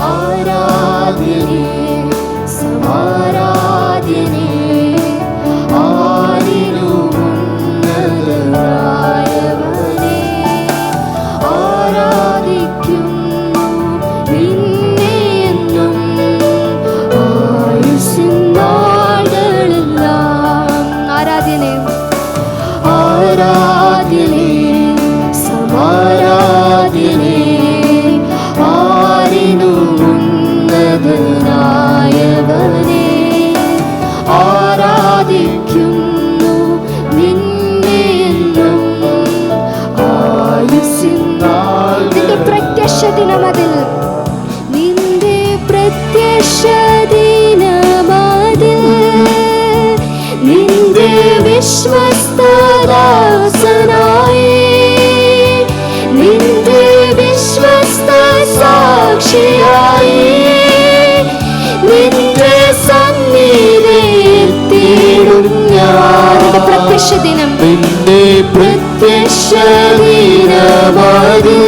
ആരാധ്യനേ സമാരാധ്യനേ ആരിലും ഉന്നതനായവനേ ആരാധിക്കുന്നു നിന്നെ എന്നും ആയുസ്സിൻ നാളുകളെല്ലാം. ആരാധ്യനേ ആരാധ്യനേ സമാരാധ്യനേ ആരിലും ഉന്നതനായവനേ ആരാധിക്കുന്നു നിന്നെ എന്നും ആയുസ്സിൻ നാളുകൾ. നിന്റെ പ്രത്യക്ഷ ദിനമതിൽ നിന്റെ പ്രത്യക്ഷ ദിനമതിൽ നിന്റെ വിശ്വസ്തദാസനായി നിന്റെ വിശ്വസ്ത സാക്ഷിയായി നിന്റെ സന്നിധിയിലെത്തിയിടും ഞാൻ. നിന്റെ പ്രത്യക്ഷ ദിനം നിന്റെ പ്രത്യക്ഷ ദിനമതിൽ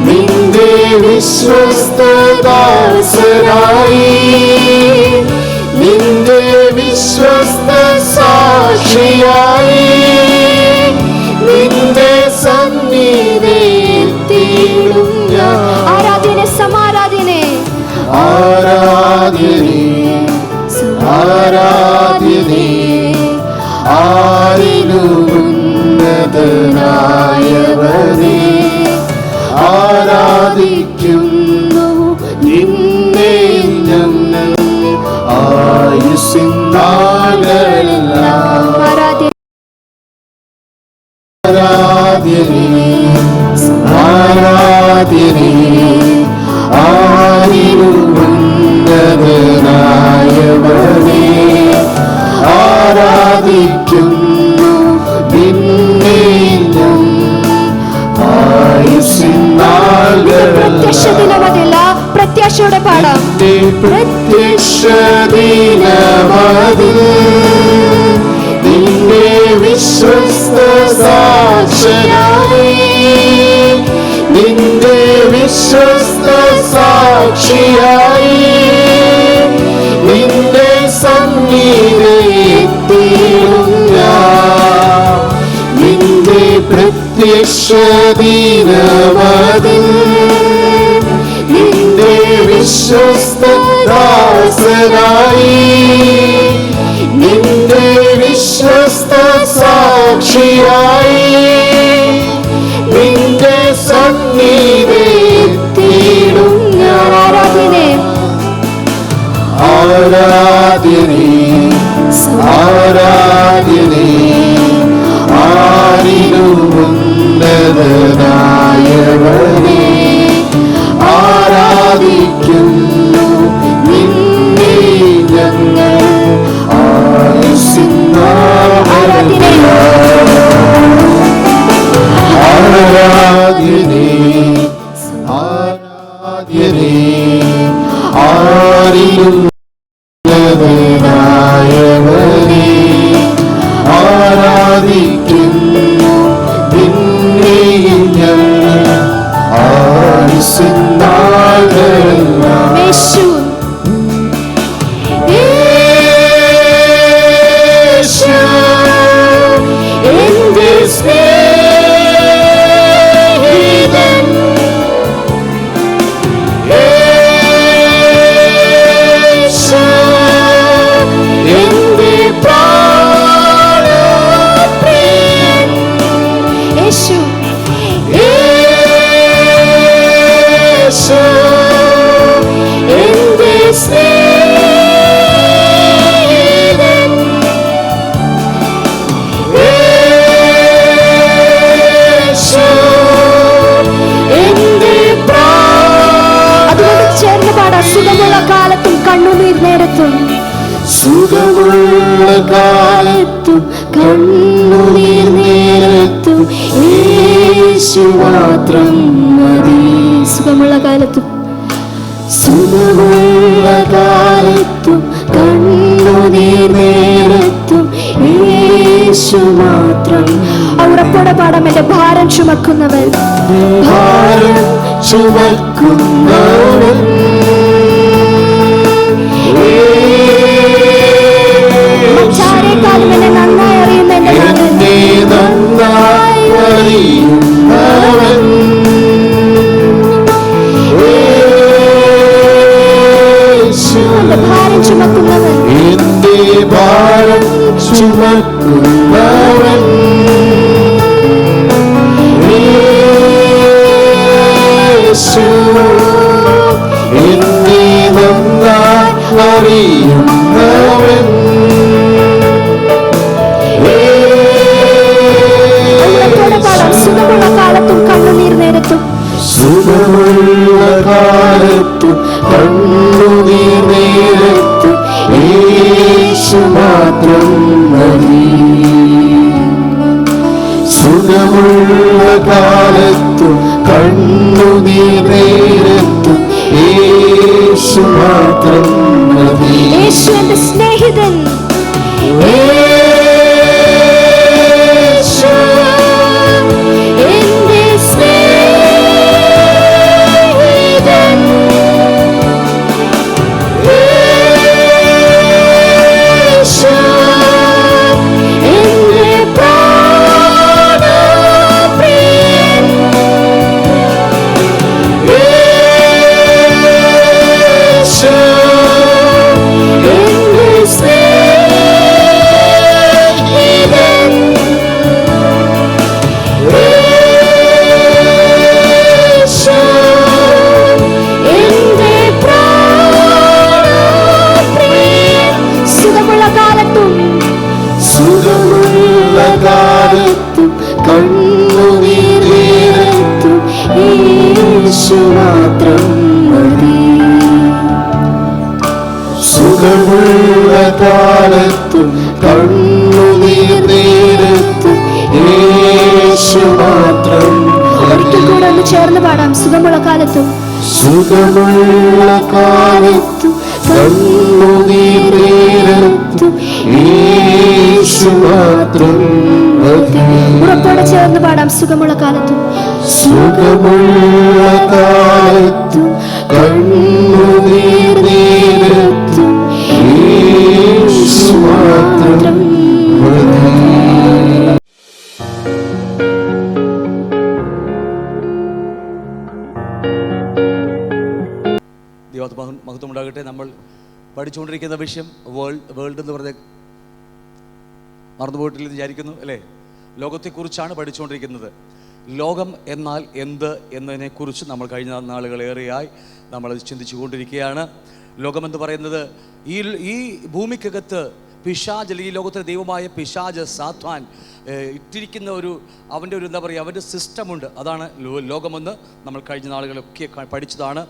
നിന്റെ വിശ്വസ്തദാസനായി നിന്റെ വിശ്വസ്ത സാക്ഷിയായി നിന്റെ സന്നിധിയിലെത്തിയിടും ഞാൻ. ആരാധന സമാരാധനേ ആരാധനേ ആരാധനേ ആരിലും ഉന്നതനായവനേ ആരാധിക്കുന്നു നിന്നെ ഞങ്ങൾ ആയുസ്സിൻ നാളുകളെല്ലാം. ആരാധ്യനേ ആരാധ്യനേ ആരിലും ഉന്നതനായവനേ ആരാധിക്കുന്നു നിന്നെ ആയുസ്സിൻ നാളുകളെല്ലാം. പ്രത്യക്ഷ ദിനമതിൽ പ്രത്യാശയോടെ പാടാം. പ്രത്യക്ഷ ദിനമതിൽ നിന്റെ വിശ്വസ്ത സാക്ഷിയായി നിന്റെ വിശ്വസ്ത സാക്ഷിയായി നിന്റെ സന്നിധിയിലെത്തിയിടും ഞാൻ. നിന്റെ പ്രത്യക്ഷ ദിനമതിൽ നിന്റെ വിശ്വസ്ത ദാസനായി നിന്റെ വിശ്വസ്ത സാക്ഷിയായി നിന്റെ സന്നിധിയിലെത്തിയിടും ഞാൻ. ആരാധ്യനേ ആരാധ്യനേ ആരിലും ഉന്നതനായവനേ ആരാധിക്കുന്നു നിന്നെ ഞങ്ങൾ ആയുസ്സിൻ ആരാധ്യനേ ആരാധ്യനേ ആരിലും ഉന്നതനായവനേ ആരാധിക്കുന്നു നിന്നെ ഞങ്ങൾ ആയുസ്സിൻ നാളുകളെല്ലാം. യേശു യേശു എന്റെ സ്നേഹിതൻ യേശു എന്റെ പ്രാണപ്രിയൻ യേശു യേശു എന്റെ സ്നേഹിതൻ യേശു എന്റെ അതുകൊണ്ട് ചേർന്ന് പാടാം. സുഖമുള്ള കാലത്തും കണ്ണുനീർ നേരത്തും സുഖമുള്ള കാലത്തും കണ്ണുനീർ നേരത്തും യേശു മാത്രം മതി. സുഖമുള്ള കാലത്തും സുഖമുള്ള കാലത്തും കണ്ണുനീർ നേരത്തും യേശു മാത്രം ഉറപ്പോടെ പാടാം. എന്റെ ഭാരം ചുമക്കുന്നവൻ, ഭാരം ചുമക്കുന്നവൻ മറ്റാരെക്കാളും എന്നെ നന്നായി അറിയുന്ന എന്റെ നാഥൻ, നന്നായി അറിയുന്നവൻ എന്റെ ഭാരം ചുമക്കുന്നവൻ, എന്റെ ഭാരം ചുമക്കുന്നവൻ എന്നെ നന്നായി അറിയുന്നവൻ സുഖമുള്ള കാലത്തും കണ്ണുനീർ നേരത്തും, സുഖമുള്ള കാലത്തും കണ്ണുനീർ നേരത്തും യേശു മാത്രം മതി. സുഖമുള്ള കാലത്തും കണ്ണുനീർ നേരത്തും യേശു മാത്രം മതി. യേശു എന്റെ സ്നേഹിതൻ, കണ്ണുനീർ നേരത്തും യേശു മാത്രം മതി. സുഖമുള്ള കാലത്തും കണ്ണുനീർ നേരത്തും യേശു മാത്രം മതി. ഒരിക്കൽ കൂടെ ഒന്ന് ചേർന്ന് പാടാം. സുഖമുള്ള കാലത്തും, സുഖമുള്ള കാലത്തും കണ്ണുനീർ നേരത്തും യേശു മാത്രം മതി. ഉറപ്പോടെ ചേർന്ന് പാടാം. സുഖമുള്ള കാലത്തും, സുഖമുള്ള കാലത്തും കണ്ണുനീർ നേരത്തും യേശു മാത്രം മതി. മഹത്വം ഉണ്ടാകട്ടെ. നമ്മൾ പഠിച്ചുകൊണ്ടിരിക്കുന്ന വിഷയം വേൾഡ് എന്ന് പറഞ്ഞ മറന്നുപോയിട്ടില്ലെന്ന് വിചാരിക്കുന്നു അല്ലേ? ലോകത്തെക്കുറിച്ചാണ് പഠിച്ചുകൊണ്ടിരിക്കുന്നത്. ലോകം എന്നാൽ എന്ത് എന്നതിനെക്കുറിച്ച് നമ്മൾ കഴിഞ്ഞ നാളുകളേറെയായി നമ്മളത് ചിന്തിച്ചു കൊണ്ടിരിക്കുകയാണ്. ലോകമെന്ന് പറയുന്നത് ഈ ഭൂമിക്കകത്ത് പിശാച്, ഈ ലോകത്തിലെ ദൈവമായ പിശാച് സാത്താൻ ഇട്ടിരിക്കുന്ന അവൻ്റെ എന്താ പറയുക, അവൻ്റെ സിസ്റ്റമുണ്ട്. അതാണ് ലോകമെന്ന് നമ്മൾ കഴിഞ്ഞ നാളുകളൊക്കെ പഠിച്ചതാണ്.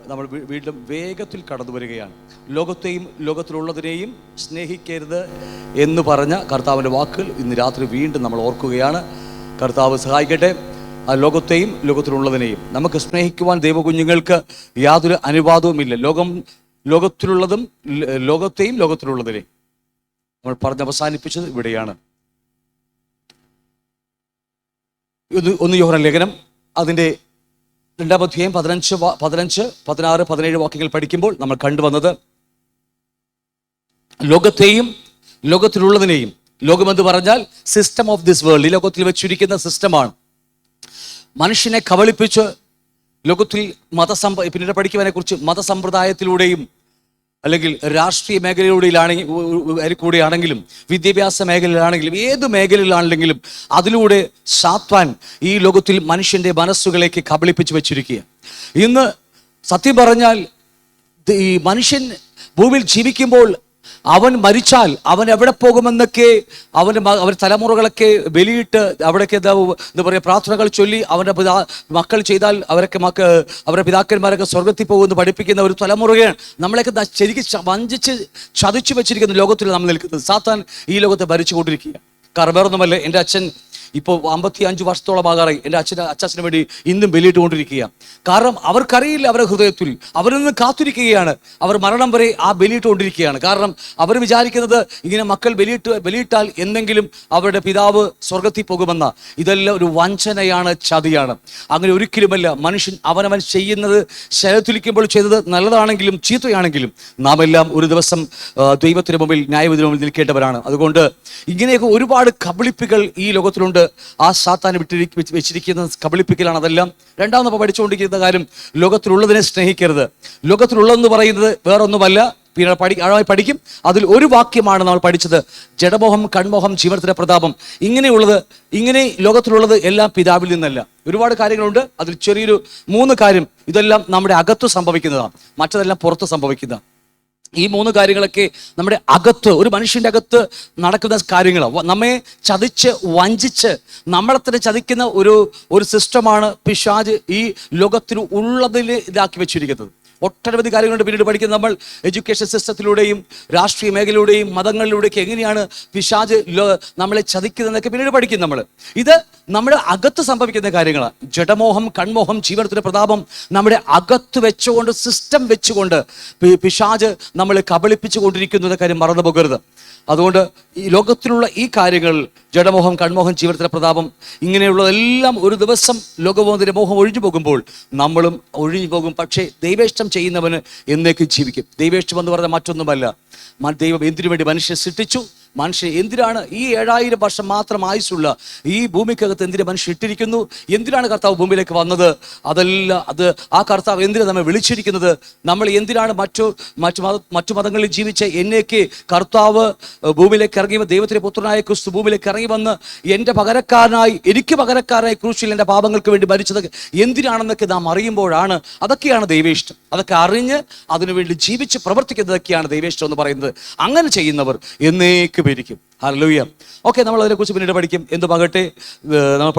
നമ്മൾ വീണ്ടും വേഗത്തിൽ കടന്നു വരികയാണ്. ലോകത്തെയും ലോകത്തിലുള്ളതിനെയും സ്നേഹിക്കരുത് എന്ന് പറഞ്ഞ കർത്താവിൻ്റെ വാക്കുകൾ ഇന്ന് രാത്രി വീണ്ടും നമ്മൾ ഓർക്കുകയാണ്. കർത്താവ് സഹായിക്കട്ടെ. ആ ലോകത്തെയും ലോകത്തിലുള്ളതിനെയും നമുക്ക് സ്നേഹിക്കുവാൻ ദൈവകുഞ്ഞുങ്ങൾക്ക് യാതൊരു അനുവാദവുമില്ല. ലോകത്തിലുള്ളതും ലോകത്തെയും ലോകത്തിലുള്ളതിനെയും നമ്മൾ പറഞ്ഞ് അവസാനിപ്പിച്ചത് ഇവിടെയാണ്. 1 യോഹന്നാൻ ലേഖനം അതിൻ്റെ 2-ാം അധ്യായം 15, 16, 17 വാക്യങ്ങൾ പഠിക്കുമ്പോൾ നമ്മൾ കണ്ടുവന്നത് ലോകത്തെയും ലോകത്തിലുള്ളതിനെയും, ലോകമെന്ന് പറഞ്ഞാൽ സിസ്റ്റം ഓഫ് ദിസ് വേൾഡ്, ഈ ലോകത്തിൽ വെച്ചിരിക്കുന്ന സിസ്റ്റമാണ്. മനുഷ്യനെ കബളിപ്പിച്ച് ലോകത്തിൽ പിന്നീട് പഠിക്കുവാനെ കുറിച്ച് മതസമ്പ്രദായത്തിലൂടെയും അല്ലെങ്കിൽ രാഷ്ട്രീയ മേഖലയിലൂടെയാണെങ്കിലും വിദ്യാഭ്യാസ മേഖലയിലാണെങ്കിലും ഏത് മേഖലയിലാണെങ്കിലും അതിലൂടെ സാത്താൻ ഈ ലോകത്തിൽ മനുഷ്യൻ്റെ മനസ്സുകളേക്ക് കബളിപ്പിച്ച് വെച്ചിരിക്കുക. ഇന്ന് സത്യം പറഞ്ഞാൽ ഈ മനുഷ്യൻ ഭൂമിയിൽ ജീവിക്കുമ്പോൾ അവൻ മരിച്ചാൽ അവൻ എവിടെ പോകുമെന്നൊക്കെ അവൻ്റെ തലമുറകളൊക്കെ ബലിയിട്ട് അവിടേക്ക് എന്താ പറയുക, പ്രാർത്ഥനകൾ ചൊല്ലി അവൻ്റെ മക്കൾ ചെയ്താൽ അവരുടെ പിതാക്കന്മാരൊക്കെ സ്വർഗത്തിൽ പോകുമെന്ന് പഠിപ്പിക്കുന്ന ഒരു തലമുറയാണ് നമ്മളെയൊക്കെ ശരിക്കും വഞ്ചിച്ച് ചതിച്ചു വെച്ചിരിക്കുന്ന ലോകത്തിൽ നമ്മൾ നിൽക്കുന്നത്. സാത്താൻ ഈ ലോകത്തെ ഭരിച്ചുകൊണ്ടിരിക്കുക. കാരണം വേറൊന്നുമല്ല, എൻ്റെ അച്ഛൻ ഇപ്പോൾ 55 വർഷത്തോളമാകാറായി എൻ്റെ അച്ഛന് വേണ്ടി ഇന്നും ബലിയിട്ടുകൊണ്ടിരിക്കുക. കാരണം അവർക്കറിയില്ല അവരുടെ ഹൃദയത്തിൽ അവരിൽ നിന്ന് കാത്തിരിക്കുകയാണ്. അവർ മരണം വരെ ആ ബലിയിട്ടുകൊണ്ടിരിക്കുകയാണ്. കാരണം അവർ വിചാരിക്കുന്നത് ഇങ്ങനെ മക്കൾ ബലിയിട്ടാൽ എന്തെങ്കിലും അവരുടെ പിതാവ് സ്വർഗത്തിൽ പോകുമെന്ന. ഇതെല്ലാം ഒരു വഞ്ചനയാണ്, ചതിയാണ്. അങ്ങനെ ഒരിക്കലുമല്ല. മനുഷ്യൻ അവനവൻ ചെയ്യുന്നത് ശരീരത്തിലിരിക്കുമ്പോൾ ചെയ്തത് നല്ലതാണെങ്കിലും ചീത്തയാണെങ്കിലും നാം എല്ലാം ഒരു ദിവസം ദൈവത്തിന് മുമ്പിൽ ന്യായവിധിന് മുമ്പിൽ നിൽക്കേണ്ടവരാണ്. അതുകൊണ്ട് ഇങ്ങനെയൊക്കെ ഒരുപാട് കബളിപ്പിക്കൽ ഈ ലോകത്തിലുണ്ട്. ആ സാത്താൻ വെച്ചിരിക്കുന്ന കബളിപ്പിക്കലാണ് അതെല്ലാം. രണ്ടാമത് നമ്മൾ പഠിച്ചുകൊണ്ടിരിക്കുന്ന കാര്യം, ലോകത്തിലുള്ളതിനെ സ്നേഹിക്കരുത്. ലോകത്തിലുള്ളതെന്ന് പറയുന്നത് വേറൊന്നുമല്ല, പിന്നെ ആഴമായി പഠിക്കും. അതിൽ ഒരു വാക്യമാണ് നമ്മൾ പഠിച്ചത്, ജഡമോഹം, കൺമോഹം, ജീവനത്തിന്റെ പ്രതാപം. ഇങ്ങനെ ലോകത്തിലുള്ളത് എല്ലാം പിതാവിൽ നിന്നല്ല. ഒരുപാട് കാര്യങ്ങളുണ്ട്. അതിൽ ചെറിയൊരു 3 കാര്യം, ഇതെല്ലാം നമ്മുടെ അകത്ത് സംഭവിക്കുന്നതാണ്, മറ്റതെല്ലാം പുറത്ത് സംഭവിക്കുന്നതാണ്. ഈ 3 കാര്യങ്ങളൊക്കെ നമ്മുടെ അകത്ത്, ഒരു മനുഷ്യൻ്റെ അകത്ത് നടക്കുന്ന കാര്യങ്ങളാണ്. നമ്മെ ചതിച്ച് വഞ്ചിച്ച് നമ്മളെ തന്നെ ചതിക്കുന്ന ഒരു സിസ്റ്റമാണ് പിശാച് ഈ ലോകത്തിന് ഉള്ളതിൽ ഇതാക്കി വെച്ചിരിക്കുന്നത്. ഒട്ടനവധി കാര്യങ്ങളുണ്ട് പിന്നീട് പഠിക്കുന്നത്. നമ്മൾ എഡ്യൂക്കേഷൻ സിസ്റ്റത്തിലൂടെയും രാഷ്ട്രീയ മേഖലയിലൂടെയും മതങ്ങളിലൂടെയൊക്കെ എങ്ങനെയാണ് പിശാച് നമ്മളെ ചതിക്കുന്നതെന്നൊക്കെ പിന്നീട് പഠിക്കും. ഇത് നമ്മുടെ അകത്ത് സംഭവിക്കുന്ന കാര്യങ്ങളാണ്. ജഡമോഹം, കൺമോഹം, ജീവനത്തിന്റെ പ്രതാപം നമ്മുടെ അകത്ത് വെച്ചുകൊണ്ട്, സിസ്റ്റം വെച്ചുകൊണ്ട് പിശാച് നമ്മളെ കബളിപ്പിച്ചു കൊണ്ടിരിക്കുന്ന കാര്യം മറന്നു പോകരുത്. അതുകൊണ്ട് ഈ ലോകത്തിലുള്ള ഈ കാര്യങ്ങൾ, ജഡമോഹം, കൺമോഹം, ജീവനത്തിന്റെ പ്രതാപം, ഇങ്ങനെയുള്ളതെല്ലാം ഒരു ദിവസം ലോകബോധത്തിന്റെ മോഹം ഒഴിഞ്ഞു പോകുമ്പോൾ നമ്മളും ഒഴിഞ്ഞു പോകും. പക്ഷേ ദൈവേഷ്ടം ചെയ്യുന്നവന് എന്നേക്കും ജീവിക്കും. ദൈവേഷ്ടം എന്ന് പറഞ്ഞാൽ മറ്റൊന്നുമല്ല, ദൈവം എന്തിനു വേണ്ടി മനുഷ്യനെ സൃഷ്ടിച്ചു, മനുഷ്യൻ എന്തിനാണ് ഈ 7000 വർഷം മാത്രം ആയുസുള്ള ഈ ഭൂമിക്കകത്ത് എന്തിനാ മനുഷ്യൻ ഇട്ടിരിക്കുന്നു, എന്തിനാണ് കർത്താവ് ഭൂമിയിലേക്ക് വന്നത്, അത് ആ കർത്താവ് എന്തിനാണ് നമ്മെ വിളിച്ചിരിക്കുന്നത്, നമ്മൾ എന്തിനാണ് മറ്റു മതങ്ങളിൽ ജീവിച്ച എന്നേക്ക് കർത്താവ് ഭൂമിയിലേക്ക് ഇറങ്ങി, ദൈവത്തിന്റെ പുത്രനായ ക്രിസ്തു ഭൂമിയിലേക്ക് ഇറങ്ങി വന്ന് എനിക്ക് പകരക്കാരനായി ക്രൂശിൽ എൻ്റെ പാപങ്ങൾക്ക് വേണ്ടി മരിച്ചത് എന്തിനാണെന്നൊക്കെ നാം അറിയുമ്പോഴാണ്, അതൊക്കെയാണ് ദൈവേഷ്ടം. അതൊക്കെ അറിഞ്ഞ് അതിനുവേണ്ടി ജീവിച്ച് പ്രവർത്തിക്കുന്നതൊക്കെയാണ് ദൈവേഷ്ടം എന്ന് പറയുന്നത്. അങ്ങനെ ചെയ്യുന്നവർ എന്നേക്കും ഇരിക്കും. ഹല്ലേലൂയ. ഓക്കെ, നമ്മൾ അതിനെക്കുറിച്ച് പിന്നീട് പഠിക്കും. എന്തുമാകട്ടെ, നമ്മൾ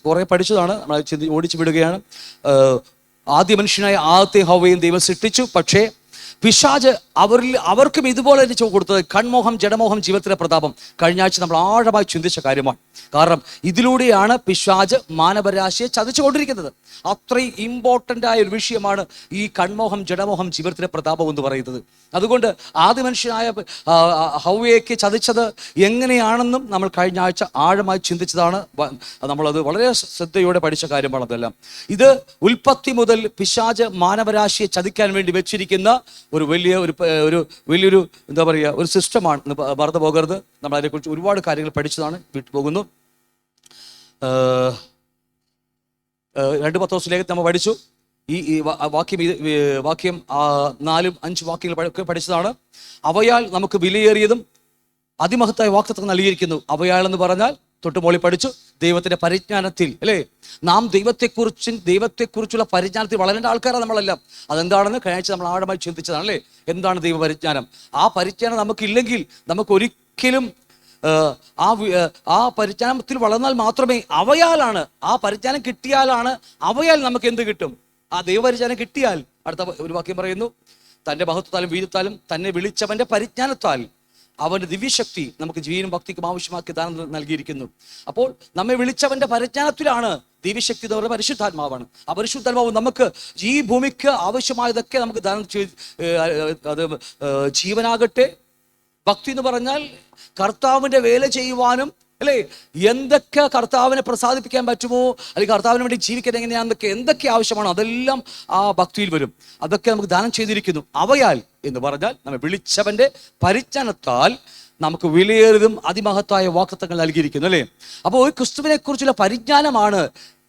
കുറേ പഠിച്ചതാണ്, നമ്മൾ ഓടിച്ചു വിടുകയാണ്. ആദ്യ മനുഷ്യനായ ആദ്യത്തെ ഹവ്വയും ദൈവം സൃഷ്ടിച്ചു. പക്ഷേ പിശാച് അവർക്കും ഇതുപോലെ കൊടുത്തത് കൺമോഹം, ജഡമോഹം, ജീവനത്തിന്റെ പ്രതാപം. കഴിഞ്ഞ ആഴ്ച നമ്മൾ ആഴമായി ചിന്തിച്ച കാര്യമാണ്. കാരണം ഇതിലൂടെയാണ് പിശാച് മാനവരാശിയെ ചതിച്ചുകൊണ്ടിരിക്കുന്നത്. അത്രയും ഇമ്പോർട്ടൻ്റ് ആയ ഒരു വിഷയമാണ് ഈ കൺമോഹം, ജഡമോഹം, ജീവനത്തിന്റെ പ്രതാപം എന്ന് പറയുന്നത്. അതുകൊണ്ട് ആദ്യ മനുഷ്യനായ ഹവ്വയെ ചതിച്ചത് എങ്ങനെയാണെന്നും നമ്മൾ കഴിഞ്ഞ ആഴ്ച ആഴമായി ചിന്തിച്ചതാണ്. നമ്മളത് വളരെ ശ്രദ്ധയോടെ പഠിച്ച കാര്യമാണ് അതെല്ലാം. ഇത് ഉൽപ്പത്തി മുതൽ പിശാച് മാനവരാശിയെ ചതിക്കാൻ വേണ്ടി വെച്ചിരിക്കുന്ന ഒരു വലിയൊരു എന്താ പറയുക, ഒരു സിസ്റ്റമാണ്. മറന്നു പോകരുത്. നമ്മൾ അതിനെക്കുറിച്ച് ഒരുപാട് കാര്യങ്ങൾ പഠിച്ചതാണ്, വിട്ടുപോകുന്നു. 2 പത്രോസ് ലേഖനത്തിൽ നമ്മൾ പഠിച്ചു. ഈ വാക്യം 4-5 വാക്യങ്ങൾ പഠിച്ചതാണ്. അവയാൽ നമുക്ക് വിലയേറിയതും അതിമഹത്തായ വാഗ്ദത്തം നൽകിയിരിക്കുന്നു. അവയാൽ എന്ന് പറഞ്ഞാൽ തൊട്ടുമോളി പഠിച്ചു, ദൈവത്തിന്റെ പരിജ്ഞാനത്തിൽ, അല്ലേ? നാം ദൈവത്തെക്കുറിച്ചുള്ള പരിജ്ഞാനത്തിൽ വളരേണ്ട ആൾക്കാരാണ് നമ്മളെല്ലാം. അതെന്താണെന്ന് കഴിഞ്ഞ നമ്മൾ ആഴമായി ചിന്തിച്ചതാണ്, അല്ലേ? എന്താണ് ദൈവപരിജ്ഞാനം? ആ പരിജ്ഞാനം നമുക്കില്ലെങ്കിൽ നമുക്കൊരിക്കലും ആ പരിജ്ഞാനത്തിൽ വളർന്നാൽ മാത്രമേ, അവയാലാണ്, ആ പരിജ്ഞാനം കിട്ടിയാലാണ്, അവയാൽ നമുക്ക് എന്ത് കിട്ടും? ആ ദൈവപരിജ്ഞാനം കിട്ടിയാൽ, അടുത്ത ഒരു വാക്യം പറയുന്നു, തൻ്റെ മഹത്വത്താലും വീര്യത്താലും തന്നെ വിളിച്ചവന്റെ പരിജ്ഞാനത്താൽ അവന്റെ ദിവ്യശക്തി നമുക്ക് ജീവനും ഭക്തിക്കും ആവശ്യമാക്കി ദാനം നൽകിയിരിക്കുന്നു. അപ്പോൾ നമ്മെ വിളിച്ചവന്റെ പരിജ്ഞാനത്തിലാണ് ദിവ്യശക്തി എന്ന് പറയുന്ന പരിശുദ്ധാത്മാവാണ്. ആ പരിശുദ്ധാത്മാവ് നമുക്ക് ഈ ഭൂമിക്ക് ആവശ്യമായതൊക്കെ നമുക്ക് ദാനം അത് ജീവനാകട്ടെ. ഭക്തി എന്ന് പറഞ്ഞാൽ കർത്താവിന്റെ വേല ചെയ്യുവാനും, അല്ലേ? എന്തൊക്കെ കർത്താവിനെ പ്രസാദിപ്പിക്കാൻ പറ്റുമോ, അല്ലെങ്കിൽ കർത്താവിന് വേണ്ടി ജീവിക്കാൻ എങ്ങനെയാണെന്നൊക്കെ എന്തൊക്കെ ആവശ്യമാണോ അതെല്ലാം ആ ഭക്തിയിൽ വരും. അതൊക്കെ നമുക്ക് ദാനം ചെയ്തിരിക്കുന്നു. അവയാൽ എന്ന് പറഞ്ഞാൽ നമ്മെ വിളിച്ചവന്റെ പരിജ്ഞാനത്താൽ നമുക്ക് വിലയേറിയതും അതിമഹത്തായ വാഗ്ദത്തങ്ങൾ നൽകിയിരിക്കുന്നു, അല്ലേ? അപ്പോൾ ഒരു ക്രിസ്തുവിനെ കുറിച്ചുള്ള പരിജ്ഞാനമാണ്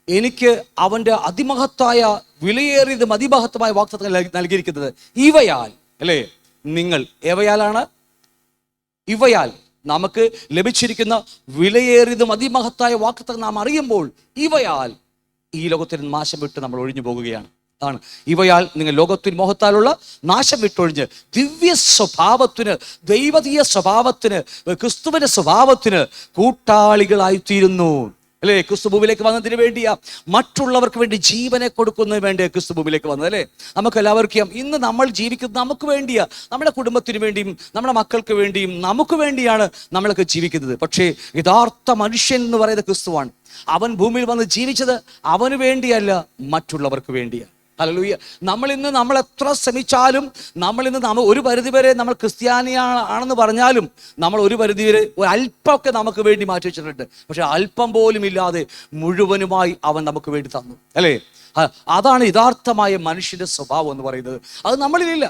എനിക്ക് അവന്റെ അതിമഹത്തായ വിലയേറിയതും അതിമഹത്വമായ വാഗ്ദത്തങ്ങൾ നൽകിയിരിക്കുന്നത്. ഇവയാൽ, അല്ലേ? നിങ്ങൾ എവയാലാണ്? ഇവയാൽ നമുക്ക് ലഭിച്ചിരിക്കുന്ന വിലയേറിയതും അതിമഹത്തായ വാഗ്ദത്തങ്ങൾ നാം അറിയുമ്പോൾ, ഇവയാൽ ഈ ലോകത്തിന് നാശം വിട്ട് നമ്മൾ ഒഴിഞ്ഞു പോകുകയാണ്. ആണ് ഇവയാൽ നിങ്ങൾ ലോകത്തിൽ മോഹത്താലുള്ള നാശം വിട്ടൊഴിഞ്ഞ് ദിവ്യ സ്വഭാവത്തിന്, ദൈവതീയ സ്വഭാവത്തിന്, ക്രിസ്തുവിന്റെ സ്വഭാവത്തിന് കൂട്ടാളികളായിത്തീരുന്നു. അല്ലേ? ക്രിസ്തു ഭൂമിയിലേക്ക് വന്നതിന് വേണ്ടിയാ, മറ്റുള്ളവർക്ക് വേണ്ടി ജീവനെ കൊടുക്കുന്നതിന് വേണ്ടിയാ ക്രിസ്തു ഭൂമിയിലേക്ക് വന്നത്, അല്ലേ? നമുക്ക് എല്ലാവർക്കും ഇന്ന് നമ്മൾ ജീവിക്കുന്നത് നമുക്ക് വേണ്ടിയാ, നമ്മുടെ കുടുംബത്തിന് വേണ്ടിയും നമ്മുടെ മക്കൾക്ക് വേണ്ടിയും നമുക്ക് വേണ്ടിയാണ് നമ്മളൊക്കെ ജീവിക്കുന്നത്. പക്ഷേ യഥാർത്ഥ മനുഷ്യൻ എന്ന് പറയുന്നത് ക്രിസ്തുവാണ്. അവൻ ഭൂമിയിൽ വന്ന് ജീവിച്ചത് അവന് വേണ്ടിയല്ല, മറ്റുള്ളവർക്ക് വേണ്ടിയാണ്. ഹല്ലേലൂയ. നമ്മൾ എത്ര ശ്രമിച്ചാലും, ഒരു പരിധിവരെ നമ്മൾ ക്രിസ്ത്യാനിയാണെന്ന് പറഞ്ഞാലും, നമ്മൾ ഒരു പരിധിവരെ അല്പമൊക്കെ നമുക്ക് വേണ്ടി മാറ്റി വെച്ചിട്ടുണ്ട്. പക്ഷെ അല്പം പോലും ഇല്ലാതെ മുഴുവനുമായി അവൻ നമുക്ക് വേണ്ടി തന്നു, അല്ലേ? അതാണ് യഥാർത്ഥമായ മനുഷ്യന്റെ സ്വഭാവം എന്ന് പറയുന്നത്. അത് നമ്മളിലില്ല.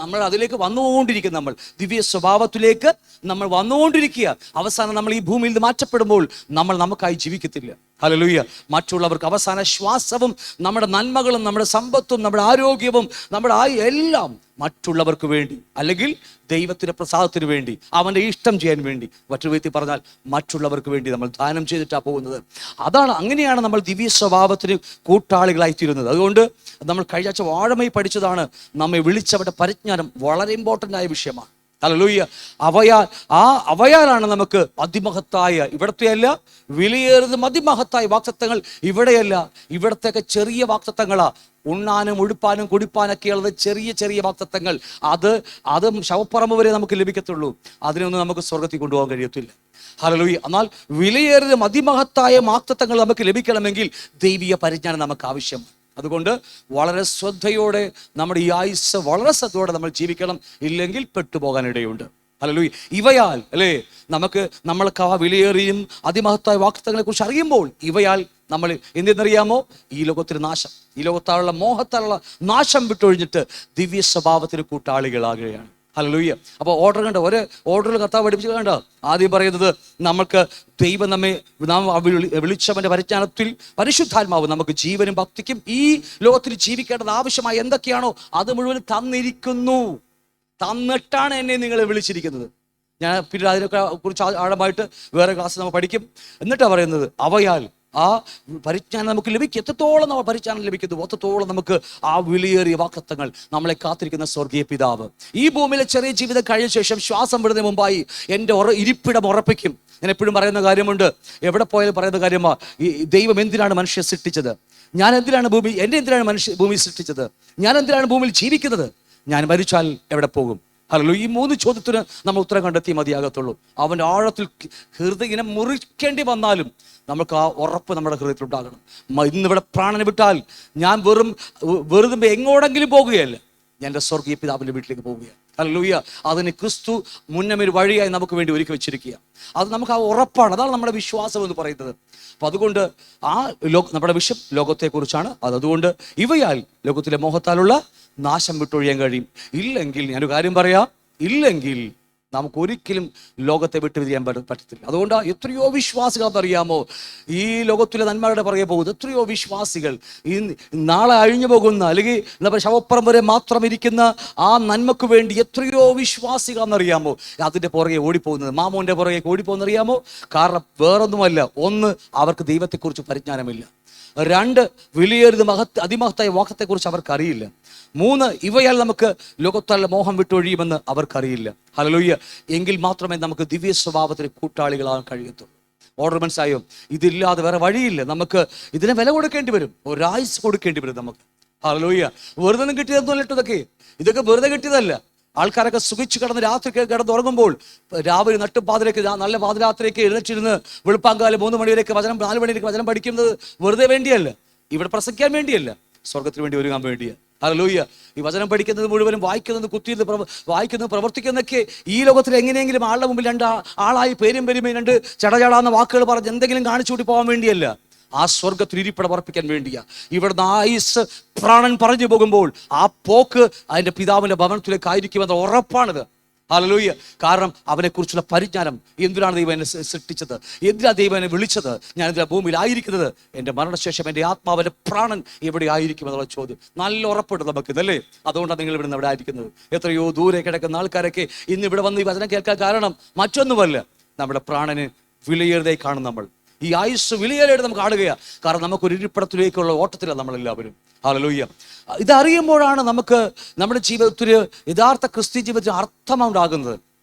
നമ്മൾ അതിലേക്ക് വന്നുകൊണ്ടിരിക്കുക. നമ്മൾ ദിവ്യ സ്വഭാവത്തിലേക്ക് നമ്മൾ വന്നുകൊണ്ടിരിക്കുക. അവസാനം നമ്മൾ ഈ ഭൂമിയിൽ നിന്ന് മാറ്റപ്പെടുമ്പോൾ നമ്മൾ നമുക്കായി ജീവിക്കത്തില്ല. ഹല്ലേലൂയ. മറ്റുള്ളവർക്ക് അവസാന ശ്വാസവും നമ്മുടെ നന്മകളും നമ്മുടെ സമ്പത്തും നമ്മുടെ ആരോഗ്യവും നമ്മുടെ എല്ലാം മറ്റുള്ളവർക്ക് വേണ്ടി, അല്ലെങ്കിൽ ദൈവത്തിന്റെ പ്രസാദത്തിന് വേണ്ടി, അവൻ്റെ ഇഷ്ടം ചെയ്യാൻ വേണ്ടി, മറ്റൊരു വ്യക്തി പറഞ്ഞാൽ മറ്റുള്ളവർക്ക് വേണ്ടി നമ്മൾ ദാനം ചെയ്തിട്ടാണ് പോകുന്നത്. അങ്ങനെയാണ് നമ്മൾ ദിവ്യ സ്വഭാവത്തിന് കൂട്ടാളികളായിത്തീരുന്നത്. അതുകൊണ്ട് നമ്മൾ കഴിഞ്ഞ ആഴ്ച ആഴമായി പഠിച്ചതാണ്, നമ്മെ വിളിച്ചവരുടെ പരിജ്ഞാനം വളരെ ഇമ്പോർട്ടൻ്റ് ആയ വിഷയമാണ്. ഹല്ലേലൂയ. അവയാലാണ് നമുക്ക് അതിമഹത്തായ, ഇവിടത്തെയല്ല വിലയേറുന്ന അതിമഹത്തായ വാക്തത്വങ്ങൾ ഇവിടെയല്ല, ഇവിടത്തെയൊക്കെ ചെറിയ വാക്തത്വങ്ങളാ. ഉണ്ണാനും ഉടുപ്പാനും കുടിപ്പാനൊക്കെയുള്ളത് ചെറിയ ചെറിയ വാക്തത്വങ്ങൾ. അത് ശവപ്പറമ്പ് വരെ നമുക്ക് ലഭിക്കത്തുള്ളൂ. അതിനൊന്നും നമുക്ക് സ്വർഗത്തിൽ കൊണ്ടുപോകാൻ കഴിയത്തില്ല. ഹല്ലേലൂയ. എന്നാൽ വിലയേറിയ അതിമഹത്തായ വാക്തത്വങ്ങൾ നമുക്ക് ലഭിക്കണമെങ്കിൽ ദൈവിക പരിജ്ഞാനം നമുക്ക് ആവശ്യമാണ്. അതുകൊണ്ട് വളരെ ശ്രദ്ധയോടെ നമ്മുടെ ഈ ആയുസ് വളരെ ശ്രദ്ധയോടെ നമ്മൾ ജീവിക്കണം, ഇല്ലെങ്കിൽ പെട്ടുപോകാനിടയുണ്ട്. ഹല്ലേലൂയ. ഇവയാൽ, അല്ലേ, നമ്മൾക്ക് ആ വിലയേറിയും അതിമഹത്തായ വാക്തത്വങ്ങളെ കുറിച്ച് അറിയുമ്പോൾ ഇവയാൽ നമ്മൾ എന്തെന്നറിയാമോ? ഈ ലോകത്തിന് നാശം, ഈ ലോകത്താലുള്ള മോഹത്താലുള്ള നാശം വിട്ടൊഴിഞ്ഞിട്ട് ദിവ്യ സ്വഭാവത്തിന് കൂട്ടാളികളാകുകയാണ്. ഹല്ലേലൂയ. അപ്പോൾ ഒരു ഓർഡറിൽ കർത്താവ് പഠിപ്പിച്ചു കണ്ട. ആദ്യം പറയുന്നത്, നമുക്ക് ദൈവം നാം വിളിച്ചവന്റെ പരിജ്ഞാനത്തിൽ പരിശുദ്ധാത്മാവ് നമുക്ക് ജീവനും ഭക്തിക്കും ഈ ലോകത്തിൽ ജീവിക്കേണ്ടത് ആവശ്യമായ എന്തൊക്കെയാണോ അത് മുഴുവൻ തന്നിട്ടാണ് എന്നെ നിങ്ങളെ വിളിച്ചിരിക്കുന്നത്. ഞാൻ പിന്നീട് അതിനൊക്കെ കുറിച്ച് ആഴമായിട്ട് വേറെ ക്ലാസ് നമ്മൾ പഠിക്കും. എന്നിട്ടാണ് പറയുന്നത്, അവയാൽ ആ പരിജ്ഞാനം നമുക്ക് ലഭിക്കും. എത്രത്തോളം നമ്മൾ പരിജ്ഞാനം ലഭിക്കുന്നു, അത്രത്തോളം നമുക്ക് ആ വിലയേറിയ വാക്തത്വങ്ങൾ നമ്മളെ കാത്തിരിക്കുന്ന സ്വർഗീയ പിതാവ് ഈ ഭൂമിയിലെ ചെറിയ ജീവിതം കഴിഞ്ഞ ശേഷം ശ്വാസം വിടുന്നതിന് മുമ്പായി എൻ്റെ ഇരിപ്പിടം ഉറപ്പിക്കും. ഞാൻ എപ്പോഴും പറയുന്ന കാര്യമുണ്ട്, എവിടെ പോയാലും പറയുന്ന കാര്യമാ, ഈ ദൈവം എന്തിനാണ് മനുഷ്യനെ സൃഷ്ടിച്ചത്? എന്നെ എന്തിനാണ് ഭൂമി സൃഷ്ടിച്ചത്? ഞാൻ എന്തിനാണ് ഭൂമിയിൽ ജീവിക്കുന്നത്? ഞാൻ മരിച്ചാൽ എവിടെ പോകും? ഹല്ലേലൂയ. ഈ 3 ചോദ്യത്തിന് നമ്മൾ ഉത്തരം കണ്ടെത്തി മതിയാകത്തുള്ളൂ. അവൻ്റെ ആഴത്തിൽ ഹൃദയം മുറിക്കേണ്ടി വന്നാലും നമുക്ക് ആ ഉറപ്പ് നമ്മുടെ ഹൃദയത്തിലുണ്ടാകണം. ഇന്നിവിടെ പ്രാണനെ വിട്ടാൽ ഞാൻ വെറുതെ എങ്ങോടെങ്കിലും പോകുകയല്ല, ഞാൻ എൻ്റെ സ്വർഗീയ പിതാവിൻ്റെ വീട്ടിലേക്ക് പോവുകയാണ്. ഹല്ലേലൂയ. അതിന് ക്രിസ്തു മുന്നമൊരു വഴിയായി നമുക്ക് വേണ്ടി ഒരുക്കി വെച്ചിരിക്കുക. അത് നമുക്ക് ആ ഉറപ്പാണ്. അതാണ് നമ്മുടെ വിശ്വാസം എന്ന് പറയുന്നത്. അപ്പം അതുകൊണ്ട് നമ്മുടെ വിഷയം ലോകത്തെക്കുറിച്ചാണ്. അതുകൊണ്ട് ഇവയാൽ ലോകത്തിലെ മോഹത്താലുള്ള നാശം വിട്ടൊഴിയാൻ കഴിയും. ഇല്ലെങ്കിൽ ഞാനൊരു കാര്യം പറയാം, ഇല്ലെങ്കിൽ നമുക്കൊരിക്കലും ലോകത്തെ വിട്ടുപിരിയാൻ പറ്റത്തില്ല. അതുകൊണ്ട് എത്രയോ വിശ്വാസികൾ എന്നറിയാമോ ഈ ലോകത്തിലെ നന്മകളുടെ പുറകെ പോകുന്നത്? എത്രയോ വിശ്വാസികൾ ഈ നാളെ അഴിഞ്ഞു പോകുന്ന, അല്ലെങ്കിൽ എന്താ ശവപ്പുറം വരെ മാത്രം ഇരിക്കുന്ന ആ നന്മക്ക് വേണ്ടി എത്രയോ വിശ്വാസികൾ എന്നറിയാമോ അതിൻ്റെ പുറകെ ഓടിപ്പോകുന്നത്, മാമോൻ്റെ പുറകെ ഓടിപ്പോകുന്നറിയാമോ? കാരണം വേറൊന്നുമല്ല, ഒന്ന്, അവർക്ക് ദൈവത്തെക്കുറിച്ച് പരിജ്ഞാനമില്ല. 2, വിലയേറിയ അതിമഹത്തായ വാക്തത്തെക്കുറിച്ച് അവർക്കറിയില്ല. 3, ഇവയാൽ നമുക്ക് ലോകത്താലുള്ള മോഹം വിട്ടൊഴിയുമെന്ന് അവർക്കറിയില്ല. ഹല്ലേലൂയ. എങ്കിൽ മാത്രമേ നമുക്ക് ദിവ്യ സ്വഭാവത്തിന് കൂട്ടാളികളാകാൻ കഴിയത്തുള്ളൂ. ഓർഡർ മനസ്സായോ? ഇതില്ലാതെ വേറെ വഴിയില്ല. നമുക്ക് ഇതിനെ വില കൊടുക്കേണ്ടി വരും, ഒരായുസ് കൊടുക്കേണ്ടി വരും നമുക്ക്. ഹല്ലേലൂയ. വെറുതെ ഒന്നും കിട്ടിയതൊന്നും ഇതൊക്കെ വെറുതെ കിട്ടിയതല്ല. ആൾക്കാരൊക്കെ സുഖിച്ച് രാത്രി കിടന്നുറങ്ങുമ്പോൾ രാവിലെ നട്ടുപാതിലേക്ക് നല്ല പാതിരാത്രിയൊക്കെ എഴുന്നേറ്റിരുന്ന് വെളുപ്പാങ്കാലം 3 മണിവരേക്ക് 4 മണിവരേക്ക് വചനം പഠിക്കുന്നത് വെറുതെ വേണ്ടിയല്ല, ഇവിടെ പ്രസംഗിക്കാൻ വേണ്ടിയല്ല, സ്വർഗത്തിന് വേണ്ടി ഒരുങ്ങാൻ വേണ്ടിയാണ്. ഹല്ലേലൂയ. ഈ വചനം പഠിക്കുന്നത് മുഴുവനും വായിക്കുന്നത് പ്രവർത്തിക്കുന്നതൊക്കെ ഈ ലോകത്തിൽ എങ്ങനെയെങ്കിലും ആളുടെ മുമ്പിൽ 2 ആളായി പേരും 2 ചടചടാന്ന വാക്കുകൾ പറഞ്ഞ് എന്തെങ്കിലും കാണിച്ചു കൂട്ടി പോകാൻ വേണ്ടിയല്ല, ആ സ്വർഗത്തിൽ ഇരിപ്പിടം ഉറപ്പിക്കാൻ വേണ്ടിയാ. ഇവിടുന്ന് ആയുസ് പ്രാണൻ പറഞ്ഞു പോകുമ്പോൾ ആ പോക്ക് അതിൻ്റെ പിതാവിൻ്റെ ഭവനത്തിലേക്ക് ആയിരിക്കുമെന്ന ഉറപ്പാണിത്. ഹല്ലേലൂയ. കാരണം അവനെക്കുറിച്ചുള്ള പരിജ്ഞാനം, എന്തിനാണ് ദൈവം എന്നെ സൃഷ്ടിച്ചത്, എന്തിനാണ് ദൈവം എന്നെ വിളിച്ചത്, ഞാൻ എന്തിനാണ് ഭൂമിയിലായിരിക്കുന്നത്, എൻ്റെ മരണശേഷം എൻ്റെ ആത്മാവിൻ്റെ പ്രാണൻ എവിടെ ആയിരിക്കും എന്നുള്ള ചോദ്യം നല്ല ഉറപ്പുണ്ട് നമുക്ക്, ഇതല്ലേ? അതുകൊണ്ടാണ് നിങ്ങൾ ഇവിടെ നിന്ന് ഇവിടെ ആയിരിക്കുന്നത്. എത്രയോ ദൂരെ കിടക്കുന്ന ആൾക്കാരൊക്കെ ഇന്ന് ഇവിടെ വന്ന് ഈ വചനം കേൾക്കാൻ കാരണം മറ്റൊന്നുമല്ല, നമ്മുടെ പ്രാണന് വിലയേറിയതായി കാണും. നമ്മൾ ഈ ആയുസ് വിലയേറിയിട്ട് നമുക്ക് കാണുകയാണ്. കാരണം നമുക്കൊരു ഇരിപ്പിടത്തിലേക്കുള്ള ഓട്ടത്തിലാണ് നമ്മളെല്ലാവരും. ഹല്ലേലൂയ. ഇതറിയുമ്പോഴാണ് നമുക്ക് നമ്മുടെ ജീവിതത്തിൽ യഥാർത്ഥ ക്രിസ്ത്യ ജീവിതത്തിന് അർത്ഥമുണ്ടാകുന്നത്.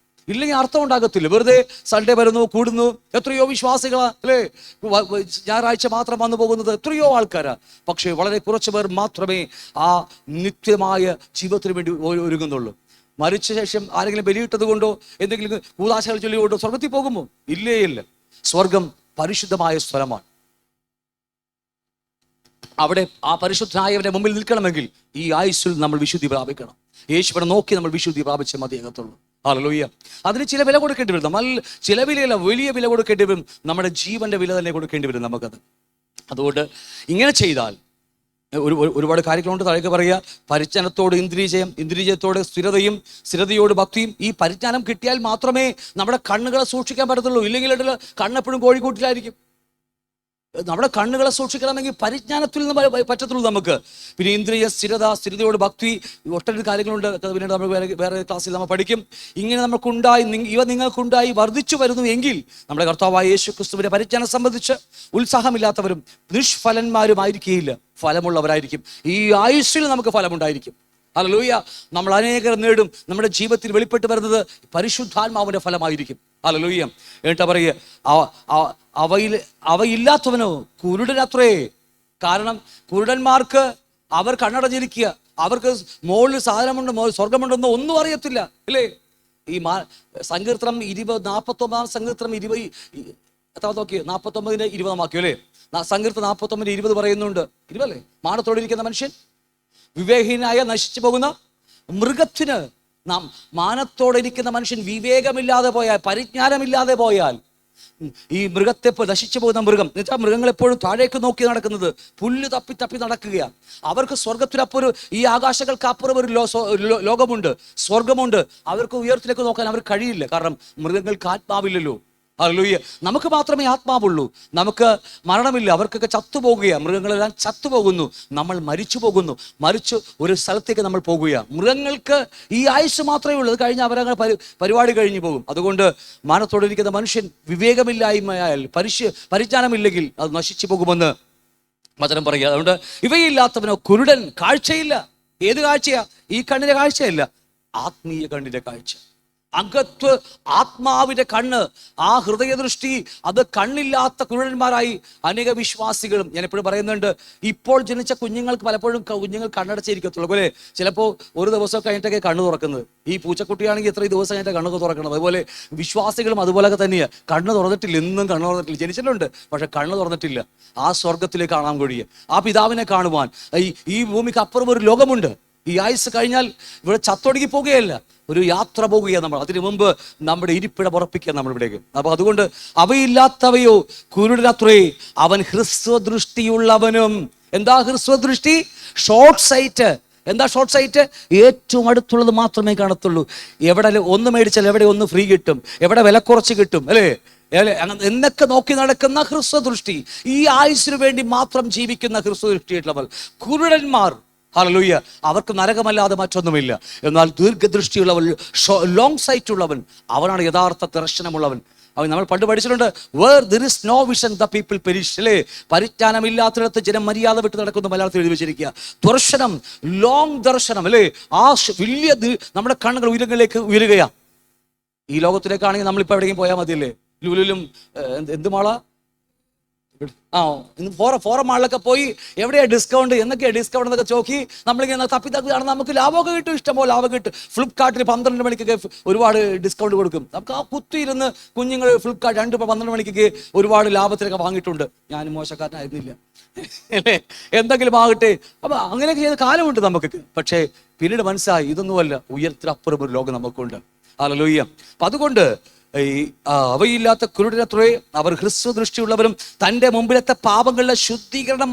ഇല്ലെങ്കിൽ അർത്ഥം ഉണ്ടാകത്തില്ല. വെറുതെ സൺഡേ വരുന്നു, കൂടുന്നു. എത്രയോ വിശ്വാസികളാ അല്ലേ, ഞായറാഴ്ച മാത്രം വന്നു പോകുന്നത് എത്രയോ ആൾക്കാരാ. പക്ഷേ വളരെ കുറച്ച് പേർ മാത്രമേ ആ നിത്യമായ ജീവിതത്തിന് വേണ്ടി ഒരുങ്ങുന്നുള്ളൂ. മരിച്ച ശേഷം ആരെങ്കിലും ബലിയിട്ടത് കൊണ്ടോ എന്തെങ്കിലും കൂതാശകൾ ചൊല്ലിക്കൊണ്ടോ സ്വർഗത്തിൽ പോകുമോ? ഇല്ലേ ഇല്ല. സ്വർഗം പരിശുദ്ധമായ സ്ഥലമാണ്. അവിടെ ആ പരിശുദ്ധനായവന്റെ മുമ്പിൽ നിൽക്കണമെങ്കിൽ ഈ ആയുസ്സിൽ നമ്മൾ വിശുദ്ധി പ്രാപിക്കണം. യേശുവിനെ നോക്കി നമ്മൾ വിശുദ്ധി പ്രാപിച്ചേ മതിയാകത്തുള്ളൂ. ഹല്ലേലൂയ. അതിന് ചില വില കൊടുക്കേണ്ടി വരും. നമ്മൾ ചില വിലയല്ല, വലിയ വില കൊടുക്കേണ്ടി വരും. നമ്മുടെ ജീവന്റെ വില തന്നെ കൊടുക്കേണ്ടി വരും നമുക്കത്. അതുകൊണ്ട് ഇങ്ങനെ ചെയ്താൽ ഒരുപാട് കാര്യങ്ങളുണ്ട്. താഴേക്ക് പറയുക, പരിജ്ഞാനത്തോട് ഇന്ദ്രിയജയം, ഇന്ദ്രിയജയത്തോട് സ്ഥിരതയും, സ്ഥിരതയോട് ഭക്തിയും. ഈ പരിജ്ഞാനം കിട്ടിയാൽ മാത്രമേ നമ്മുടെ കണ്ണുകളെ സൂക്ഷിക്കാൻ പറ്റത്തുള്ളൂ. ഇല്ലെങ്കിൽ കണ്ണെപ്പോഴും കോഴിക്കൂട്ടിലായിരിക്കും. നമ്മുടെ കണ്ണുകളെ സൂക്ഷിക്കണമെങ്കിൽ പരിജ്ഞാനത്തിൽ നിന്ന് പറ്റത്തുള്ളൂ നമുക്ക്. പിന്നെ ഇന്ദ്രിയ സ്ഥിരത, സ്ഥിരതയോട് ഭക്തി, ഒട്ടനവധി കാര്യങ്ങളുണ്ട്. പിന്നീട് നമ്മൾ വേറെ ക്ലാസ്സിൽ നമ്മൾ പഠിക്കും. ഇങ്ങനെ ഇവ നിങ്ങൾക്കുണ്ടായി വർദ്ധിച്ചു വരുന്നു എങ്കിൽ നമ്മുടെ കർത്താവായ യേശു ക്രിസ്തുവിന്റെ പരിജ്ഞാനം സംബന്ധിച്ച് ഉത്സാഹമില്ലാത്തവരും നിഷ്ഫലന്മാരുമായിരിക്കുകയില്ല, ഫലമുള്ളവരായിരിക്കും. ഈ ആയുസ്സിൽ നമുക്ക് ഫലമുണ്ടായിരിക്കും. ഹല്ലേലൂയ. നമ്മൾ അനേകർ നേടും. നമ്മുടെ ജീവിതത്തിൽ വെളിപ്പെട്ട് വരുന്നത് പരിശുദ്ധാത്മാവിന്റെ ഫലമായിരിക്കും. ഹല്ലേലൂയ. എന്നിട്ട് പറയുക, അവയില്ലാത്തവനോ കുരുടനത്രേ. കാരണം കുരുടന്മാർക്ക് അവർ കണ്ണടഞ്ഞിരിക്കുക, അവർക്ക് മുകളിൽ സാധനമുണ്ട്, സ്വർഗമുണ്ടെന്നോ ഒന്നും അറിയത്തില്ല അല്ലേ. ഈ സങ്കീർത്തനം 49 സങ്കീർത്തനം 20 എത്ര നോക്കി, 49 20 വാക്യം അല്ലേ. സങ്കീർത്തനം 49 20 പറയുന്നുണ്ട്. 20 അല്ലേ. മാനത്തോടിരിക്കുന്ന മനുഷ്യൻ വിവേകീനായ നശിച്ചു പോകുന്ന മൃഗത്തിന്, നാം മാനത്തോടെ ഇരിക്കുന്ന മനുഷ്യൻ വിവേകമില്ലാതെ പോയാൽ, പരിജ്ഞാനമില്ലാതെ പോയാൽ, ഈ മൃഗത്തെ നശിച്ചു പോകുന്ന മൃഗം എന്ന് വെച്ചാൽ മൃഗങ്ങൾ എപ്പോഴും താഴേക്ക് നോക്കി നടക്കുന്നത്, പുല്ല് തപ്പി തപ്പി നടക്കുകയാണ്. അവർക്ക് സ്വർഗത്തിനപ്പുറം, ഈ ആകാശങ്ങൾക്കപ്പുറം ഒരു ലോകമുണ്ട്, സ്വർഗമുണ്ട്. അവർക്ക് ഉയരത്തിലേക്ക് നോക്കാൻ അവർക്ക് കഴിയില്ല. കാരണം മൃഗങ്ങൾക്ക് ആത്മാവില്ലല്ലോ. ഹല്ലേലൂയ. നമുക്ക് മാത്രമേ ആത്മാവുള്ളൂ, നമുക്ക് മരണമില്ല. അവർക്കൊക്കെ ചത്തുപോകുകയാണ്, മൃഗങ്ങളെല്ലാം ചത്തുപോകുന്നു. നമ്മൾ മരിച്ചു പോകുന്നു, മരിച്ചു ഒരു സ്ഥലത്തേക്ക് നമ്മൾ പോകുകയാണ്. മൃഗങ്ങൾക്ക് ഈ ആയുസ് മാത്രമേ ഉള്ളൂ, അത് കഴിഞ്ഞ് അവരങ്ങനെ പരിപാടി കഴിഞ്ഞു പോകും. അതുകൊണ്ട് മാനത്തോടിരിക്കുന്ന മനുഷ്യൻ വിവേകമില്ലായ്മയാൽ, പരിജ്ഞാനമില്ലെങ്കിൽ അത് നശിച്ചു പോകുമെന്ന് വചനം പറയുക. അതുകൊണ്ട് ഇവയില്ലാത്തവനോ കുരുടൻ, കാഴ്ചയില്ല. ഏത് കാഴ്ചയാ? ഈ കണ്ണിന്റെ കാഴ്ചയല്ല, ആത്മീയ കണ്ണിന്റെ കാഴ്ച. അകത്ത് ആത്മാവിന്റെ കണ്ണ്, ആ ഹൃദയദൃഷ്ടി, അത് കണ്ണില്ലാത്ത കുരുടന്മാരായി അനേക വിശ്വാസികളും. ഞാൻ എപ്പോഴും പറയുന്നുണ്ട്, ഇപ്പോൾ ജനിച്ച കുഞ്ഞുങ്ങൾക്ക് പലപ്പോഴും കുഞ്ഞുങ്ങൾ കണ്ണടച്ചിരിക്കത്തുള്ളൂ. അതുപോലെ ചിലപ്പോൾ ഒരു ദിവസം കഴിഞ്ഞിട്ടൊക്കെ കണ്ണ് തുറക്കുന്നത്. ഈ പൂച്ചക്കുട്ടിയാണെങ്കിൽ എത്ര ദിവസം കഴിഞ്ഞിട്ട് കണ്ണൊക്കെ തുറക്കണം. അതുപോലെ വിശ്വാസികളും അതുപോലൊക്കെ തന്നെയാണ്. കണ്ണ് തുറന്നിട്ടില്ല, എന്നും കണ്ണ് തുറന്നിട്ടില്ല. ജനിച്ചിട്ടുണ്ട്, പക്ഷെ കണ്ണ് തുറന്നിട്ടില്ല. ആ സ്വർഗത്തിലേക്ക് കാണാൻ കഴിയുക, ആ പിതാവിനെ കാണുവാൻ. ഈ ഭൂമിക്ക് അപ്പുറം ഒരു ലോകമുണ്ട്. ഈ ആയുസ് കഴിഞ്ഞാൽ ഇവിടെ ചത്തൊടുങ്ങി പോകുകയല്ല, ഒരു യാത്ര പോകുകയാണ് നമ്മൾ. അതിനു മുമ്പ് നമ്മുടെ ഇരിപ്പിടം ഉറപ്പിക്കുക നമ്മളിവിടേക്ക്. അപ്പൊ അതുകൊണ്ട് അവയില്ലാത്തവയോ കുരുടനത്രേ, അവൻ ഹ്രസ്വദൃഷ്ടിയുള്ളവനും. എന്താ ഹ്രസ്വദൃഷ്ടി? Short sight. എന്താ ഷോർട്ട് സൈറ്റ്? ഏറ്റവും അടുത്തുള്ളത് മാത്രമേ കാണത്തുള്ളൂ. എവിടെ ഒന്ന് മേടിച്ചാൽ എവിടെ ഒന്ന് ഫ്രീ കിട്ടും, എവിടെ വില കുറച്ച് കിട്ടും അല്ലേ, എന്നൊക്കെ നോക്കി നടക്കുന്ന ഹ്രസ്വദൃഷ്ടി. ഈ ആയുസ്സിനു വേണ്ടി മാത്രം ജീവിക്കുന്ന ഹ്രസ്വദൃഷ്ടിയുള്ളവർ കുരുടന്മാർ. ഹല്ലേലൂയ. അവർക്ക് നരകമല്ലാതെ മറ്റൊന്നുമില്ല. എന്നാൽ ദീർഘദൃഷ്ടിയുള്ളവൻ, ലോങ് സൈറ്റ് ഉള്ളവൻ, അവനാണ് യഥാർത്ഥ ദർശനമുള്ളവൻ. അവൻ നമ്മൾ പണ്ട് പഠിച്ചിട്ടുണ്ട്, where there is no vision the people perish അല്ലേ. പരിജ്ഞാനമില്ലാത്തിടത്ത് ജനം മര്യാദ വിട്ട് നടക്കുന്ന മലയാളത്തിൽ എഴുതി വെച്ചിരിക്കുക. ദർശനം, ലോങ് ദർശനം അല്ലേ. ആ വലിയ നമ്മുടെ കണ്ണുകൾ ഉയരങ്ങളിലേക്ക് ഉയരുകയാണ്. ഈ ലോകത്തിലേക്കാണെങ്കിൽ നമ്മളിപ്പോൾ എവിടെയെങ്കിലും പോയാൽ മതിയല്ലേ. ലുലുലും എന്ത് മാളാ, ഫോറം മാളിലൊക്കെ പോയി എവിടെയാ ഡിസ്കൗണ്ട്, എന്നൊക്കെയാ ഡിസ്കൗണ്ട് എന്നൊക്കെ ചോക്കി നമ്മളിങ്ങനെ തപ്പി കാണും. നമുക്ക് ലാഭമൊക്കെ കിട്ടും, ഇഷ്ടംപോലെ ലാഭം കിട്ടും. ഫ്ലിപ്കാർട്ടിൽ 12 മണിക്കൊക്കെ ഒരുപാട് ഡിസ്കൗണ്ട് കൊടുക്കും. നമുക്ക് ആ കുത്തിയിരുന്ന് കുഞ്ഞുങ്ങൾ ഫ്ലിപ്കാർട്ട് 12 മണിക്കൊക്കെ ഒരുപാട് ലാഭത്തിലൊക്കെ വാങ്ങിയിട്ടുണ്ട്. ഞാൻ മോശക്കാരനായിരുന്നില്ല അല്ലേ, എന്തെങ്കിലും ആകട്ടെ. അപ്പൊ അങ്ങനെയൊക്കെ ചെയ്ത കാലമുണ്ട് നമുക്ക്. പക്ഷേ പിന്നീട് മനസ്സിലായി ഇതൊന്നുമല്ല, ഉയരത്തിലപ്പുറം ഒരു ലോകം നമുക്കുണ്ട്. ഹല്ലേലൂയ. അപ്പൊ അതുകൊണ്ട് അവയില്ലാത്ത കുരുടനത്രേ, അവർ ഹ്രസ്വദൃഷ്ടിയുള്ളവരും തൻ്റെ മുമ്പിലത്തെ പാപങ്ങളുടെ ശുദ്ധീകരണം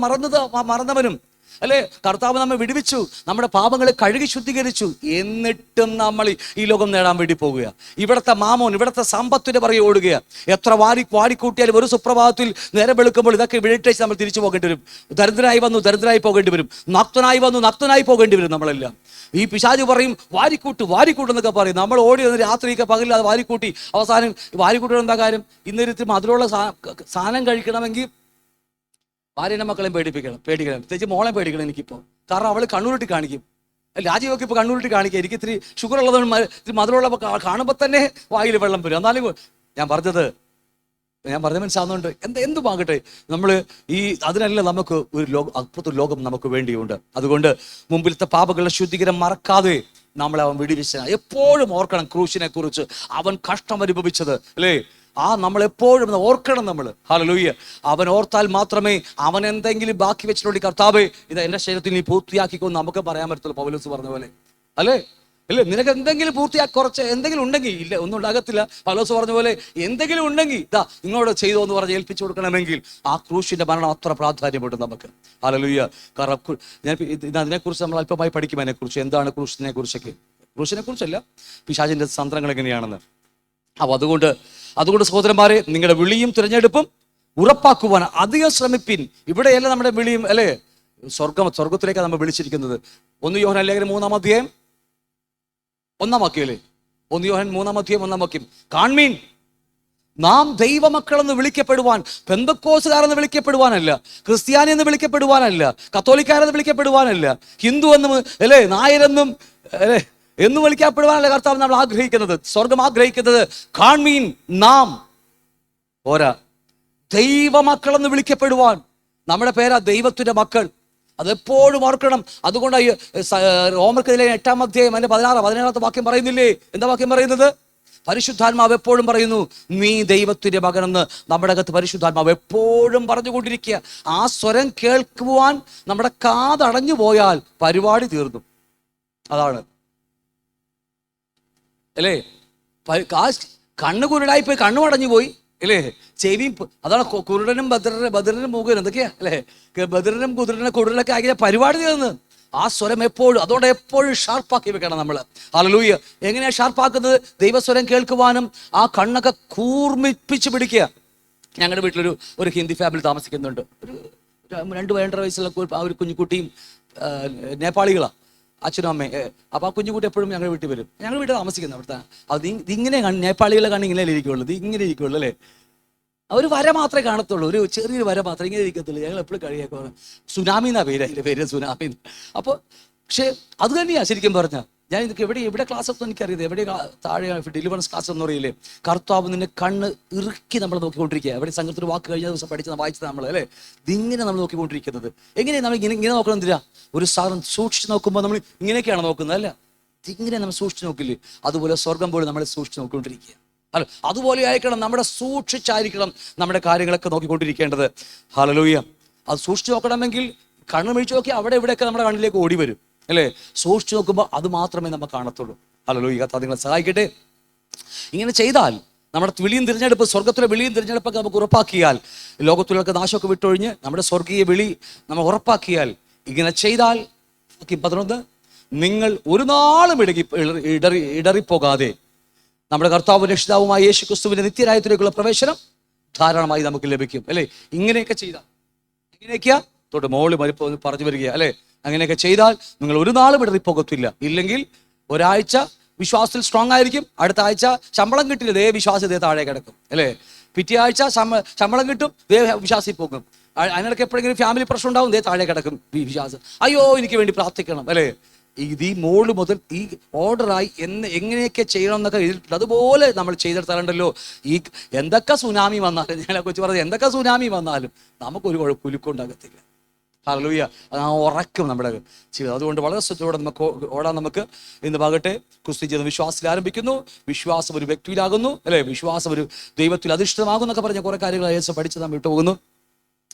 മറന്നവനും അല്ലേ. കർത്താവ് നമ്മെ വിടുവിച്ചു, നമ്മുടെ പാപങ്ങളെ കഴുകി ശുദ്ധീകരിച്ചു. എന്നിട്ടും നമ്മൾ ഈ ലോകം നേടാൻ വേണ്ടി പോകുക. ഇവിടുത്തെ മാമോൻ, ഇവിടുത്തെ സമ്പത്തിന്റെ പുറകെ ഓടുക. എത്ര വാരിക്കൂട്ടിയാലും ഒരു സുപ്രഭാതത്തിൽ നേരം വെളുക്കുമ്പോൾ ഇതൊക്കെ വിളിട്ടേച്ച് നമ്മൾ തിരിച്ചു പോകേണ്ടി വരും. ദരിദ്രനായി വന്നു, ദരിദ്രനായി പോകേണ്ടി വരും. നഗ്നനായി വന്നു, നഗ്നനായി പോകേണ്ടി വരും നമ്മളെല്ലാം. ഈ പിശാച് പറയും വാരിക്കൂട്ടെന്നൊക്കെ പറയും. നമ്മൾ ഓടി വന്ന് രാത്രിയൊക്കെ പകലില്ലാതെ വാരിക്കൂട്ടി അവസാനം വാരിക്കൂട്ടിയുടെ എന്താ കാര്യം? ഇന്നൊരു മധുരമുള്ള സാധനം കഴിക്കണമെങ്കിൽ ഭാര്യനെ മക്കളെയും പേടിക്കണം. പ്രത്യേകിച്ച് മോളെ പേടിക്കണം എനിക്കിപ്പോൾ. കാരണം അവൾ കണ്ണൂരിട്ടി കാണിക്കും. രാജീവൊക്കെ ഇപ്പോൾ കണ്ണൂരിട്ട് കാണിക്കുക, എനിക്ക് ഇത്തിരി ഷുഗർ ഉള്ളതുകൊണ്ട് ഇത്തിരി മധുരമുള്ളപ്പോൾ കാണുമ്പോൾ തന്നെ വായിൽ വെള്ളം വരും. എന്നാലും ഞാൻ പറഞ്ഞത് മനസ്സിലാവുന്നുണ്ട്. എന്തുമാകട്ടെ, നമ്മൾ അതിനല്ല നമുക്ക് ഒരു അപ്പുറത്തൊരു ലോകം നമുക്ക് വേണ്ടിയുണ്ട്. അതുകൊണ്ട് മുമ്പിലത്തെ പാപങ്ങളുടെ ശുദ്ധീകരണം മറക്കാതെ നമ്മളെ അവൻ വെടിവെച്ച എപ്പോഴും ഓർക്കണം ക്രൂശിനെ കുറിച്ച്, അവൻ കഷ്ടം അനുഭവിച്ചത് അല്ലേ. നമ്മൾ എപ്പോഴും ഓർക്കണം. നമ്മൾ ഹല്ലേലൂയ, അവൻ ഓർത്താൽ മാത്രമേ അവൻ എന്തെങ്കിലും ബാക്കി വെച്ചിട്ടുണ്ടെങ്കിൽ കർത്താവേ ഇത് എൻ്റെ ശരീരത്തിൽ നീ പൂർത്തിയാക്കിക്കൊന്ന് നമുക്ക് പറയാൻ പറ്റത്തുള്ളൂ. പൗലോസ് പറഞ്ഞ പോലെ അല്ലേ. നിനക്ക് എന്തെങ്കിലും കുറച്ച് എന്തെങ്കിലും ഉണ്ടെങ്കിൽ, ഇല്ല ഒന്നും ഉണ്ടാകത്തില്ല. പൗലോസ് പറഞ്ഞ പോലെ എന്തെങ്കിലും ഉണ്ടെങ്കിൽ ഇങ്ങോട്ട് ചെയ്തോ എന്ന് പറഞ്ഞ് ഏൽപ്പിച്ചു കൊടുക്കണമെങ്കിൽ ആ ക്രൂശിന്റെ മരണം അത്ര പ്രാധാന്യമുണ്ട് നമുക്ക്. ഹല്ലേലൂയ. കാരണം അതിനെക്കുറിച്ച് നമ്മൾ അല്പമായി പഠിക്കും. അതിനെക്കുറിച്ച് എന്താണ് ക്രൂശിനെ കുറിച്ചല്ല, പിശാചിന്റെ തന്ത്രങ്ങൾ എങ്ങനെയാണെന്ന്. അപ്പോൾ അതുകൊണ്ട് സഹോദരന്മാരെ, നിങ്ങളുടെ വിളിയും തിരഞ്ഞെടുപ്പും ഉറപ്പാക്കുവാൻ അധികം ശ്രമിപ്പിൻ. ഇവിടെയല്ല നമ്മുടെ വിളിയും അല്ലേ, സ്വർഗത്തിലേക്കാണ് നമ്മൾ വിളിച്ചിരിക്കുന്നത്. 1 യോഹന്നാൻ ലേഖനം 3-ാം അധ്യായം 1-ാം വാക്യമല്ലേ, 1 യോഹന്നാൻ 3-ാം അധ്യായം 1-ാം വാക്യം, കാൺമീൻ നാം ദൈവമക്കളെന്ന് വിളിക്കപ്പെടുവാൻ, പെന്തക്കോസുകാരെന്ന് വിളിക്കപ്പെടുവാനല്ല, ക്രിസ്ത്യാനി എന്ന് വിളിക്കപ്പെടുവാനല്ല, കത്തോലിക്കാരെന്ന് വിളിക്കപ്പെടുവാനല്ല, ഹിന്ദു എന്നും അല്ലേ, നായരെന്നും അല്ലേ എന്ന് വിളിക്കപ്പെടുവാനല്ല കർത്താവ് നമ്മൾ ആഗ്രഹിക്കുന്നത്. സ്വർഗം ആഗ്രഹിക്കുന്നത് കാൺമീൻ നാം പോരാ, ദൈവമക്കളെന്ന് വിളിക്കപ്പെടുവാൻ. നമ്മുടെ പേരാ ദൈവത്തിന്റെ മക്കൾ. അതെപ്പോഴും ഓർക്കണം. അതുകൊണ്ട് റോമർക്കെതിരെ 8-ാം അധ്യായം 17-ാമത്തെ വാക്യം പറയുന്നില്ലേ? എന്താ വാക്യം പറയുന്നത്? പരിശുദ്ധാത്മാവ് എപ്പോഴും പറയുന്നു നീ ദൈവത്തിന്റെ മകനെന്ന്. നമ്മുടെ അകത്ത് പരിശുദ്ധാത്മാവ് എപ്പോഴും പറഞ്ഞുകൊണ്ടിരിക്കുക. ആ സ്വരം കേൾക്കുവാൻ നമ്മുടെ കാതടഞ്ഞു പോയാൽ പരിപാടി തീർന്നു. അതാണ് അല്ലേ. കണ്ണ് കുരുടായി പോയി, കണ്ണു അടഞ്ഞു പോയി അല്ലേ, ചെവി. അതാണ് കുരുടനും ബദറിനും മൂകനും എന്തൊക്കെയാ അല്ലേ, ബദറിനും കുരുടനൊക്കെ ആക്കിയ പരിപാടി തീർന്ന്. ആ സ്വരം എപ്പോഴും, അതുകൊണ്ട് എപ്പോഴും ഷാർപ്പാക്കി വെക്കണം നമ്മൾ. ഹല്ലേലൂയ. എങ്ങനെയാ ഷാർപ്പാക്കുന്നത്? ദൈവസ്വരം കേൾക്കുവാനും ആ കണ്ണൊക്കെ കൂർമ്മിപ്പിച്ച് പിടിക്കുക. ഞങ്ങളുടെ വീട്ടിലൊരു ഹിന്ദി ഫാമിലി താമസിക്കുന്നുണ്ട്. ഒരു 2-2.5 വയസ്സുള്ള ഒരു കുഞ്ഞുകുട്ടിയും നേപ്പാളികളാണ്, അച്ഛനും അമ്മയും. അപ്പോൾ ആ കുഞ്ഞുകുട്ടി എപ്പോഴും ഞങ്ങളുടെ വീട്ടിൽ വരും. ഞങ്ങളുടെ വീട്ടിൽ താമസിക്കുന്നത് അവിടുത്തെ. അത് ഇതിങ്ങനെ നേപ്പാളികളെ കാണി ഇങ്ങനെ ഇരിക്കുള്ളൂ, ഇങ്ങനെ ഇരിക്കുള്ളൂ അല്ലേ. ഒരു വര മാത്രമേ കാണത്തുള്ളൂ, ഒരു ചെറിയൊരു വര മാത്രമേ ഇങ്ങനെ ഇരിക്കത്തുള്ളൂ. ഞങ്ങൾ എപ്പോഴും കഴിയാക്കുക സുനാമി എന്നാ പേര് സുനാമി. അപ്പോൾ പക്ഷേ അത് തന്നെയാണ് ശരിക്കും പറഞ്ഞാൽ. ഞാൻ ഇതൊക്കെ എവിടെ ക്ലാസ് ഒന്നും എനിക്കറിയാം, എവിടെ താഴെ ഡെലിവറൻസ് ക്ലാസ് ഒന്നും അറിയില്ലേ. കർത്താവ് നിന്നെ കണ്ണ് ഇറുക്കി നമ്മൾ നോക്കിക്കൊണ്ടിരിക്കുക. എവിടെ സംഘത്തിൽ വാക്ക് കഴിഞ്ഞ ദിവസം വായിച്ചത് നമ്മൾ അല്ലേ. ഇതിങ്ങനെ നമ്മൾ നോക്കിക്കൊണ്ടിരിക്കുന്നത്. എങ്ങനെയാണ് നമ്മൾ ഇങ്ങനെ നോക്കണം? എന്തിനാ? ഒരു സാധനം സൂക്ഷിച്ച് നോക്കുമ്പോൾ നമ്മൾ ഇങ്ങനെയൊക്കെയാണ് നോക്കുന്നത് അല്ല, ഇതിങ്ങനെ നമ്മൾ സൂക്ഷിച്ച് നോക്കില്ലേ. അതുപോലെ സ്വർഗം പോലും നമ്മളെ സൂക്ഷിച്ച് നോക്കിക്കൊണ്ടിരിക്കുക. അല്ല, അതുപോലെ ആയിരിക്കണം, നമ്മുടെ സൂക്ഷിച്ചായിരിക്കണം നമ്മുടെ കാര്യങ്ങളൊക്കെ നോക്കിക്കൊണ്ടിരിക്കേണ്ടത്. ഹല്ലേലൂയ. അത് സൂക്ഷിച്ച് നോക്കണമെങ്കിൽ കണ്ണ് മിഴിച്ച് നോക്കി അവിടെ ഇവിടെയൊക്കെ നമ്മുടെ കണ്ണിലേക്ക് ഓടി വരും അല്ലേ. സൂക്ഷിച്ച് നോക്കുമ്പോൾ അത് മാത്രമേ നമുക്ക് കാണത്തുള്ളൂ. ഹല്ലേലൂയ. കർത്താവ് നിങ്ങളെ സഹായിക്കട്ടെ. ഇങ്ങനെ ചെയ്താൽ നമ്മുടെ വിളിയും തിരഞ്ഞെടുപ്പ്, സ്വർഗത്തിലെ വിളിയും തിരഞ്ഞെടുപ്പൊക്കെ നമുക്ക് ഉറപ്പാക്കിയാൽ, ലോകത്തിലൊക്കെ നാശമൊക്കെ വിട്ടൊഴിഞ്ഞ് നമ്മുടെ സ്വർഗീയ വിളി നമ്മൾ ഉറപ്പാക്കിയാൽ, ഇങ്ങനെ ചെയ്താൽ 11 നിങ്ങൾ ഒരു നാളും ഇടറിപ്പോകാതെ നമ്മുടെ കർത്താവ് രക്ഷിതാവുമായ യേശു ക്രിസ്തുവിന്റെ നിത്യരാജ്യത്തിലേക്കുള്ള പ്രവേശനം ധാരാളമായി നമുക്ക് ലഭിക്കും അല്ലേ. ഇങ്ങനെയൊക്കെ ചെയ്താൽ, ഇങ്ങനെയൊക്കെയാ തൊട്ട് മോള് പറഞ്ഞു വരിക അല്ലേ. അങ്ങനെയൊക്കെ ചെയ്താൽ നിങ്ങൾ ഒരു നാളും ഇടറിപ്പോകത്തില്ല. ഇല്ലെങ്കിൽ ഒരാഴ്ച വിശ്വാസത്തിൽ സ്ട്രോങ് ആയിരിക്കും, അടുത്ത ആഴ്ച ശമ്പളം കിട്ടില്ല, ദേ വിശ്വാസത്തെ താഴെ കിടക്കും അല്ലേ. പിറ്റേ ആഴ്ച ശമ്പളം കിട്ടും, ദേ വിശ്വാസി പോകും. അതിനിടയ്ക്ക് എപ്പോഴെങ്കിലും ഫാമിലി പ്രശ്നം ഉണ്ടാവും, ദേ താഴെ കിടക്കും വിശ്വാസം. അയ്യോ എനിക്ക് വേണ്ടി പ്രാർത്ഥിക്കണം അല്ലേ. ഈ മോള് മുതൽ ഈ ഓർഡറായി എങ്ങനെയൊക്കെ ചെയ്യണം എന്നൊക്കെ എഴുതിയിട്ടുണ്ട്. അതുപോലെ നമ്മൾ ചെയ്തെടുത്താലുണ്ടല്ലോ, ഈ എന്തൊക്കെ സുനാമി വന്നാലും, ഞാനെ കുറിച്ച് പറഞ്ഞത് എന്തൊക്കെ സുനാമി വന്നാലും നമുക്കൊരു കുലുക്കുണ്ടാകത്തില്ല. ഹല്ലേലൂയ. ആ ഉറക്കും നമ്മുടെ ജീവിതം. അതുകൊണ്ട് വളരെ ശ്രദ്ധയോടെ നമുക്ക് ഓടാൻ. നമുക്ക് ഇന്ന് പാകട്ടെ ക്രിസ്തു ജീവിതം വിശ്വാസത്തിൽ ആരംഭിക്കുന്നു, വിശ്വാസം ഒരു വ്യക്തിയിലാകുന്നു അല്ലേ, വിശ്വാസം ഒരു ദൈവത്തിൽ അധിഷ്ഠിതമാകും എന്നൊക്കെ പറഞ്ഞ കുറെ കാര്യങ്ങൾ യേശു പഠിച്ച് നാം വിട്ടുപോകുന്നു.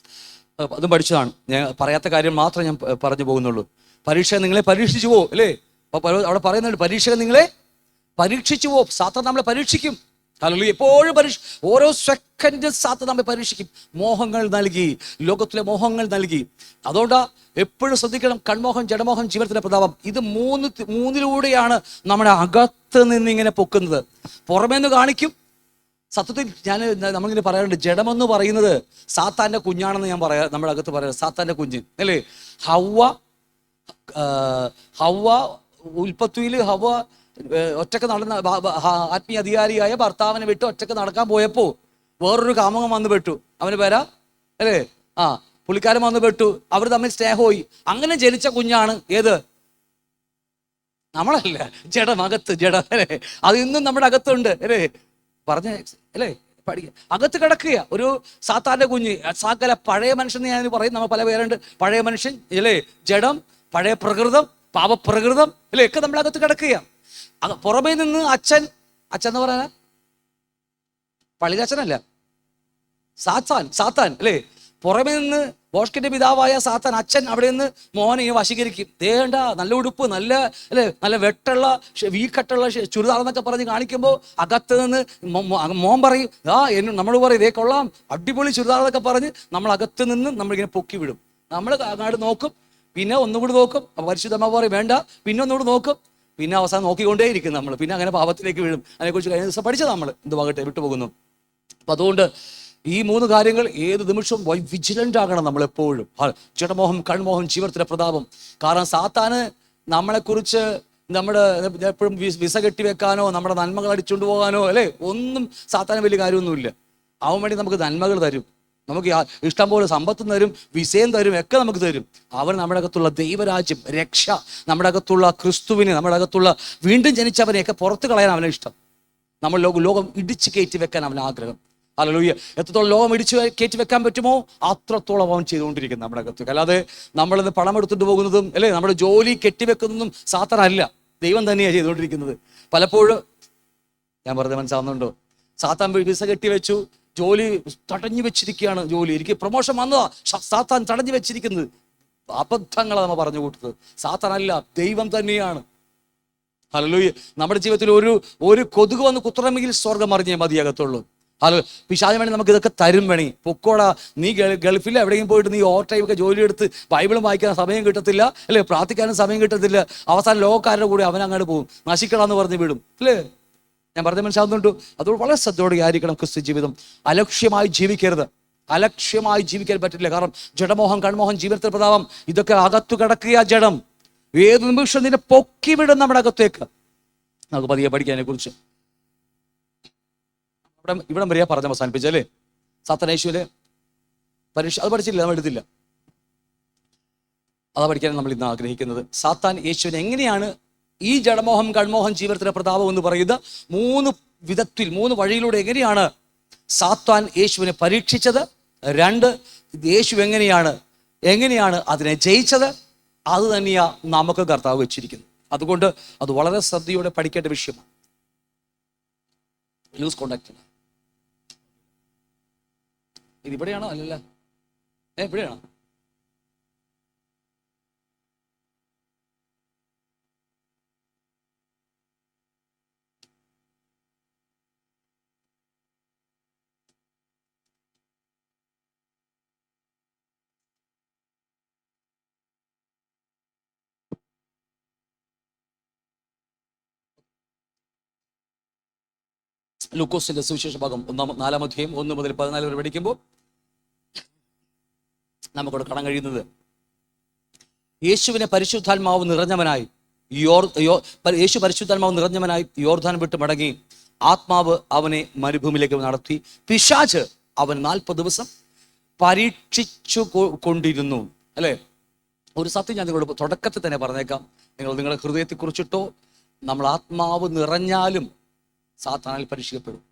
അതും പഠിച്ചതാണ്. ഞാൻ പറയാത്ത കാര്യം മാത്രമേ ഞാൻ പറഞ്ഞു പോകുന്നുള്ളൂ. പരീക്ഷ നിങ്ങളെ പരീക്ഷിച്ചു പോ അല്ലേ. അവിടെ പറയുന്നുണ്ട് പരീക്ഷകൻ നിങ്ങളെ പരീക്ഷിച്ചു പോ. സാത്താൻ നമ്മളെ പരീക്ഷിക്കും. ഹല്ലേലൂയ. എപ്പോഴും ഓരോ സെക്കൻഡ് സാത്താൻ നമ്മെ പരീക്ഷിക്കും. മോഹങ്ങൾ നൽകി, ലോകത്തിലെ മോഹങ്ങൾ നൽകി. അതുകൊണ്ടാ എപ്പോഴും ശ്രദ്ധിക്കണം. കൺമോഹം, ജഡമോഹം, ജീവിതത്തിന്റെ പ്രതാപം. ഇത് മൂന്നിലൂടെയാണ് നമ്മുടെ അകത്ത് നിന്ന് ഇങ്ങനെ പൊക്കുന്നത്. പുറമേന്ന് കാണിക്കും. സത്യത്തിൽ നമ്മളിങ്ങനെ പറയാറുണ്ട്, ജഡമെന്ന് പറയുന്നത് സാത്താന്റെ കുഞ്ഞാണെന്ന് ഞാൻ നമ്മുടെ അകത്ത് പറയാം. സാത്താന്റെ കുഞ്ഞ് അല്ലേ. ഹവ്വ ഉൽപ്പത്തിയിൽ ഹവ്വ ഒറ്റക്ക് നടന്ന ആത്മീയ അധികാരിയായ ഭർത്താവിനെ വിട്ട് ഒറ്റക്ക് നടക്കാൻ പോയപ്പോ വേറൊരു കാമുകൻ വന്ന് പെട്ടു. അവന് പേരാ അല്ലേ. പുള്ളിക്കാരൻ വന്ന് പെട്ടു. അവർ തമ്മിൽ സ്നേഹമായി. അങ്ങനെ ജനിച്ച കുഞ്ഞാണ് ഏത്? നമ്മളല്ല, ജഡം, അകത്ത് ജഡം അല്ലേ, അത് ഇന്നും നമ്മുടെ അകത്തുണ്ട് അല്ലേ, പറഞ്ഞ അല്ലേ, പഠിക്കുക, അകത്ത് കിടക്കുക ഒരു സാത്താന്റെ കുഞ്ഞ്. സകല പഴയ മനുഷ്യൻ ഞാൻ പറയും, നമ്മൾ പല പേരുണ്ട്. പഴയ മനുഷ്യൻ അല്ലേ, ജഡം, പഴയ പ്രകൃതം, പാപപ്രകൃതം അല്ലേ, ഒക്കെ നമ്മുടെ അകത്ത് കിടക്കുക. പുറമേ നിന്ന് അച്ഛൻ എന്ന് പറയാനാ പള്ളിയിലച്ഛനല്ല, സാത്താൻ അല്ലേ, പുറമേ നിന്ന് ബോഷ്കിന്റെ പിതാവായ സാത്താൻ അച്ഛൻ അവിടെ നിന്ന് മോനെ വശീകരിക്കും. ദേണ്ട നല്ല ഉടുപ്പ്, നല്ല അല്ലേ, നല്ല വെട്ടുള്ള വീക്കട്ടുള്ള ചുരിദാർ എന്നൊക്കെ പറഞ്ഞ് കാണിക്കുമ്പോൾ അകത്ത് നിന്ന് മോൻ പറയും, നമ്മൾ പറയും ഇതേ കൊള്ളാം, അടിപൊളി ചുരിദാർ എന്നൊക്കെ പറഞ്ഞ് നമ്മൾ അകത്ത് നിന്ന് നമ്മളിങ്ങനെ പൊക്കി വിടും. നമ്മൾ അങ്ങോട്ട് നോക്കും, പിന്നെ ഒന്നുകൂടി നോക്കും, പരിശുദ്ധമ്മ പറയും വേണ്ട, പിന്നെ ഒന്നുകൂടി നോക്കും, പിന്നെ അവസാനം നോക്കിക്കൊണ്ടേയിരിക്കും നമ്മൾ. പിന്നെ അങ്ങനെ പാപത്തിലേക്ക് വീഴും. അതിനെക്കുറിച്ച് കഴിഞ്ഞ ദിവസം പഠിച്ചത് നമ്മൾ എന്തുവാകട്ടെ വിട്ടുപോകുന്നു. അപ്പം അതുകൊണ്ട് ഈ 3 കാര്യങ്ങൾ ഏത് നിമിഷവും വിജിലൻ്റ് ആകണം നമ്മളെപ്പോഴും. ജഡമോഹം, കൺമോഹം, ജീവിതത്തിലെ പ്രതാപം. കാരണം സാത്താന് നമ്മളെക്കുറിച്ച് നമ്മുടെ എപ്പോഴും വിസ കെട്ടി വെക്കാനോ നമ്മുടെ നന്മകൾ അടിച്ചുകൊണ്ട് പോകാനോ അല്ലേ, ഒന്നും സാത്താന് വലിയ കാര്യമൊന്നുമില്ല. അവൻ വേണ്ടി നമുക്ക് നന്മകൾ തരും, നമുക്ക് ഇഷ്ടം പോലെ സമ്പത്തും തരും, വിസയും തരും, ഒക്കെ നമുക്ക് തരും. അവൻ നമ്മുടെ അകത്തുള്ള ദൈവരാജ്യം, രക്ഷ, നമ്മുടെ അകത്തുള്ള ക്രിസ്തുവിനെ, നമ്മുടെ അകത്തുള്ള വീണ്ടും ജനിച്ചവനെയൊക്കെ പുറത്ത് കളയാൻ അവനെ ഇഷ്ടം. നമ്മൾ ലോകം ഇടിച്ച് കയറ്റി വെക്കാൻ അവൻ ആഗ്രഹം. ഹല്ലേലൂയ. എത്രത്തോളം ലോകം ഇടിച്ച് കയറ്റി വെക്കാൻ പറ്റുമോ അത്രത്തോളം അവൻ ചെയ്തുകൊണ്ടിരിക്കുന്നു നമ്മുടെ അകത്ത്. അല്ലാതെ നമ്മളിന്ന് പണം എടുത്തിട്ട് പോകുന്നതും അല്ലേ, നമ്മുടെ ജോലി കെട്ടിവെക്കുന്നതും സാത്താനല്ല, ദൈവം തന്നെയാണ് ചെയ്തുകൊണ്ടിരിക്കുന്നത്. പലപ്പോഴും ഞാൻ പറഞ്ഞത് മനസ്സിലാവുന്നുണ്ടോ? സാത്താൻ വിസ കെട്ടിവെച്ചു, ജോലി തടഞ്ഞു വെച്ചിരിക്കുകയാണ്, ജോലി എനിക്ക് പ്രൊമോഷൻ വന്നതാ, സാത്താൻ തടഞ്ഞു വെച്ചിരിക്കുന്നത്. അബദ്ധങ്ങളാണ് നമ്മൾ പറഞ്ഞു കൂട്ടുന്നത്. സാത്താനല്ല, ദൈവം തന്നെയാണ്. ഹല്ലേലൂയ. നമ്മുടെ ജീവിതത്തിൽ ഒരു കൊതുക് വന്ന് കുത്തണമെങ്കിൽ സ്വർഗം അറിഞ്ഞേ മതിയാകത്തുള്ളൂ. പിശാചിന് വേണ്ടി നമുക്ക് ഇതൊക്കെ തരും വേണി. പൊക്കോടാ, നീ ഗൾഫിൽ എവിടെയെങ്കിലും പോയിട്ട് നീ ഓവർ ടൈം ഒക്കെ ജോലി എടുത്ത് ബൈബിളും വായിക്കാൻ സമയം കിട്ടത്തില്ല അല്ലേ, പ്രാർത്ഥിക്കാനും സമയം കിട്ടത്തില്ല. അവസാനം ലോകക്കാരുടെ കൂടെ അവൻ അങ്ങോട്ട് പോകും, നശിക്കണമെന്ന് പറഞ്ഞ് വിടും അല്ലേ. ഞാൻ പറഞ്ഞ മനസ്സിലാവുന്നുണ്ട്. അതുകൊണ്ട് വളരെ ശ്രദ്ധയോടെ ആയിരിക്കണം ക്രിസ്തു ജീവിതം. അലക്ഷ്യമായി ജീവിക്കരുത്, അലക്ഷ്യമായി ജീവിക്കാൻ പറ്റില്ല. കാരണം ജഡമോഹം, കൺമോഹം, ജീവിതത്തിൽ പ്രതാപം, ഇതൊക്കെ അകത്തു കിടക്കുക. ജഡം ഏത് നിമിഷം നിന്നെ പൊക്കി വിടും നമ്മുടെ അകത്തേക്ക്. നമുക്ക് പതിയെ പഠിക്കാനെ കുറിച്ച് ഇവിടം വരെയാ പറഞ്ഞ് അവസാനിപ്പിച്ചല്ലേ. സാത്താനേശ്വരെ പരീക്ഷ അത് പഠിച്ചില്ല, നമ്മൾ എടുത്തില്ല. അതാ പഠിക്കാൻ നമ്മൾ ഇന്ന് ആഗ്രഹിക്കുന്നത്. സാത്താൻ യേശുവിനെ എങ്ങനെയാണ് ഈ ജഡമോഹം, കൺമോഹം, ജീവിതത്തിലെ പ്രതാപം എന്ന് പറയുന്ന 3 വിധത്തിൽ 3 വഴിയിലൂടെ എങ്ങനെയാണ് സാത്താൻ യേശുവിനെ പരീക്ഷിച്ചത്, 2 യേശു എങ്ങനെയാണ് അതിനെ ജയിച്ചത്, അത് തന്നെയാ നമുക്ക് കർത്താവ് വെച്ചിരിക്കുന്നത്. അതുകൊണ്ട് അത് വളരെ ശ്രദ്ധയോടെ പഠിക്കേണ്ട വിഷയമാണ്. ലൂസ് കോണ്ടാക്ട് ഇത് ഇവിടെയാണോ? അല്ലല്ല, ഇവിടെയാണോ? ലൂക്കോസിന്റെ സുവിശേഷ ഭാഗം 4-ാം അധ്യായം 1 മുതൽ 14 വരെ പഠിക്കുമ്പോൾ നമുക്കവിടെ കാണാൻ കഴിയുന്നത് യേശു പരിശുദ്ധാത്മാവ് നിറഞ്ഞവനായി യോർദാൻ വിട്ട് മടങ്ങി. ആത്മാവ് അവനെ മരുഭൂമിയിലേക്ക് നടത്തി. പിശാച് അവൻ 40 ദിവസം പരീക്ഷിച്ചു കൊണ്ടിരുന്നു അല്ലേ. ഒരു സത്യം ഞാൻ നിങ്ങളോട് തുടക്കത്തിൽ തന്നെ പറഞ്ഞേക്കാം. നിങ്ങളുടെ ഹൃദയത്തെ കുറിച്ചിട്ടോ നമ്മൾ ആത്മാവ് നിറഞ്ഞാലും സാത്താനാൽ പരീക്ഷിക്കപ്പെടും.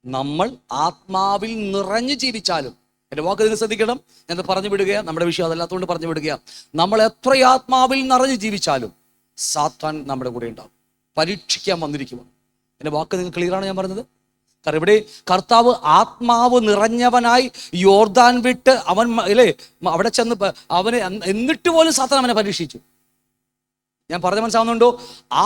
നമ്മൾ ആത്മാവിൽ നിറഞ്ഞു ജീവിച്ചാലും, എൻ്റെ വാക്ക് നിങ്ങൾ ശ്രദ്ധിക്കണം, ഞാൻ പറഞ്ഞു വിടുകയാണ്, നമ്മുടെ വിഷയം അതല്ലാത്തതുകൊണ്ട് പറഞ്ഞു വിടുകയാണ്. നമ്മൾ എത്ര ആത്മാവിൽ നിറഞ്ഞു ജീവിച്ചാലും സാത്താൻ നമ്മുടെ കൂടെ ഉണ്ടാവും, പരീക്ഷിക്കാൻ വന്നിരിക്കുക. എൻ്റെ വാക്ക് നിങ്ങൾ ക്ലിയറാണ് ഞാൻ പറഞ്ഞത്? കാരണം ഇവിടെ കർത്താവ് ആത്മാവ് നിറഞ്ഞവനായി യോർദാൻ വിട്ട് അവൻ അല്ലേ അവിടെ ചെന്ന് അവനെ, എന്നിട്ട് പോലും സാത്താൻ അവനെ പരീക്ഷിച്ചു. ഞാൻ പറഞ്ഞ മനസ്സിലാവുന്നുണ്ടോ?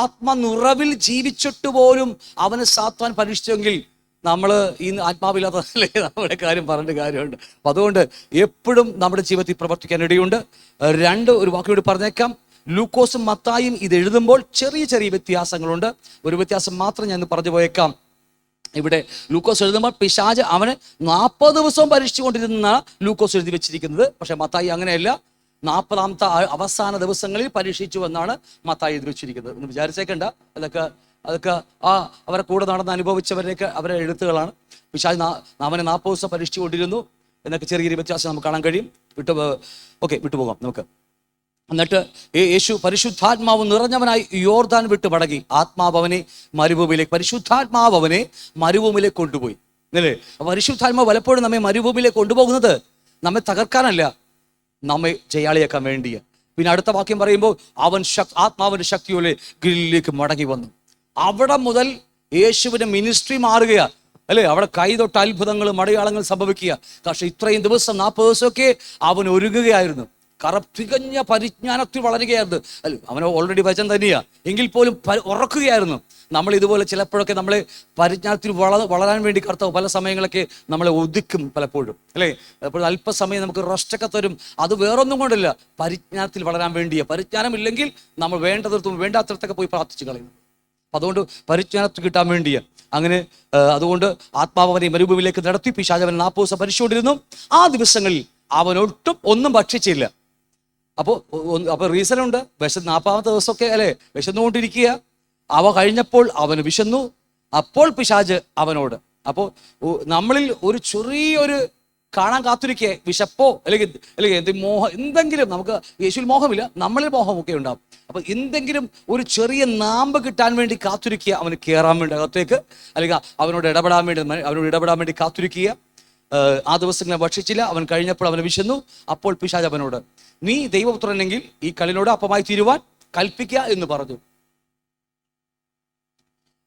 ആത്മനിറവിൽ ജീവിച്ചിട്ട് പോലും അവന് സാത്താൻ പരീക്ഷിച്ചെങ്കിൽ നമ്മൾ ഈ ആത്മാവില്ലാത്തല്ലേ നമ്മുടെ കാര്യം പറഞ്ഞിട്ട് കാര്യമുണ്ട്. അപ്പം അതുകൊണ്ട് എപ്പോഴും നമ്മുടെ ജീവിതത്തിൽ പ്രവർത്തിക്കാൻ ഇടയുണ്ട്. 2 ഒരു വാക്കിനോട് പറഞ്ഞേക്കാം. ലൂക്കോസും മത്തായും ഇത് എഴുതുമ്പോൾ ചെറിയ ചെറിയ വ്യത്യാസങ്ങളുണ്ട്. ഒരു വ്യത്യാസം മാത്രം ഞാൻ പറഞ്ഞു പോയേക്കാം. ഇവിടെ ലൂക്കോസ് എഴുതുമ്പോൾ പിശാച് അവന് 40 ദിവസവും പരീക്ഷിച്ചുകൊണ്ടിരുന്ന ലൂക്കോസ് എഴുതി വെച്ചിരിക്കുന്നത്. പക്ഷെ മത്തായി അങ്ങനെയല്ല, 40ാമത്തെ അവസാന ദിവസങ്ങളിൽ പരീക്ഷിച്ചു എന്നാണ് മത്തായി എഴുതി വെച്ചിരിക്കുന്നത്. എന്ന് വിചാരിച്ചേക്കണ്ട, അതൊക്കെ അവരെ കൂടെ നടന്ന് അനുഭവിച്ചവരെയൊക്കെ അവരെ എഴുത്തുകളാണ്. പിശാച് അവനെ 40 ദിവസം പരീക്ഷിച്ചുകൊണ്ടിരുന്നു എന്നൊക്കെ ചെറിയൊരു വ്യത്യാസം നമുക്ക് കാണാൻ കഴിയും. വിട്ടുപോകാം നമുക്ക്. എന്നിട്ട് യേശു പരിശുദ്ധാത്മാവ് നിറഞ്ഞവനായി യോർദാൻ വിട്ട് മടങ്ങി. ആത്മാവ് അവനെ മരുഭൂമിയിലേക്ക്, പരിശുദ്ധാത്മാവ് അവനെ മരുഭൂമിയിലേക്ക് കൊണ്ടുപോയി. അല്ലേ? പരിശുദ്ധാത്മാവ് പലപ്പോഴും നമ്മെ മരുഭൂമിയിലേക്ക് കൊണ്ടുപോകുന്നത് നമ്മെ തകർക്കാനല്ല, നമ്മെ ജയാളിയാക്കാൻ വേണ്ടിയ. പിന്നെ അടുത്ത വാക്യം പറയുമ്പോൾ അവൻ ആത്മാവിന്റെ ശക്തിയോടെ ഗലീലയിലേക്ക് മടങ്ങി വന്നു. അവിടെ മുതൽ യേശുവിന്റെ മിനിസ്ട്രി മാറുകയാ. അല്ലേ? അവിടെ കൈതൊട്ട് അത്ഭുതങ്ങളും അടയാളങ്ങൾ സംഭവിക്കുക. പക്ഷെ ഇത്രയും ദിവസം 40 ദിവസമൊക്കെ അവൻ ഒരുങ്ങുകയായിരുന്നു. തികഞ്ഞ പരിജ്ഞാനത്തിൽ വളരുകയായിരുന്നു. അല്ല, അവന് ഓൾറെഡി വചനം തന്നെയാ, എങ്കിൽ പോലും ഉറക്കുകയായിരുന്നു. നമ്മൾ ഇതുപോലെ ചിലപ്പോഴൊക്കെ നമ്മളെ പരിജ്ഞാനത്തിൽ വളരാൻ വേണ്ടി കർത്താവ് പല സമയങ്ങളൊക്കെ നമ്മളെ ഒതുക്കും പലപ്പോഴും. അല്ലേ? അപ്പോൾ അല്പസമയം നമുക്ക് റെസ്റ്റൊക്കെ തരും. അത് വേറൊന്നും കൊണ്ടല്ല, പരിജ്ഞാനത്തിൽ വളരാൻ വേണ്ടിയാ. പരിജ്ഞാനം ഇല്ലെങ്കിൽ നമ്മൾ വേണ്ടതിടത്തും വേണ്ടാത്തിടത്തൊക്കെ പോയി പ്രാർത്ഥിച്ച് കളയുന്നു. അതുകൊണ്ട് പരിജ്ഞാനത്തിൽ കിട്ടാൻ വേണ്ടിയാ. അങ്ങനെ അതുകൊണ്ട് ആത്മാവനെ മരുഭൂമിയിലേക്ക് നടത്തി. പിശാച് അവൻ 40 ദിവസം ഭരിച്ചുകൊണ്ടിരുന്നു. ആ ദിവസങ്ങളിൽ അവനൊട്ടും ഒന്നും ഭക്ഷിച്ചില്ല. അപ്പോൾ റീസണുണ്ട്. 40ാമത്തെ ദിവസമൊക്കെ അല്ലേ വിശന്നുകൊണ്ടിരിക്കുക. അവ കഴിഞ്ഞപ്പോൾ അവന് വിശന്നു. അപ്പോൾ പിശാച് അവനോട്, അപ്പോൾ നമ്മളിൽ ഒരു ചെറിയൊരു കാണാൻ കാത്തിരിക്കുക, വിശപ്പോ അല്ലെങ്കിൽ എന്തെങ്കിലും, നമുക്ക് യേശുവിൽ മോഹമില്ല, നമ്മളിൽ മോഹമൊക്കെ ഉണ്ടാവും. അപ്പൊ എന്തെങ്കിലും ഒരു ചെറിയ നാമ്പ് കിട്ടാൻ വേണ്ടി കാത്തിരിക്കുക, അവന് കയറാൻ വേണ്ടി അകത്തേക്ക്, അല്ലെങ്കിൽ അവനോട് ഇടപെടാൻ വേണ്ടി കാത്തിരിക്കുക. ആ ദിവസങ്ങളെ ഭക്ഷിച്ചില്ല. അവൻ കഴിഞ്ഞപ്പോൾ അവന് വിശന്നു. അപ്പോൾ പിശാച് അവനോട്, നീ ദൈവപുത്രനെങ്കിൽ ഈ കല്ലിനോട് അപ്പമായി തീരുവാൻ കൽപ്പിക്കുക എന്ന് പറഞ്ഞു.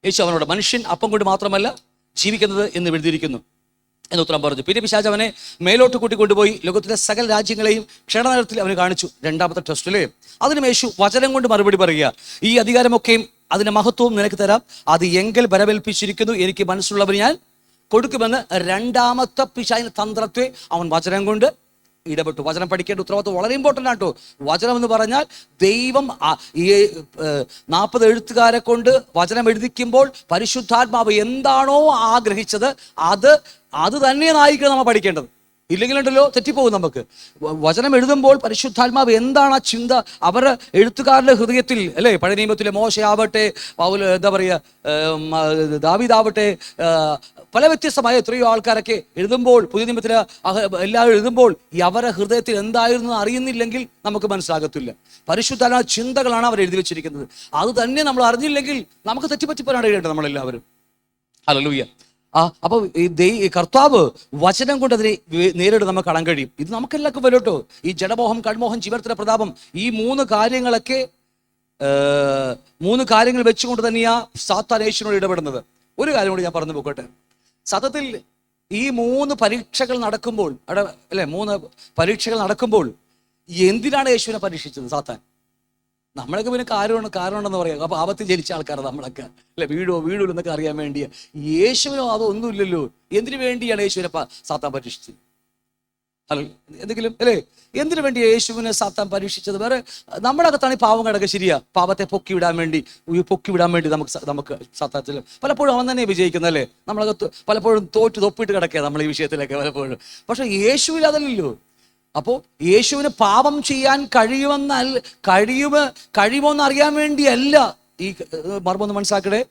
യേശു അവനോട്, മനുഷ്യൻ അപ്പം കൊണ്ട് മാത്രമല്ല ജീവിക്കുന്നത് എന്ന് എഴുതിയിരിക്കുന്നു എന്ന് ഉത്തരം പറഞ്ഞു. പിന്നെ പിശാച് അവനെ മേലോട്ട് കൂട്ടിക്കൊണ്ടുപോയി ലോകത്തിലെ സകല രാജ്യങ്ങളെയും ക്ഷണനേരത്തിൽ അവന് കാണിച്ചു. 2ാമത്തെ ടെസ്റ്റില് അതിനും യേശു വചനം കൊണ്ട് മറുപടി പറയുക, ഈ അധികാരമൊക്കെയും അതിന്റെ മഹത്വവും നിനക്ക് തരാം. അത് എങ്കിൽ ബലമേൽപ്പിച്ചിരിക്കുന്നു, എനിക്ക് മനസ്സുള്ളവന് ഞാൻ കൊടുക്കുമെന്ന്. 2ാമത്തെ പിശാചിന്റെ തന്ത്രത്തെ അവൻ വചനം കൊണ്ട് ഇടപെട്ടു. വചനം പഠിക്കേണ്ട ഉത്തരവാദിത്വം വളരെ ഇമ്പോർട്ടൻ്റ് ആട്ടോ. വചനം എന്ന് പറഞ്ഞാൽ ദൈവം ഈ 40 എഴുത്തുകാരെ കൊണ്ട് വചനം എഴുതിക്കുമ്പോൾ പരിശുദ്ധാത്മാവ് എന്താണോ ആഗ്രഹിച്ചത് അത് തന്നെയായിരിക്കണം നമ്മൾ പഠിക്കേണ്ടത്. ഇല്ലെങ്കിലുണ്ടല്ലോ തെറ്റിപ്പോകും നമുക്ക്. വചനം എഴുതുമ്പോൾ പരിശുദ്ധാത്മാവ് എന്താണ് ആ ചിന്ത അവരുടെ എഴുത്തുകാരുടെ ഹൃദയത്തിൽ, അല്ലേ? പഴയ നിയമത്തിലെ മോശയാവട്ടെ, എന്താ പറയുക, ദാവീദാവട്ടെ, പല വ്യത്യസ്തമായ എത്രയോ ആൾക്കാരൊക്കെ എഴുതുമ്പോൾ, പുതിയ നിയമത്തിലെ എല്ലാവരും എഴുതുമ്പോൾ അവരുടെ ഹൃദയത്തിൽ എന്തായിരുന്നു അറിയുന്നില്ലെങ്കിൽ നമുക്ക് മനസ്സിലാകത്തില്ല. പരിശുദ്ധാത്മാ ചിന്തകളാണ് അവർ എഴുതി വെച്ചിരിക്കുന്നത്. അത് തന്നെ നമ്മൾ അറിഞ്ഞില്ലെങ്കിൽ നമുക്ക് തെറ്റിപ്പറ്റിപ്പോഴാണ് എഴുതേണ്ടത് നമ്മളെല്ലാവരും. ഹല്ലേലൂയ. അപ്പോൾ ഈ കർത്താവ് വചനം കൊണ്ട് അതിനെ നേരിട്ട് നമുക്ക് കാണാൻ കഴിയും. ഇത് നമുക്കെല്ലാവർക്കും വരട്ടോ. ഈ ജഡമോഹം, കൺമോഹം, ജീവിതത്തിലെ പ്രതാപം, ഈ 3 കാര്യങ്ങളൊക്കെ 3 കാര്യങ്ങൾ വെച്ചുകൊണ്ട് തന്നെയാ സാത്താൻ യേശുവിനോട് ഇടപെടുന്നത്. ഒരു കാര്യം കൂടി ഞാൻ പറഞ്ഞു പോകട്ടെ. സത്യത്തിൽ ഈ 3 പരീക്ഷകൾ നടക്കുമ്പോൾ, അല്ലേ, 3 പരീക്ഷകൾ നടക്കുമ്പോൾ എന്തിനാണ് യേശുവിനെ പരീക്ഷിച്ചത് സാത്താൻ? നമ്മളൊക്കെ പിന്നെ കാരണമുണ്ടെന്ന് പറയാം. അപ്പൊ പാപത്തിൽ ജനിച്ച ആൾക്കാരാണ് നമ്മളൊക്കെ, അല്ലെ? വീടോ എന്നൊക്കെ അറിയാൻ വേണ്ടിയാ. യേശുവിനോ അതൊന്നുമില്ലല്ലോ. എന്തിനു വേണ്ടിയാണ് യേശുവിനെ സാത്താൻ പരീക്ഷിച്ചത്? അല്ല, എന്തെങ്കിലും അല്ലേ? എന്തിനു വേണ്ടി യേശുവിനെ സാത്താൻ പരീക്ഷിച്ചത്? വേറെ നമ്മുടെ അകത്താണ് ഈ പാവം കിടക്കുക. ശരിയാ, പാപത്തെ പൊക്കി വിടാൻ വേണ്ടി നമുക്ക് സാത്താൻ പലപ്പോഴും അവൻ തന്നെ വിജയിക്കുന്നത്, അല്ലേ? നമ്മളകത്ത് പലപ്പോഴും തൊപ്പിട്ട് കിടക്കുക നമ്മൾ ഈ വിഷയത്തിലൊക്കെ പലപ്പോഴും. പക്ഷെ യേശുവിൽ അതല്ലല്ലോ. അപ്പോൾ യേശുവിന് പാപം ചെയ്യാൻ കഴിയുമോന്ന് അറിയാൻ വേണ്ടിയല്ല ഈ മർമ്മൊന്ന് മനസ്സിലാക്കട്ടെ.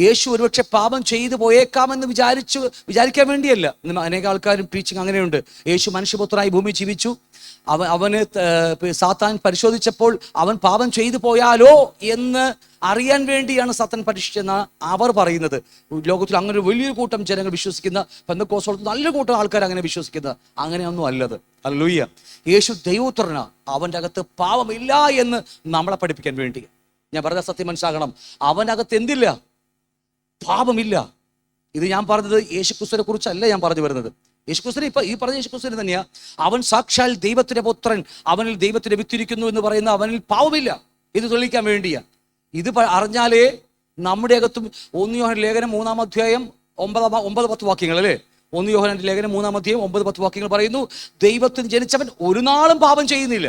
യേശു ഒരുപക്ഷെ പാപം ചെയ്തു പോയേക്കാമെന്ന് വിചാരിക്കാൻ വേണ്ടിയല്ല. അനേക ആൾക്കാരും ടീച്ചിങ് അങ്ങനെയുണ്ട്. യേശു മനുഷ്യപുത്രനായി ഭൂമി ജീവിച്ചു. അവന് സാത്താൻ പരിശോധിച്ചപ്പോൾ അവൻ പാപം ചെയ്തു പോയാലോ എന്ന് അറിയാൻ വേണ്ടിയാണ് സാത്താൻ പരീക്ഷിച്ചെന്നാണ് അവർ പറയുന്നത്. ലോകത്തിൽ അങ്ങനെ ഒരു വലിയൊരു കൂട്ടം ജനങ്ങൾ വിശ്വസിക്കുന്ന, പെന്തക്കോസ്തോളത്തിൽ നല്ലൊരു കൂട്ടം ആൾക്കാർ അങ്ങനെ വിശ്വസിക്കുന്ന, അങ്ങനെയൊന്നും അല്ലത്. ഹല്ലേലൂയ. യേശു ദൈവപുത്രനാ. അവൻ്റെ അകത്ത് പാപമില്ല എന്ന് നമ്മളെ പഠിപ്പിക്കാൻ വേണ്ടി. ഞാൻ പറഞ്ഞ സത്യം മനസ്സിലാക്കണം. അവൻ്റെ അകത്ത് എന്തില്ല? പാപമില്ല. ഇത് ഞാൻ പറഞ്ഞത് യേശുക്രിസ്തുവിനെ കുറിച്ചല്ല ഞാൻ പറഞ്ഞു വരുന്നത്. യേശുക്രിസ്തുവിനെ ഈ പറഞ്ഞ യേശുക്രിസ്തുവിനെ തന്നെയാ. അവൻ സാക്ഷാൽ ദൈവത്തിന്റെ പുത്രൻ, അവനിൽ ദൈവത്തിന്റെ വിത്തിരിക്കുന്നു എന്ന് പറയുന്ന അവനിൽ പാവമില്ല. ഇത് തെളിയിക്കാൻ വേണ്ടിയാ. ഇത് അറിഞ്ഞാലേ നമ്മുടെ അകത്തും 1 യോഹന്നാൻ ലേഖനം 3-ാം അധ്യായം 9-10 വാക്യങ്ങൾ, അല്ലേ? 1 യോഹന്നാൻ ലേഖനം 3-ാം അധ്യായം 9-10 വാക്യങ്ങൾ പറയുന്നു, ദൈവത്തിന് ജനിച്ചവൻ ഒരു നാളും പാപം ചെയ്യുന്നില്ല.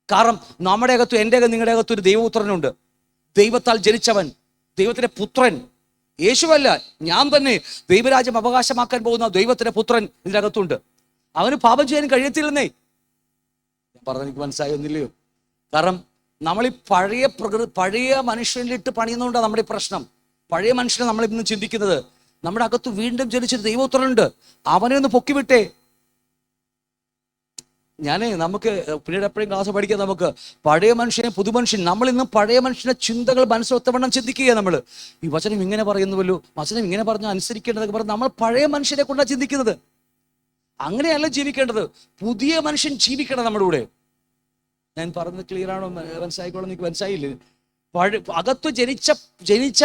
കാരണം നമ്മുടെ അകത്തും എൻ്റെ അകത്തും നിങ്ങളുടെ അകത്തും ഒരു ദൈവപുത്രനുണ്ട്. ദൈവത്താൽ ജനിച്ചവൻ, ദൈവത്തിന്റെ പുത്രൻ. യേശുവല്ല, ഞാൻ തന്നെ ദൈവരാജ്യം അവകാശമാക്കാൻ പോകുന്ന ദൈവത്തിന്റെ പുത്രൻ ഇതിനകത്തുണ്ട്. അവന് പാപം ചെയ്യാൻ കഴിയത്തില്ലെന്നേ. ഞാൻ പറഞ്ഞ എനിക്ക് മനസ്സിലായൊന്നില്ലയോ? കാരണം നമ്മൾ ഈ പഴയ മനുഷ്യനിലിട്ട് പണിയുന്നതുകൊണ്ടാണ് നമ്മുടെ പ്രശ്നം. പഴയ മനുഷ്യനെ നമ്മൾ ഇന്ന് ചിന്തിക്കുന്നത്. നമ്മുടെ അകത്ത് വീണ്ടും ജനിച്ചൊരു ദൈവപുത്രനുണ്ട്, അവനെ ഒന്ന് പൊക്കിവിട്ടേ. നമുക്ക് പിന്നീട് എപ്പോഴും ക്ലാസ് പഠിക്കാൻ നമുക്ക് പഴയ മനുഷ്യനെ പുതുമനുഷ്യൻ, നമ്മളിന്നും പഴയ മനുഷ്യന്റെ ചിന്തകൾ മനസ്സിലൊത്തവണ്ണം ചിന്തിക്കുക. നമ്മൾ ഈ വചനം ഇങ്ങനെ പറയുന്നുവല്ലോ, വചനം ഇങ്ങനെ പറഞ്ഞാൽ അനുസരിക്കേണ്ടതൊക്കെ പറഞ്ഞ് നമ്മൾ പഴയ മനുഷ്യനെ കൊണ്ടാണ് ചിന്തിക്കുന്നത്. അങ്ങനെയല്ല ജീവിക്കേണ്ടത്. പുതിയ മനുഷ്യൻ ജീവിക്കണം നമ്മുടെ കൂടെ. ഞാൻ പറഞ്ഞത് ക്ലിയർ ആണോ? മനസ്സിലായിക്കോളാം. എനിക്ക് മനസ്സിലായില്ലേ? അകത്ത് ജനിച്ച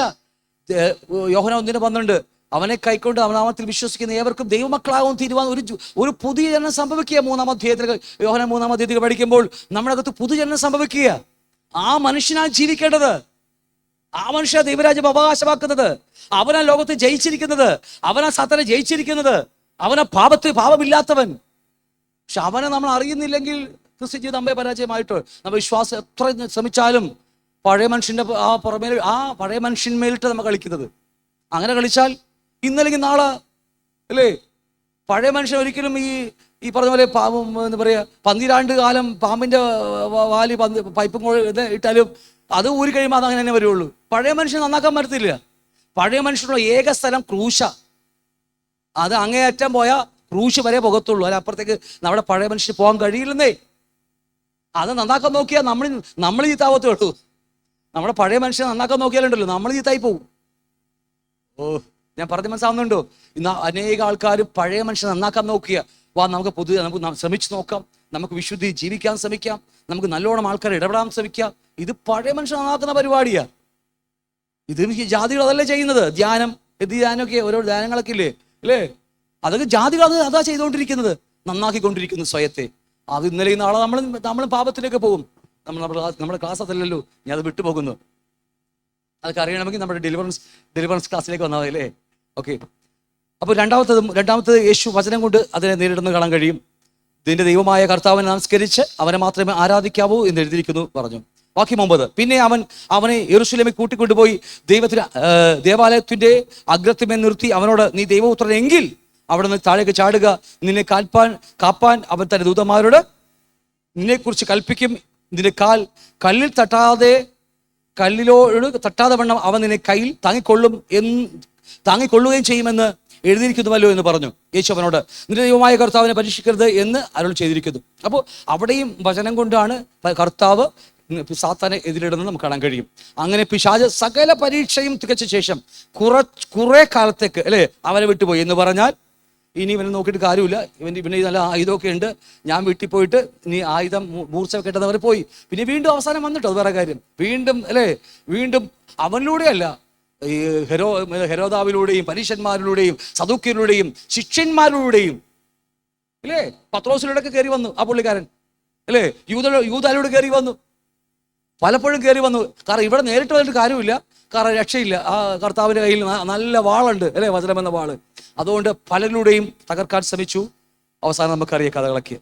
യോഹന്നാൻ 1:12 അവനെ കൈക്കൊണ്ട് അവൻ നാമത്തിൽ വിശ്വസിക്കുന്ന ഏവർക്കും ദൈവമക്കളാകും തീരുവാൻ ഒരു പുതിയ ജനനം സംഭവിക്കുക. 3-ാം അധ്യായത്തിൽ യോഹന്നാൻ 3-ാം അധ്യായത്തിൽ പഠിക്കുമ്പോൾ നമ്മുടെ അകത്ത് പുതുജനനം സംഭവിക്കുക. ആ മനുഷ്യനാണ് ജീവിക്കേണ്ടത്. ആ മനുഷ്യ ദൈവരാജ്യം അവകാശമാക്കുന്നത്. അവനാ ലോകത്ത് ജയിച്ചിരിക്കുന്നത്. അവനാ സാത്താനെ ജയിച്ചിരിക്കുന്നത്. അവനാ പാപമില്ലാത്തവൻ. പക്ഷെ അവനെ നമ്മൾ അറിയുന്നില്ലെങ്കിൽ ക്രിസ്ത്യ ജീവിതം അമ്പേ പരാജയമായിട്ട് നമ്മൾ വിശ്വാസം എത്ര ശ്രമിച്ചാലും പഴയ മനുഷ്യന്റെ പഴയ മനുഷ്യന്മേലിട്ട് നമ്മൾ കളിക്കുന്നത്. അങ്ങനെ കളിച്ചാൽ ഇന്നല്ലെങ്കിൽ നാളെ അല്ലേ? പഴയ മനുഷ്യൻ ഒരിക്കലും ഈ പറഞ്ഞ പോലെ എന്താ പറയുക, 12 കാലം പാമ്പിന്റെ വാലി പൈപ്പും ഇട്ടാലും അത് ഊരി കഴിയുമ്പോൾ അത് അങ്ങനെ തന്നെ വരുള്ളൂ. പഴയ മനുഷ്യൻ നന്നാക്കാൻ പറ്റത്തില്ല. പഴയ മനുഷ്യനുള്ള ഏക സ്ഥലം ക്രൂശ. അത് അങ്ങേയറ്റം പോയാൽ ക്രൂശ് വരെ പോകത്തുള്ളൂ. അതിനപ്പുറത്തേക്ക് നമ്മുടെ പഴയ മനുഷ്യന് പോകാൻ കഴിയില്ലെന്നേ. അത് നന്നാക്കാൻ നോക്കിയാൽ നമ്മൾ ചീത്താവത്തേ ഉള്ളൂ. നമ്മുടെ പഴയ മനുഷ്യനെ നന്നാക്കാൻ നോക്കിയാലുണ്ടല്ലോ നമ്മൾ ചീത്തായി പോകും. ഞാൻ പറഞ്ഞ് മനസ്സിലാവുന്നുണ്ടോ? ഇന്ന് അനേക ആൾക്കാർ പഴയ മനുഷ്യനെ നന്നാക്കാൻ നോക്കിയ നമുക്ക് ശ്രമിച്ചു നോക്കാം, നമുക്ക് വിശുദ്ധി ജീവിക്കാൻ ശ്രമിക്കാം, നമുക്ക് നല്ലോണം ആൾക്കാർ ഇടപെടാൻ ശ്രമിക്കാം. ഇത് പഴയ മനുഷ്യൻ നന്നാക്കുന്ന പരിപാടിയാ. ഇത് ജാതികൾ അതല്ലേ ചെയ്യുന്നത്. ധ്യാനമൊക്കെ ഓരോ ധ്യാനങ്ങളൊക്കെ ഇല്ലേ അല്ലേ? അതൊക്കെ ജാതികൾ അതാ ചെയ്തുകൊണ്ടിരിക്കുന്നത്, നന്നാക്കിക്കൊണ്ടിരിക്കുന്നു സ്വയത്തെ. അത് ഇന്നലെയും നാളെ നമ്മൾ പാപത്തിലേക്ക് പോകും. നമ്മുടെ ക്ലാസ് അതല്ലല്ലോ, ഞാൻ അത് വിട്ടുപോകുന്നു. അതൊക്കെ അറിയണമെങ്കിൽ നമ്മുടെ ഡെലിവറൻസ് ക്ലാസ്സിലേക്ക് വന്നാൽ മതി അല്ലേ? ഓക്കെ. അപ്പോൾ രണ്ടാമത്തത് യേശു വചനം കൊണ്ട് അതിനെ നേരിടുന്ന കാണാൻ കഴിയും. ഇതിന്റെ ദൈവമായ കർത്താവിനെ നമസ്കരിച്ച് അവനെ മാത്രമേ ആരാധിക്കാവൂ എന്ന് എഴുതിയിരിക്കുന്നു പറഞ്ഞു. വാക്യം 9. പിന്നെ അവനെ യെരൂശലേമിൽ കൂട്ടിക്കൊണ്ടുപോയി ദേവാലയത്തിന്റെ അഗ്രത്തിന്മേൽ നിർത്തി അവനോട്, നീ ദൈവപുത്രനെങ്കിൽ അവിടെ നിന്ന് താഴേക്ക് ചാടുക, നിന്നെ കാപ്പാൻ അവൻ തന്റെ ദൂതന്മാരോട് നിന്നെക്കുറിച്ച് കൽപ്പിക്കും, നിന്റെ കാൽ കല്ലിലോട് തട്ടാതെ വണ്ണം അവൻ നിന്നെ കയ്യിൽ താങ്ങിക്കൊള്ളുകയും ചെയ്യുമെന്ന് എഴുതിയിരിക്കുന്നുവല്ലോ എന്ന് പറഞ്ഞു. യേശു അവനോട്, നിന്റെ ദൈവമായ കർത്താവിനെ പരീക്ഷിക്കരുത് എന്ന് അരുൾ ചെയ്തിരിക്കുന്നു. അപ്പോൾ അവിടെയും വചനം കൊണ്ടാണ് കർത്താവ് സാത്താനെ എതിരിടുന്നത് നമുക്ക് കാണാൻ കഴിയും. അങ്ങനെ പിശാച് സകല പരീക്ഷയും തികച്ച ശേഷം കുറെ കാലത്തേക്ക് അല്ലേ അവനെ വിട്ടുപോയി എന്ന് പറഞ്ഞാൽ, ഇനി ഇവനെ നോക്കിയിട്ട് കാര്യമില്ല, ഇവന് നല്ല ആയുധമൊക്കെ ഉണ്ട്, ഞാൻ വീട്ടിൽ പോയിട്ട് ഇനി ആയുധം മൂർച്ച കെട്ടുന്നവർ പോയി. പിന്നെ വീണ്ടും അവസാനം വന്നിട്ടോ, അത് വേറെ കാര്യം. വീണ്ടും അവനിലൂടെയല്ല, ഈ ഹെരോദാവിലൂടെയും പരീശന്മാരിലൂടെയും സദൂക്യരിലൂടെയും ശിഷ്യന്മാരിലൂടെയും അല്ലേ, പത്രോസിലൂടെയൊക്കെ കയറി വന്നു ആ പുള്ളിക്കാരൻ അല്ലേ, യൂദാലൂടെ കയറി വന്നു, പലപ്പോഴും കയറി വന്നു. കാരണം ഇവിടെ നേരിട്ട് വന്നിട്ട് കാര്യമില്ല, കാരണം രക്ഷയില്ല. ആ കർത്താവിൻ്റെ കയ്യിൽ നല്ല വാളുണ്ട് അല്ലേ, വചനമെന്ന വാള്. അതുകൊണ്ട് പലരിലൂടെയും തകർക്കാൻ ശ്രമിച്ചു. അവസാനം നമുക്കറിയാം കഥകളൊക്കെ.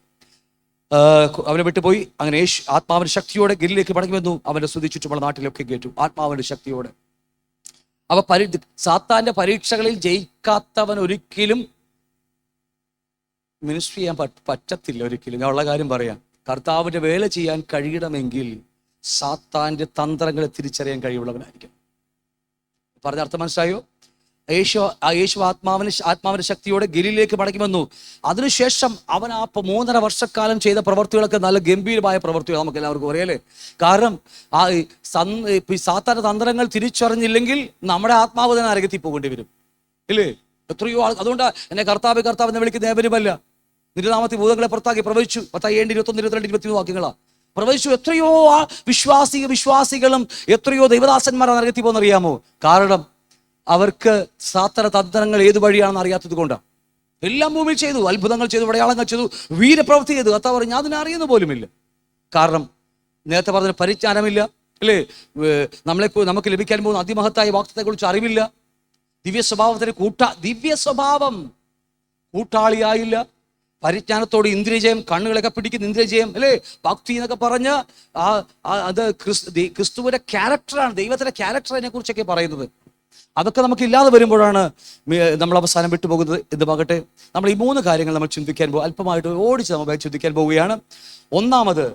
അവനെ വിട്ടുപോയി. അങ്ങനെ ആത്മാവിന്റെ ശക്തിയോടെ ഗലിലേക്ക് മടങ്ങി വന്നു. അവന്റെ സ്തുതി ചുറ്റുമുള്ള നാട്ടിലൊക്കെ കേട്ടു. ആത്മാവിന്റെ ശക്തിയോടെ. സാത്താന്റെ പരീക്ഷകളിൽ ജയിക്കാത്തവൻ ഒരിക്കലും മിനിസ്ട്രി ചെയ്യാൻ പറ്റത്തില്ല. ഒരിക്കലും ഞാൻ ഉള്ള കാര്യം പറയാം. കർത്താവിന്റെ വേല ചെയ്യാൻ കഴിയണമെങ്കിൽ സാത്താന്റെ തന്ത്രങ്ങളെ തിരിച്ചറിയാൻ കഴിവുള്ളവനായിരിക്കും. പറഞ്ഞ അർത്ഥം മനസ്സിലായോ? യേശു ആത്മാവിന്റെ ശക്തിയോടെ ഗലീലയിലേക്ക് മടങ്ങി വന്നു. അതിനുശേഷം അവൻ 3.5 വർഷക്കാലം ചെയ്ത പ്രവർത്തികളൊക്കെ നല്ല ഗംഭീരമായ പ്രവർത്തികൾ നമുക്ക് എല്ലാവർക്കും അറിയാലേ. കാരണം സാത്താന്റെ തന്ത്രങ്ങൾ തിരിച്ചറിഞ്ഞില്ലെങ്കിൽ നമ്മുടെ ആത്മാവ് തന്നെ നരകത്തിൽ പോകേണ്ടി വരും ഇല്ലേ? എത്രയോ അതുകൊണ്ടാണ് എന്നെ കർത്താവ് എന്ന് വിളിക്കുന്ന ഏവരുമല്ല, നിന്റെ നാമത്തിൽ ഭൂതങ്ങളെ പുറത്താക്കി പ്രവചിച്ചു. 10, 21, 22, 23 വാക്യങ്ങളാ പ്രവചിച്ചു. എത്രയോ വിശ്വാസികളും എത്രയോ ദൈവദാസന്മാർ നരകത്തിൽ പോകുന്നറിയാമോ? കാരണം അവർക്ക് സാത്താന തന്ത്രങ്ങൾ ഏത് വഴിയാണെന്ന് അറിയാത്തത് കൊണ്ടാണ്. എല്ലാം ഭൂമിയിൽ ചെയ്തു, അത്ഭുതങ്ങൾ ചെയ്തു, അടയാളങ്ങൾ ചെയ്തു, വീരപ്രവൃത്തി ചെയ്തു. കർത്താവ് പറഞ്ഞു, ഞാൻ അതിനെ അറിയുന്ന പോലുമില്ല. കാരണം നേരത്തെ പറഞ്ഞ പരിജ്ഞാനമില്ല അല്ലേ, നമുക്ക് ലഭിക്കാൻ പോകുന്ന അതിമഹത്തായ വാക്തത്തെക്കുറിച്ച് അറിവില്ല, ദിവ്യ സ്വഭാവം കൂട്ടാളിയായില്ല, പരിജ്ഞാനത്തോട് ഇന്ദ്രിയജയം, കണ്ണുകളൊക്കെ പിടിക്കുന്ന ഇന്ദ്രിയജയം അല്ലേ, ഭക്തി എന്നൊക്കെ പറഞ്ഞ് അത് ക്രിസ്തുവിന്റെ ക്യാരക്ടറാണ്, ദൈവത്തിന്റെ ക്യാരക്ടറിനെ കുറിച്ചൊക്കെ പറയുന്നത്. അതൊക്കെ നമുക്ക് ഇല്ലാതെ വരുമ്പോഴാണ് നമ്മൾ അവസാനം വിട്ടുപോകുന്നത്. എന്തുമാകട്ടെ, നമ്മൾ ഈ 3 കാര്യങ്ങൾ നമ്മൾ ചിന്തിക്കാൻ അല്പമായിട്ട് ഓടിച്ച് നമ്മൾ ചിന്തിക്കാൻ പോവുകയാണ്. ഒന്നാമത്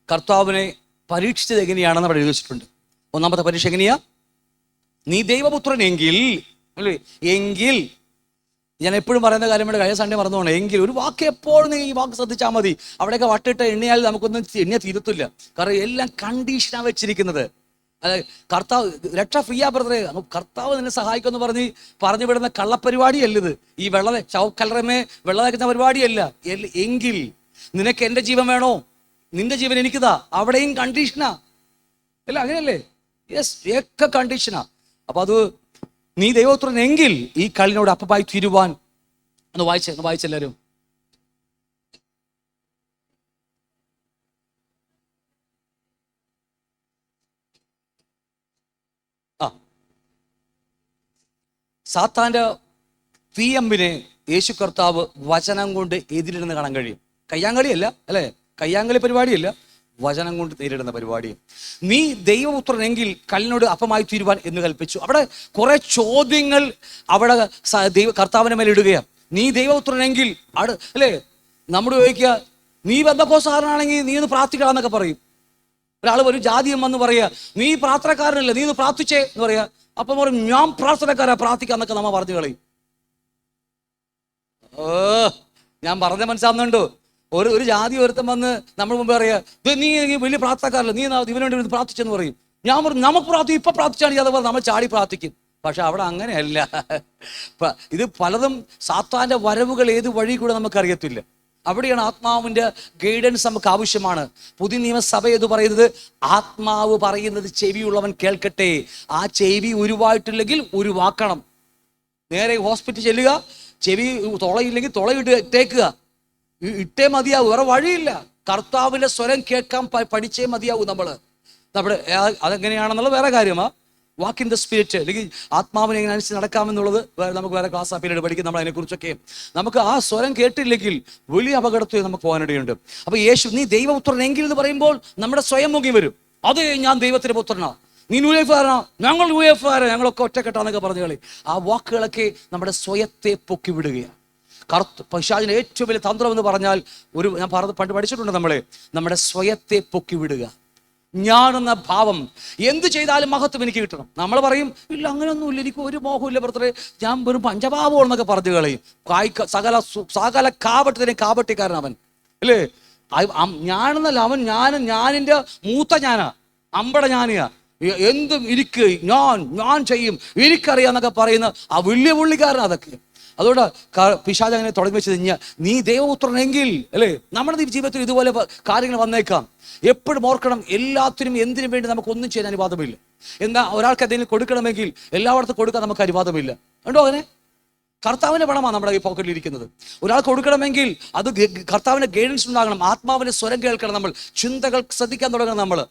കർത്താവിനെ പരീക്ഷിച്ചത് എങ്ങനെയാണെന്ന് അവിടെ എഴുതി വെച്ചിട്ടുണ്ട്. ഒന്നാമത്തെ പരീക്ഷ എങ്ങനെയാ? നീ ദൈവപുത്രൻ എങ്കിൽ, അല്ലേ, എങ്കിൽ, ഞാൻ എപ്പോഴും പറയുന്ന കാര്യം കഴിഞ്ഞ സൺഡേ മറന്നു പോകണം, എങ്കിൽ ഒരു വാക്ക് എപ്പോഴും നീ ഈ വാക്ക് ശ്രദ്ധിച്ചാൽ മതി. അവിടെയൊക്കെ വട്ടിട്ട് എണ്ണിയാൽ നമുക്കൊന്നും എണ്ണിയാൽ തീരത്തില്ല. കാരണം എല്ലാം കണ്ടീഷനാണ് വെച്ചിരിക്കുന്നത്. അതെ, കർത്താവ് രക്ഷ ഫ്രീയാ ബ്രദറെ, കർത്താവ് നിന്നെ സഹായിക്കുമെന്ന് പറഞ്ഞു വിടുന്ന കള്ളപ്പരിപാടിയല്ല ഇത്. ഈ ചവക്കലറമേ വെള്ളം തേക്കുന്ന പരിപാടിയല്ല. എങ്കിൽ നിനക്ക് എൻ്റെ ജീവൻ വേണോ, നിന്റെ ജീവൻ എനിക്കിതാ, അവിടെയും കണ്ടീഷനാ. അല്ല അങ്ങനെയല്ലേ? യെസ്, ഒക്കെ കണ്ടീഷനാ. അപ്പൊ അത് നീ ദൈവപുത്രൻ എങ്കിൽ ഈ കല്ലിനോട് അപ്പമായി തീരുവാൻ. ഒന്ന് വായിച്ചെല്ലാരും. സാത്താന്റെ തീയമ്പിനെ യേശു കർത്താവ് വചനം കൊണ്ട് എതിരിടുന്ന കാണാൻ കഴിയും. കയ്യാങ്കളിയല്ല, അല്ലെ, കയ്യാങ്കളി പരിപാടിയല്ല, വചനം കൊണ്ട് നേരിടുന്ന പരിപാടി. നീ ദൈവപുത്രനെങ്കിൽ കല്ലിനോട് അപ്പമായി തീരുവാൻ എന്ന് കൽപ്പിച്ചു. അവിടെ കുറെ ചോദ്യങ്ങൾ അവിടെ കർത്താവിന്റെ മേലെ ഇടുകയാണ്. നീ ദൈവപുത്രനെങ്കിൽ അല്ലേ, നമ്മൾ ചോദിക്കുക, നീ ബന്ധക്കോസാരനാണെങ്കിൽ നീ ഒന്ന് പ്രാർത്ഥിക്കണമെന്നൊക്കെ പറയും. ഒരാൾ ഒരു ജാതിയും വന്ന് പറയാ, നീ പ്രാർത്ഥനക്കാരനല്ലേ, നീ ഒന്ന് പ്രാർത്ഥിച്ചേ എന്ന് പറയാ. അപ്പം പറയും, ഞാൻ പ്രാർത്ഥനക്കാരാ, പ്രാർത്ഥിക്കാന്നൊക്കെ നമ്മ പറഞ്ഞു കളയും. ഞാൻ പറഞ്ഞ മനസ്സിലാവുന്നുണ്ടോ? ഒരു ജാതി ഒരുത്തം വന്ന് നമ്മൾ മുമ്പ് പറയാ, നീ വലിയ പ്രാർത്ഥനക്കാരല്ല, നീ ഇവന് വേണ്ടി പ്രാർത്ഥിച്ചെന്ന് പറയും. ഞാൻ പറഞ്ഞു, നമുക്ക് പ്രാർത്ഥിക്കും, ഇപ്പൊ പ്രാർത്ഥിച്ചാണെങ്കിൽ അതുപോലെ നമ്മൾ ചാടി പ്രാർത്ഥിക്കും. പക്ഷെ അവിടെ അങ്ങനെയല്ല. ഇത് പലതും സാത്താന്റെ വരവുകൾ ഏത് വഴി കൂടെ നമുക്കറിയത്തില്ല. അവിടെയാണ് ആത്മാവിന്റെ ഗൈഡൻസ് നമുക്ക് ആവശ്യമാണ്. പുതിയ നിയമസഭ എന്ന് പറയുന്നത് ആത്മാവ് പറയുന്നത് ചെവിയുള്ളവൻ കേൾക്കട്ടെ. ആ ചെവി ഉരുവായിട്ടില്ലെങ്കിൽ ഉരുവാക്കണം. നേരെ ഹോസ്പിറ്റലിൽ ചെല്ലുക, ചെവി തുളയില്ലെങ്കിൽ തുള ഇട്ടേക്കുക, ഇട്ടേ മതിയാവും, വേറെ വഴിയില്ല. കർത്താവിന്റെ സ്വരം കേൾക്കാൻ പഠിച്ചേ മതിയാവും നമ്മള്. നമ്മുടെ അതെങ്ങനെയാണെന്നുള്ളത് വേറെ കാര്യമാ. വാക്ക് ഇൻ ദ സ്പിരിറ്റ്, അല്ലെങ്കിൽ ആത്മാവിനെ എങ്ങനെ അനുസരിച്ച് നടക്കാമെന്നുള്ളത് നമുക്ക് വേറെ ക്ലാസ് ആ പീരീഡ് പഠിക്കും നമ്മൾ അതിനെക്കുറിച്ചൊക്കെ. നമുക്ക് ആ സ്വരം കേട്ടില്ലെങ്കിൽ വലിയ അപകടത്തിൽ നമുക്ക് പോകാനിടയുണ്ട്. അപ്പൊ യേശു നീ ദൈവപുത്രനെങ്കിൽ എന്ന് പറയുമ്പോൾ നമ്മുടെ സ്വയം മുഖി വരും. അത് ഞാൻ ദൈവത്തിന്റെ പുത്രനാ, നീ യൂഎഫുകാരനാ, ഞങ്ങൾ യൂഎഫുകാരാ, ഞങ്ങളൊക്കെ ഒറ്റക്കെട്ടാന്നൊക്കെ പറഞ്ഞു കളി. ആ വാക്കുകളൊക്കെ നമ്മുടെ സ്വയത്തെ പൊക്കി വിടുകയാണ്. പിശാചിന്റെ ഏറ്റവും വലിയ തന്ത്രം എന്ന് പറഞ്ഞാൽ ഞാൻ പണ്ട് പഠിച്ചിട്ടുണ്ട് നമ്മുടെ സ്വയത്തെ പൊക്കി വിടുക. ഞാനെന്ന ഭാവം, എന്ത് ചെയ്താലും മഹത്വം എനിക്ക് കിട്ടണം. നമ്മൾ പറയും, ഇല്ല അങ്ങനെയൊന്നുമില്ല, എനിക്ക് ഒരു മോഹമില്ല ബ്രദറെ, ഞാൻ വെറും പഞ്ചപാപമാണെന്നൊക്കെ പറഞ്ഞു കളയും. സകല കാപട്യത്തിനെ കാപട്യക്കാരൻ അവൻ, അല്ലേ? ഞാനെന്നല്ല, അവൻ ഞാനിന്റെ മൂത്ത ഞാനാ, അമ്പട ഞാനിയാ, എന്തും എനിക്ക് ഞാൻ ചെയ്യും, എനിക്കറിയാന്നൊക്കെ പറയുന്ന ആ വലിയ പുള്ളിക്കാരൻ അതൊക്കെ. അതുകൊണ്ട് പിശാച് അങ്ങനെ തുടങ്ങി വെച്ച് കഴിഞ്ഞാൽ നീ ദൈവപുത്രനെങ്കിൽ, അല്ലേ, നമ്മുടെ ജീവിതത്തിൽ ഇതുപോലെ കാര്യങ്ങൾ വന്നേക്കാം. എപ്പോഴും ഓർക്കണം, എല്ലാത്തിനും എന്തിനും വേണ്ടി നമുക്കൊന്നും ചെയ്യാൻ അനുവാദമില്ല. എന്നാൽ ഒരാൾക്ക് എന്തെങ്കിലും കൊടുക്കണമെങ്കിൽ എല്ലായിടത്തും കൊടുക്കാൻ നമുക്ക് അനുവാദമില്ല. ഉണ്ടോ അങ്ങനെ? കർത്താവിന്റെ പണമാണ് നമ്മുടെ ഈ പോക്കറ്റിൽ ഇരിക്കുന്നത്. ഒരാൾ കൊടുക്കണമെങ്കിൽ അത് കർത്താവിന്റെ ഗൈഡൻസ് ഉണ്ടാകണം. ആത്മാവിന്റെ സ്വരം കേൾക്കണം, നമ്മൾ ചിന്തകൾ ശ്രദ്ധിക്കാൻ തുടങ്ങണം. നമ്മൾ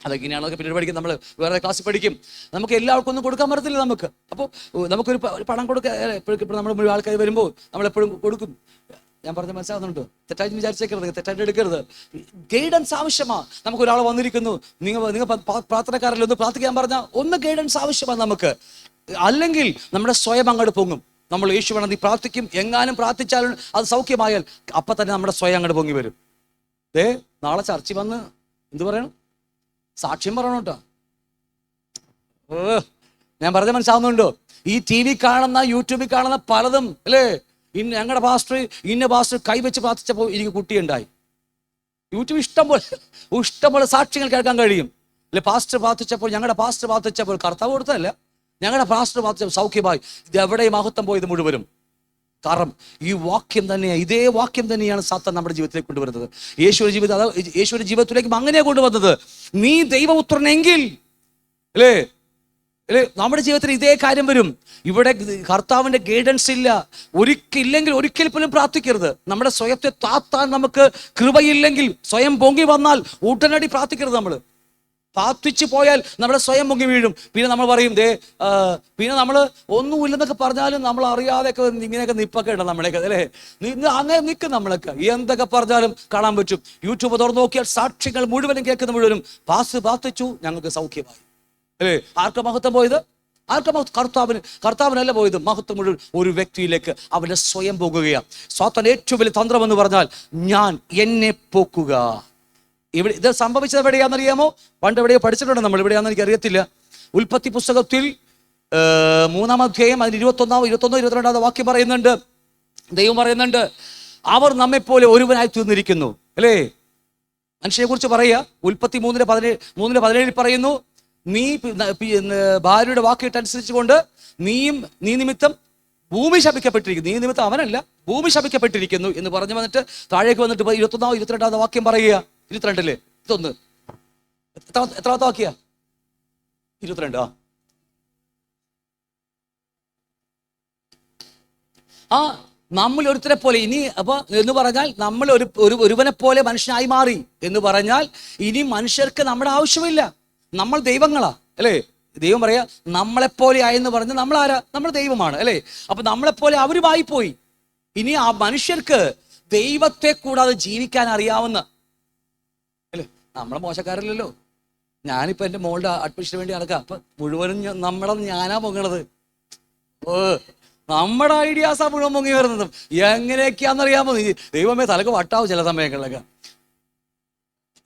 അതെങ്ങനെയാണോ പിന്നീട് പഠിക്കും, നമ്മൾ വേറെ ക്ലാസ്സിൽ പഠിക്കും. നമുക്ക് എല്ലാവർക്കും ഒന്നും കൊടുക്കാൻ പറ്റത്തില്ല നമുക്ക്. അപ്പോൾ നമുക്കൊരു പണം കൊടുക്കാൻ ഇപ്പോൾ നമ്മൾ ആൾക്കാർ വരുമ്പോൾ നമ്മളെപ്പോഴും കൊടുക്കും. ഞാൻ പറഞ്ഞ മനസ്സിലാവുന്നുണ്ടോ? തെറ്റായിട്ട് വിചാരിച്ചേക്കരുത്, തെറ്റായിട്ട് എടുക്കരുത്. ഗൈഡൻസ് ആവശ്യമാണ്. നമുക്ക് ഒരാൾ വന്നിരിക്കുന്നു, നിങ്ങൾ പ്രാർത്ഥനക്കാരല്ലേ, ഒന്ന് പ്രാർത്ഥിക്കാൻ പറഞ്ഞാൽ ഒന്ന് ഗൈഡൻസ് ആവശ്യമാണ് നമുക്ക്. അല്ലെങ്കിൽ നമ്മുടെ സ്വയം അങ്ങോട്ട് പൊങ്ങും. നമ്മൾ യേശു വേണം നീ പ്രാർത്ഥിക്കും, എങ്ങാനും പ്രാർത്ഥിച്ചാലും അത് സൗഖ്യമായാൽ അപ്പം തന്നെ നമ്മുടെ സ്വയം അങ്ങോട്ട് പൊങ്ങി വരും. നാളെ ചർച്ചിൽ വന്ന് എന്ത് പറയണം? സാക്ഷ്യം പറയണം കേട്ടോ. ഞാൻ പറഞ്ഞ മനസ്സിലാവുന്നുണ്ടോ? ഈ TV കാണുന്ന, യൂട്യൂബിൽ കാണുന്ന പലതും, അല്ലേ, ഞങ്ങളുടെ ഇന്ന പാസ്റ്റർ കൈവച്ച് പ്രാർത്ഥിച്ചപ്പോൾ എനിക്ക് കുട്ടിയുണ്ടായി. യൂട്യൂബ് ഇഷ്ടംപോലെ സാക്ഷ്യങ്ങൾ കേൾക്കാൻ കഴിയും. അല്ലെ, പാസ്റ്റർ പ്രാർത്ഥിച്ചപ്പോൾ, ഞങ്ങളുടെ പാസ്റ്റർ പ്രാർത്ഥിച്ചപ്പോൾ, കർത്താവ് കൊടുത്തതല്ല, ഞങ്ങളുടെ പാസ്റ്റർ പ്രാർത്ഥിച്ചപ്പോൾ സൗഖ്യമായി. ഇത് എവിടെ മഹത്വം പോയത് മുഴുവനും? കാരണം ഈ വാക്യം തന്നെയാണ്, ഇതേ വാക്യം തന്നെയാണ് സാത്താൻ നമ്മുടെ ജീവിതത്തിലേക്ക് കൊണ്ടുവരുന്നത്. യേശുവിന്റെ ജീവിതത്തിലേക്ക് അങ്ങനെയാണ് കൊണ്ടുവന്നത്. നീ ദൈവപുത്രനെങ്കിൽ, അല്ലേ, നമ്മുടെ ജീവിതത്തിൽ ഇതേ കാര്യം വരും. ഇവിടെ കർത്താവിന്റെ ഗൈഡൻസ് ഇല്ല. ഒരിക്കൽ പോലും പ്രാർത്ഥിക്കരുത്. നമ്മുടെ സ്വയത്തെ താത്താൻ നമുക്ക് കൃപയില്ലെങ്കിൽ, സ്വയം പൊങ്ങി വന്നാൽ ഉടനടി പ്രാർത്ഥിക്കരുത്. നമ്മൾ പ്രാർത്ഥിച്ചു പോയാൽ നമ്മുടെ സ്വയം പൊങ്ങി വീഴും. പിന്നെ നമ്മൾ പറയും, പിന്നെ നമ്മൾ ഒന്നുമില്ലെന്നൊക്കെ പറഞ്ഞാലും നമ്മൾ അറിയാതെയൊക്കെ ഇങ്ങനെയൊക്കെ നിപ്പൊക്കെ ഉണ്ട് നമ്മളെയൊക്കെ, അല്ലേ? അങ്ങനെ നിൽക്കും നമ്മളൊക്കെ. എന്തൊക്കെ പറഞ്ഞാലും കാണാൻ പറ്റും. യൂട്യൂബ് തുറന്നു നോക്കിയാൽ സാക്ഷ്യങ്ങൾ മുഴുവനും കേൾക്കുന്ന മുഴുവനും പ്രാർത്ഥിച്ചു, ഞങ്ങൾക്ക് സൗഖ്യമായി, അല്ലേ? ആർക്കാ മഹത്വം പോയത്? കർത്താവിനല്ല പോയത്. മഹത്വം മുഴുവൻ ഒരു വ്യക്തിയിലേക്ക് അവന്റെ സ്വയം പോകുകയാണ്. സാത്താന്റെ ഏറ്റവും വലിയ തന്ത്രം എന്ന് പറഞ്ഞാൽ ഞാൻ എന്നെ പോക്കുക. ഇത് സംഭവിച്ചത് എവിടെയാണെന്നറിയാമോ? പണ്ട് എവിടെയോ പഠിച്ചിട്ടുണ്ട് നമ്മൾ, എവിടെയാണെന്ന് എനിക്ക് അറിയത്തില്ല. ഉൽപ്പത്തി പുസ്തകത്തിൽ 3-ാം അധ്യായം അതിന് 21-22 വാക്യം പറയുന്നുണ്ട്. ദൈവം പറയുന്നുണ്ട്, അവർ നമ്മെപ്പോലെ ഒരുവനായി തീർന്നിരിക്കുന്നു. അല്ലേ? മനുഷ്യനെ കുറിച്ച് പറയുക. ഉൽപ്പത്തി 3:17 പറയുന്നു, നീ ഭാര്യയുടെ വാക്കിട്ടനുസരിച്ചുകൊണ്ട് നീ നിമിത്തം ഭൂമി ശപിക്കപ്പെട്ടിരിക്കുന്നു. നീ നിമിത്തം അവനല്ല, ഭൂമി ശപിക്കപ്പെട്ടിരിക്കുന്നു എന്ന് പറഞ്ഞു വന്നിട്ട് താഴേക്ക് വന്നിട്ട് 21-22 വാക്യം പറയുക. 22 ഇതൊന്ന് എത്രാമത്തെ വാക്യ? 22. ആ നമ്മൾ ഒരുത്തരെ പോലെ ഇനി അപ്പൊ എന്ന് പറഞ്ഞാൽ നമ്മൾ ഒരുവനെ പോലെ മനുഷ്യനായി മാറി എന്ന് പറഞ്ഞാൽ ഇനി മനുഷ്യർക്ക് നമ്മുടെ ആവശ്യമില്ല. നമ്മൾ ദൈവങ്ങളാ, അല്ലേ? ദൈവം പറയാ നമ്മളെപ്പോലെ ആയെന്ന് പറഞ്ഞ് നമ്മൾ ആരാ? നമ്മൾ ദൈവമാണ്, അല്ലേ? അപ്പൊ നമ്മളെപ്പോലെ അവരുമായി പോയി. ഇനി ആ മനുഷ്യർക്ക് ദൈവത്തെ കൂടാതെ ജീവിക്കാൻ അറിയാവുന്ന, അല്ലേ? നമ്മളെ മോശക്കാരല്ലല്ലോ. ഞാനിപ്പോ എൻ്റെ മോളുടെ അഡ്മിഷന് വേണ്ടി നടക്കാം. അപ്പൊ മുഴുവനും ഞാനാ പൊങ്ങണത്. നമ്മുടെ ഐഡിയാസാ മുഴുവൻ പൊങ്ങി വരുന്നതും. എങ്ങനെയൊക്കെയാണെന്നറിയാമോ? ദൈവമേ, തലക്ക് വട്ടാവും ചില സമയങ്ങളിലൊക്കെ.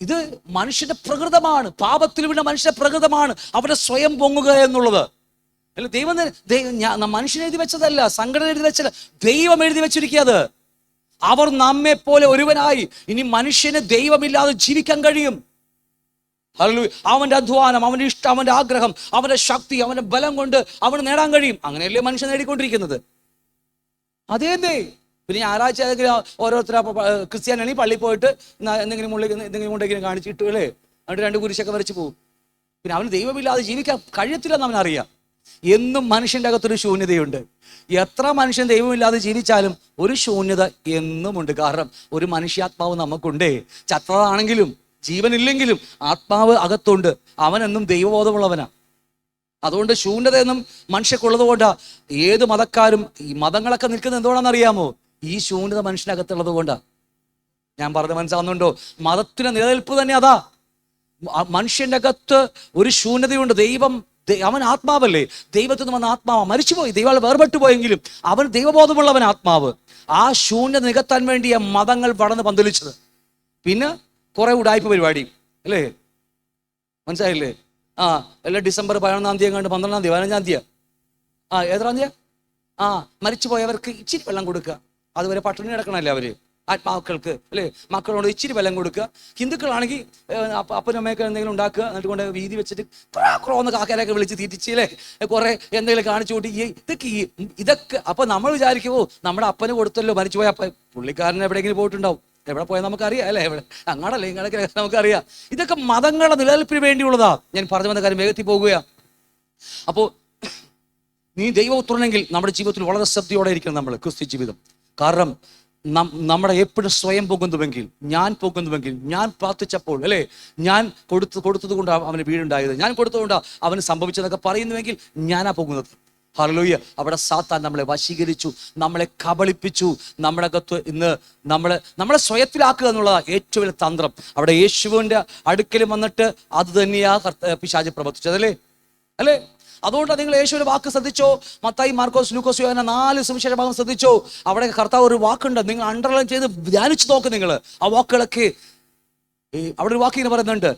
ഇത് മനുഷ്യന്റെ പ്രകൃതമാണ്. പാപത്തിൽ വീണ മനുഷ്യന്റെ പ്രകൃതമാണ് അവരുടെ സ്വയം പൊങ്ങുക എന്നുള്ളത്. അല്ല, ദൈവം മനുഷ്യൻ എഴുതി വെച്ചതല്ല, സംഘടന എഴുതി വെച്ചല്ല, ദൈവം എഴുതി വെച്ചിരിക്കുക. അത് അവർ നമ്മെ പോലെ ഒരുവനായി. ഇനി മനുഷ്യന് ദൈവമില്ലാതെ ജീവിക്കാൻ കഴിയും. ഹല്ലേലൂയ. അവന്റെ അധ്വാനം, അവന്റെ ഇഷ്ടം, അവന്റെ ആഗ്രഹം, അവന്റെ ശക്തി, അവന്റെ ബലം കൊണ്ട് അവന് നേടാൻ കഴിയും. അങ്ങനെയല്ലേ മനുഷ്യൻ നേടിക്കൊണ്ടിരിക്കുന്നത്? അതേ. പിന്നെ ഞായറാഴ്ച ഏതെങ്കിലും ഓരോരുത്തർ ക്രിസ്ത്യാനി പള്ളിയിൽ പോയിട്ട് എന്തെങ്കിലും കൊണ്ടെങ്കിലും കാണിച്ചിട്ട്, അല്ലേ, എന്നിട്ട് 2 കുരിശൊക്കെ വരച്ച് പോകും. പിന്നെ അവന് ദൈവമില്ലാതെ ജീവിക്കാൻ കഴിയത്തില്ലെന്ന് അവനറിയാം. എന്നും മനുഷ്യൻ്റെ അകത്തൊരു ശൂന്യതയുണ്ട്. എത്ര മനുഷ്യൻ ദൈവമില്ലാതെ ജീവിച്ചാലും ഒരു ശൂന്യത എന്നുമുണ്ട്. കാരണം ഒരു മനുഷ്യാത്മാവ് നമുക്കുണ്ടേ. ചത്തതാണെങ്കിലും ജീവനില്ലെങ്കിലും ആത്മാവ് അകത്തുണ്ട്. അവനെന്നും ദൈവബോധമുള്ളവനാ. അതുകൊണ്ട് ശൂന്യതയെന്നും മനുഷ്യക്കുള്ളത് കൊണ്ടാ ഏത് മതക്കാരും ഈ മതങ്ങളൊക്കെ നിൽക്കുന്നത് എന്തുകൊണ്ടാണെന്നറിയാമോ? ഈ ശൂന്യത മനുഷ്യനകത്തുള്ളത് കൊണ്ടാ. ഞാൻ പറഞ്ഞ മനസ്സിലാവുന്നുണ്ടോ? മതത്തിന്റെ നിലനിൽപ്പ് തന്നെ അതാ. മനുഷ്യന്റെ അകത്ത് ഒരു ശൂന്യതയുണ്ട്. അവൻ ആത്മാവല്ലേ, ദൈവത്തിൽ നിന്ന് വന്ന ആത്മാവ് മരിച്ചുപോയി, ദൈവം വേർപെട്ടു പോയെങ്കിലും അവൻ ദൈവബോധമുള്ളവൻ ആത്മാവ്. ആ ശൂന്യത നികത്താൻ വേണ്ടിയ മതങ്ങൾ വളർന്ന് പന്തലിച്ചത്. പിന്നെ കുറെ ഉടായ്പ പരിപാടി, അല്ലേ? മനസ്സിലായില്ലേ? എല്ലാ ഡിസംബർ 11-ാം തീയതി കണ്ട് 12-ാം തീയതി 15-ാം തീയതി ഏതാം തീയതി മരിച്ചുപോയവർക്ക് ഇച്ചിരി വെള്ളം കൊടുക്കുക. അതുവരെ പട്ടിണി കിടക്കണമല്ലേ അവര്, ആത്മാക്കൾക്ക്, അല്ലേ? മക്കളോട് ഇച്ചിരി വെള്ളം കൊടുക്കുക. ഹിന്ദുക്കളാണെങ്കിൽ അപ്പനും അമ്മയൊക്കെ എന്തെങ്കിലും ഉണ്ടാക്കുക, എന്നിട്ട് കൊണ്ട് വീതി വെച്ചിട്ട് ക്രോന്ന് കാക്കയിലൊക്കെ വിളിച്ച് തീറ്റിച്ച്, അല്ലേ, കുറെ എന്തെങ്കിലും കാണിച്ചു കൂട്ടി. ഇതൊക്കെ അപ്പൊ നമ്മൾ വിചാരിക്കുമോ നമ്മുടെ അപ്പന് കൊടുത്തല്ലോ മരിച്ചുപോയ അപ്പൻ, പുള്ളിക്കാരൻ എവിടെയെങ്കിലും പോയിട്ടുണ്ടാവും. എവിടെ പോയാൽ നമുക്കറിയാം, അല്ലേ? എവിടെ അങ്ങാടല്ലേ ഇങ്ങടൊക്കെ നമുക്കറിയാം. ഇതൊക്കെ മതങ്ങളുടെ നിലനിൽപ്പിന് വേണ്ടിയുള്ളതാ. ഞാൻ പറഞ്ഞു വന്ന കാര്യം വേഗത്തിൽ പോകുകയാണ്. അപ്പോൾ നീ ദൈവപുത്രനെങ്കിൽ നമ്മുടെ ജീവിതത്തിൽ വളരെ ശ്രദ്ധയോടെ ഇരിക്കണം നമ്മൾ ക്രിസ്ത്യ ജീവിതം. കാരണം നമ്മുടെ എപ്പോഴും സ്വയം പോകുന്നുവെങ്കിൽ, ഞാൻ പോകുന്നുവെങ്കിൽ, ഞാൻ പ്രാർത്ഥിച്ചപ്പോൾ, അല്ലേ, ഞാൻ കൊടുത്തത് കൊണ്ടാണ് അവന് വീടുണ്ടായത്, ഞാൻ കൊടുത്തതുകൊണ്ടാണ് അവന് സംഭവിച്ചതൊക്കെ പറയുന്നുവെങ്കിൽ ഞാനാ പോകുന്നത്. ഹല്ലേലൂയ. അവിടെ സാത്താൻ നമ്മളെ വശീകരിച്ചു, നമ്മളെ കബളിപ്പിച്ചു. നമ്മുടെ അകത്ത് ഇന്ന് നമ്മളെ സ്വയത്തിലാക്കുക എന്നുള്ളതാണ് ഏറ്റവും വലിയ തന്ത്രം. അവിടെ യേശുവിൻ്റെ അടുക്കൽ വന്നിട്ട് അത് തന്നെയാ പിശാച് പ്രവർത്തിച്ചത്, അല്ലേ? അതുകൊണ്ട് നിങ്ങൾ യേശുവിന്റെ വാക്ക് ശ്രദ്ധിച്ചോ. മത്തായി, മാർക്കോസ്, ലൂക്കോസ്, യോഹന്നാൻ 4 സുവിശേഷ ഭാഗം ശ്രദ്ധിച്ചോ. അവിടെ കർത്താവ് ഒരു വാക്കുണ്ട്, നിങ്ങൾ അണ്ടർലൈൻ ചെയ്ത് ധ്യാനിച്ചു നോക്ക്. നിങ്ങൾ ആ വാക്കുകളൊക്കെ, അവിടെ ഒരു വാക്ക് ഇങ്ങനെ പറയുന്നുണ്ട്,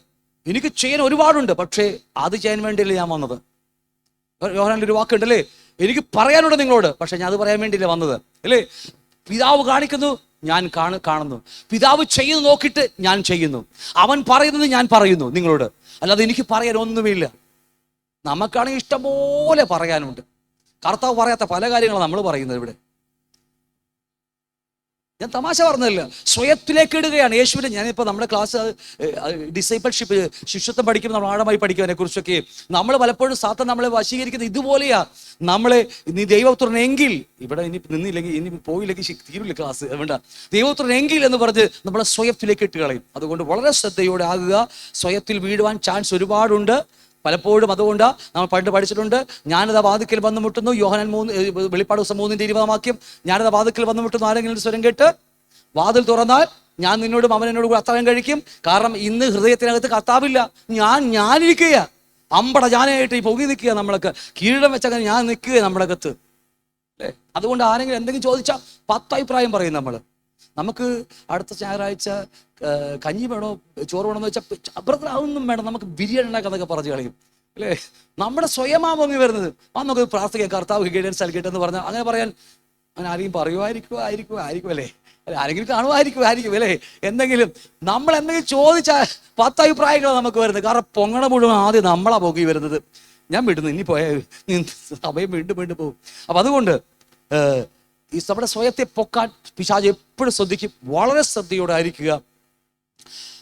എനിക്ക് ചെയ്യാൻ ഒരുപാടുണ്ട്, പക്ഷേ അത് ചെയ്യാൻ വേണ്ടിയല്ലേ ഞാൻ വന്നത്. യോഹന്നാനിൽ ഒരു വാക്കുണ്ടല്ലേ, എനിക്ക് പറയാനുണ്ട് നിങ്ങളോട്, പക്ഷെ ഞാൻ അത് പറയാൻ വേണ്ടിയില്ല വന്നത്, അല്ലേ? പിതാവ് കാണിക്കുന്നു, ഞാൻ കാണുന്നു. പിതാവ് ചെയ്യുന്നു നോക്കിയിട്ട് ഞാൻ ചെയ്യുന്നു. അവൻ പറയുന്നത് ഞാൻ പറയുന്നു നിങ്ങളോട്, അല്ലാതെ എനിക്ക് പറയാൻ ഒന്നുമില്ല. നമുക്കാണെങ്കിൽ ഇഷ്ടംപോലെ പറയാനുണ്ട്. കർത്താവ് പറയാത്ത പല കാര്യങ്ങളാണ് നമ്മൾ പറയുന്നത് ഇവിടെ. ഞാൻ തമാശ പറഞ്ഞതല്ല, സ്വയത്തിലേക്ക് ഇടുകയാണ് യേശുവിനെ. ഞാനിപ്പോൾ നമ്മുടെ ക്ലാസ് ഡിസൈപ്പിൾഷിപ്പ്, ശിഷ്യത്വം പഠിക്കുമ്പോൾ നമ്മൾ ആഴമായി പഠിക്കുന്നതിനെ കുറിച്ചൊക്കെ നമ്മൾ പലപ്പോഴും സാത്താൻ നമ്മളെ വശീകരിക്കുന്നത് ഇതുപോലെയാ. നമ്മളെ നീ ദൈവപുത്രനെങ്കിൽ, ഇവിടെ ഇനി നിന്നില്ലെങ്കിൽ ഇനി പോയില്ലെങ്കിൽ തീരില്ല ക്ലാസ്, വേണ്ട, ദൈവപുത്രനെങ്കിൽ എന്ന് പറഞ്ഞ് നമ്മളെ സ്വയത്തിലേക്ക് ഇട്ട് കളയും. അതുകൊണ്ട് വളരെ ശ്രദ്ധയോടെ ആകുക. സ്വയത്തിൽ വീഴുവാൻ ചാൻസ് ഒരുപാടുണ്ട് പലപ്പോഴും. അതുകൊണ്ടാണ് നമ്മൾ പണ്ട് പഠിച്ചിട്ടുണ്ട്, ഞാനിതാ വാതിക്കൽ വന്നു മുട്ടുന്നു. യോഹന്നാൻ 3 വെളിപ്പാട് ദിവസം 3:20 വാക്യം. ഞാനിതാ വാതിക്കൽ വന്നു മുട്ടുന്നു, ആരെങ്കിലും സ്വരം കേട്ട് വാതിൽ തുറന്നാൽ ഞാൻ നിന്നോടും അവൻ എന്നോട് കൂടെ അത്താഴം കഴിക്കും. കാരണം ഇന്ന് ഹൃദയത്തിനകത്ത് കർത്താവില്ല, ഞാനിരിക്കുക, അമ്പട ജാനയായിട്ട് ഈ പൊങ്ങി നിൽക്കുക. നമ്മളൊക്കെ കീഴം വെച്ചങ്ങനെ ഞാൻ നിൽക്കുക നമ്മുടെ അകത്ത്, അല്ലേ? അതുകൊണ്ട് ആരെങ്കിലും എന്തെങ്കിലും ചോദിച്ചാൽ 10 അഭിപ്രായം പറയും നമ്മൾ. നമുക്ക് അടുത്ത ഞായറാഴ്ച കഞ്ഞി വേണോ ചോറ് വേണമെന്ന് വെച്ചാൽ ബ്രദർ അതൊന്നും വേണം, നമുക്ക് ബിരിയാണി ഉണ്ടാക്കാന്നൊക്കെ പറഞ്ഞു കളയും. അല്ലേ? നമ്മുടെ സ്വയമാ പൊങ്ങി വരുന്നത്. നമുക്ക് പ്രാർത്ഥിക്കാം, കർത്താവ് ഗൈഡൻസ് നൽകട്ടെ എന്ന് പറഞ്ഞാൽ അങ്ങനെ പറയാൻ അങ്ങനെ ആരെങ്കിലും ആയിരിക്കും അല്ലേ? ആരെങ്കിലും കാണുമായിരിക്കും അല്ലേ? എന്തെങ്കിലും നമ്മൾ എന്തെങ്കിലും ചോദിച്ചാൽ 10 അഭിപ്രായങ്ങളാണ് നമുക്ക് വരുന്നത്. കാരണം പൊങ്ങണ മുഴുവൻ ആദ്യം നമ്മളാ പൊങ്ങി വരുന്നത്. ഞാൻ വിടുന്നു, ഇനി പോയാൽ സമയം വീണ്ടും പോകും. അപ്പം അതുകൊണ്ട് ഈ നമ്മുടെ സ്വയത്തെ പൊക്കാൻ പിശാച് എപ്പോഴും ശ്രദ്ധിക്കും. വളരെ ശ്രദ്ധയോടെ ആയിരിക്കുക.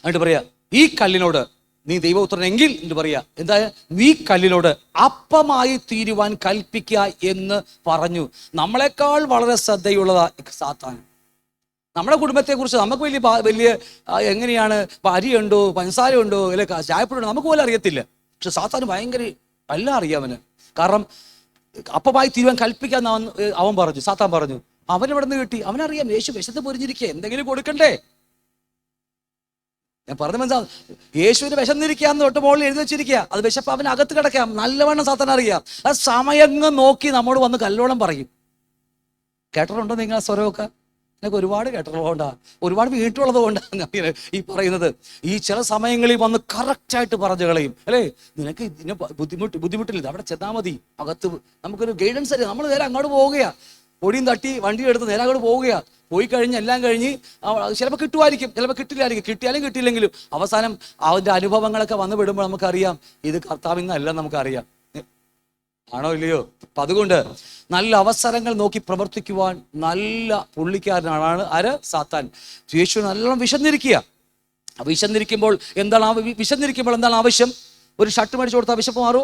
എന്നിട്ട് പറയാ, ഈ കല്ലിനോട് നീ ദൈവപുത്രനെങ്കിൽ എന്ന് പറയാ, എന്താ, നീ കല്ലിനോട് അപ്പമായി തീരുവാൻ കൽപ്പിക്കുക എന്ന് പറഞ്ഞു. നമ്മളെക്കാൾ വളരെ ശ്രദ്ധയുള്ളതാ സാത്താൻ. നമ്മുടെ കുടുംബത്തെ കുറിച്ച് നമുക്ക് വലിയ എങ്ങനെയാണ് അരിയുണ്ടോ പഞ്ചസാരയുണ്ടോ അല്ലെ ചായപ്പൊടി ഉണ്ടോ നമുക്ക് പോലും അറിയത്തില്ല. പക്ഷെ സാത്താന് ഭയങ്കര എല്ലാം അറിയാവന്. കാരണം അപ്പമായി തീരുവാൻ കൽപ്പിക്കാൻ അവൻ പറഞ്ഞു, സാത്താൻ പറഞ്ഞു. അവനെവിടെ നിന്ന് കിട്ടി? അവനറിയാം യേശു വിശത്ത് പൊരിഞ്ഞിരിക്കുക, എന്തെങ്കിലും കൊടുക്കണ്ടേ. ഞാൻ പറഞ്ഞു മനസ്സിലാവും. യേശുവിന് വിശന്നിരിക്കാന്ന് തൊട്ട് മുകളിൽ എഴുതി വെച്ചിരിക്കുക. അത് വിശപ്പ് അവന് അകത്ത് കിടക്കാം, നല്ലവണ്ണം സാത്താൻ അറിയാം. അത് സമയങ്ങ് നോക്കി നമ്മോട് വന്ന് കല്ലോളം പറയും. കേട്ടിട്ടുണ്ടോ നിങ്ങൾ ആ സ്വരമൊക്കെ? എനിക്ക് ഒരുപാട് കേട്ടിട്ടുള്ളതുകൊണ്ടാണ്, ഒരുപാട് വീട്ടിലുള്ളത് കൊണ്ടാണ് ഈ പറയുന്നത്. ഈ ചില സമയങ്ങളിൽ വന്ന് കറക്റ്റായിട്ട് പറഞ്ഞു കളയും. അല്ലേ, നിനക്ക് ഇതിനെ ബുദ്ധിമുട്ടില്ല, അവിടെ ചെന്നാൽ മതി. അകത്ത് നമുക്കൊരു ഗൈഡൻസ് അറിയാം. നമ്മൾ നേരെ അങ്ങോട്ട് പോവുകയാണ്, പൊടിയും തട്ടി വണ്ടി എടുത്ത് നേരെ അങ്ങോട്ട് പോവുകയാണ്. പോയി കഴിഞ്ഞ് എല്ലാം കഴിഞ്ഞ് ചിലപ്പോൾ കിട്ടുമായിരിക്കും, ചിലപ്പോൾ കിട്ടില്ലായിരിക്കും. കിട്ടിയാലും കിട്ടിയില്ലെങ്കിലും അവസാനം അവൻ്റെ അനുഭവങ്ങളൊക്കെ വന്നു വിടുമ്പോൾ നമുക്കറിയാം ഇത് കർത്താവിൽ നിന്നല്ല, നമുക്കറിയാം. ആണോ ഇല്ലയോ? അപ്പൊ അതുകൊണ്ട് നല്ല അവസരങ്ങൾ നോക്കി പ്രവർത്തിക്കുവാൻ നല്ല പുള്ളിക്കാരനാണ് ആര്? സാത്താൻ. യേശു നല്ലോണം വിശന്നിരിക്കുമ്പോൾ എന്താണ് ആവശ്യം? ഒരു ഷർട്ട് മേടിച്ചു കൊടുത്താൽ വിശപ്പ് മാറൂ?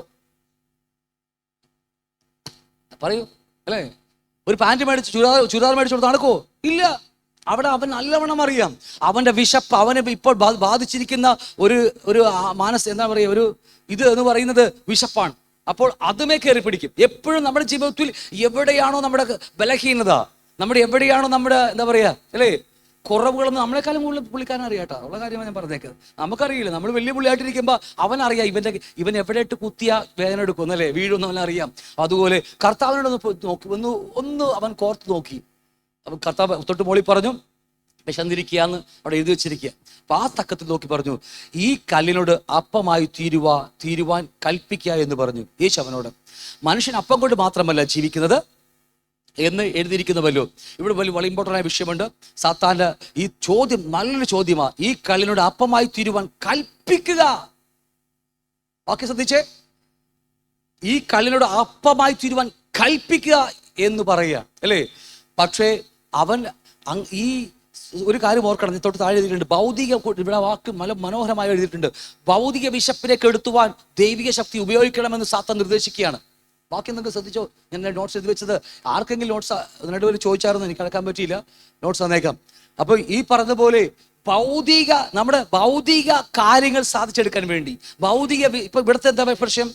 പറയൂ അല്ലേ? ഒരു പാൻറ് മേടിച്ച് ചുരിദാർ മേടിച്ചു കൊടുത്താൽ നടക്കുമോ? ഇല്ല. അവിടെ അവൻ നല്ലവണ്ണം അറിയാം അവന്റെ വിശപ്പ്. അവനെ ഇപ്പോൾ ബാധിച്ചിരിക്കുന്ന ഒരു എന്താ പറയുക, ഇത് എന്ന് പറയുന്നത് വിശപ്പാണ്. അപ്പോൾ അതുമേ കയറി പിടിക്കും. എപ്പോഴും നമ്മുടെ ജീവിതത്തിൽ എവിടെയാണോ നമ്മുടെ ബലഹീനത, എവിടെയാണോ നമ്മുടെ എന്താ പറയുക അല്ലേ കുറവുകളെന്ന് നമ്മളെക്കാളും കൂടുതൽ പുള്ളിക്കാരൻ അറിയാട്ടോ. ഉള്ള കാര്യമാണ് ഞാൻ പറഞ്ഞേക്കുന്നത്. നമുക്കറിയില്ല. നമ്മൾ വലിയ പുള്ളിയായിട്ടിരിക്കുമ്പോൾ അവനറിയാം ഇവൻ എവിടെയായിട്ട് കുത്തിയ വേദന എടുക്കും അല്ലേ, വീഴുമെന്ന് അവനറിയാം. അതുപോലെ കർത്താവിനോട് നോക്കി ഒന്ന് അവൻ കോർത്ത് നോക്കി. അപ്പം കർത്താവ് തൊട്ട് മോളിൽ പറഞ്ഞു വിശന്നിരിക്കുകയെന്ന് അവിടെ എഴുതി വെച്ചിരിക്കുക. അപ്പം ആ തക്കത്തിൽ നോക്കി പറഞ്ഞു, ഈ കല്ലിനോട് അപ്പമായി തീരുവാൻ കൽപ്പിക്കുക എന്ന് പറഞ്ഞു യേശു അവനോട്. മനുഷ്യൻ അപ്പം കൊണ്ട് മാത്രമല്ല ജീവിക്കുന്നത് എന്ന് എഴുതിയിരിക്കുന്നുവല്ലോ. ഇവിടെ വളരെ ഇമ്പോർട്ടൻ്റ് ആയ വിഷയമുണ്ട്. സാത്താൻ്റെ ഈ ചോദ്യം നല്ലൊരു ചോദ്യമാണ്. ഈ കല്ലിനോട് അപ്പമായി തീരുവാൻ കൽപ്പിക്കുക. ബാക്കി ശ്രദ്ധിച്ചേ, ഈ കല്ലിനോട് അപ്പമായി തീരുവാൻ കൽപ്പിക്കുക എന്ന് പറയുക അല്ലേ. പക്ഷേ അവൻ ഈ ഒരു കാര്യം ഓർക്കണം, തൊട്ട് താഴെ എഴുതിയിട്ടുണ്ട് ഭൗതിക, ഇവിടെ വാക്ക് മനോഹരമായി എഴുതിയിട്ടുണ്ട്, ഭൗതിക വിശപ്പിനെ കെടുത്തുവാൻ ദൈവിക ശക്തി ഉപയോഗിക്കണമെന്ന് സാത്താൻ നിർദ്ദേശിക്കുകയാണ്. ബാക്കി നിങ്ങൾക്ക് ശ്രദ്ധിച്ചോ? ഞാൻ നോട്ട്സ് എഴുതി വെച്ചത് ആർക്കെങ്കിലും നോട്ട്സ് നടുവിൽ ചോദിച്ചായിരുന്നു, എനിക്ക് അടക്കാൻ പറ്റിയില്ല. നോട്ട്സ് തന്നേക്കാം. അപ്പോൾ ഈ പറഞ്ഞതുപോലെ നമ്മുടെ ഭൗതിക കാര്യങ്ങൾ സാധിച്ചെടുക്കാൻ വേണ്ടി ഇപ്പൊ ഇവിടുത്തെ എന്താ പ്രശ്നം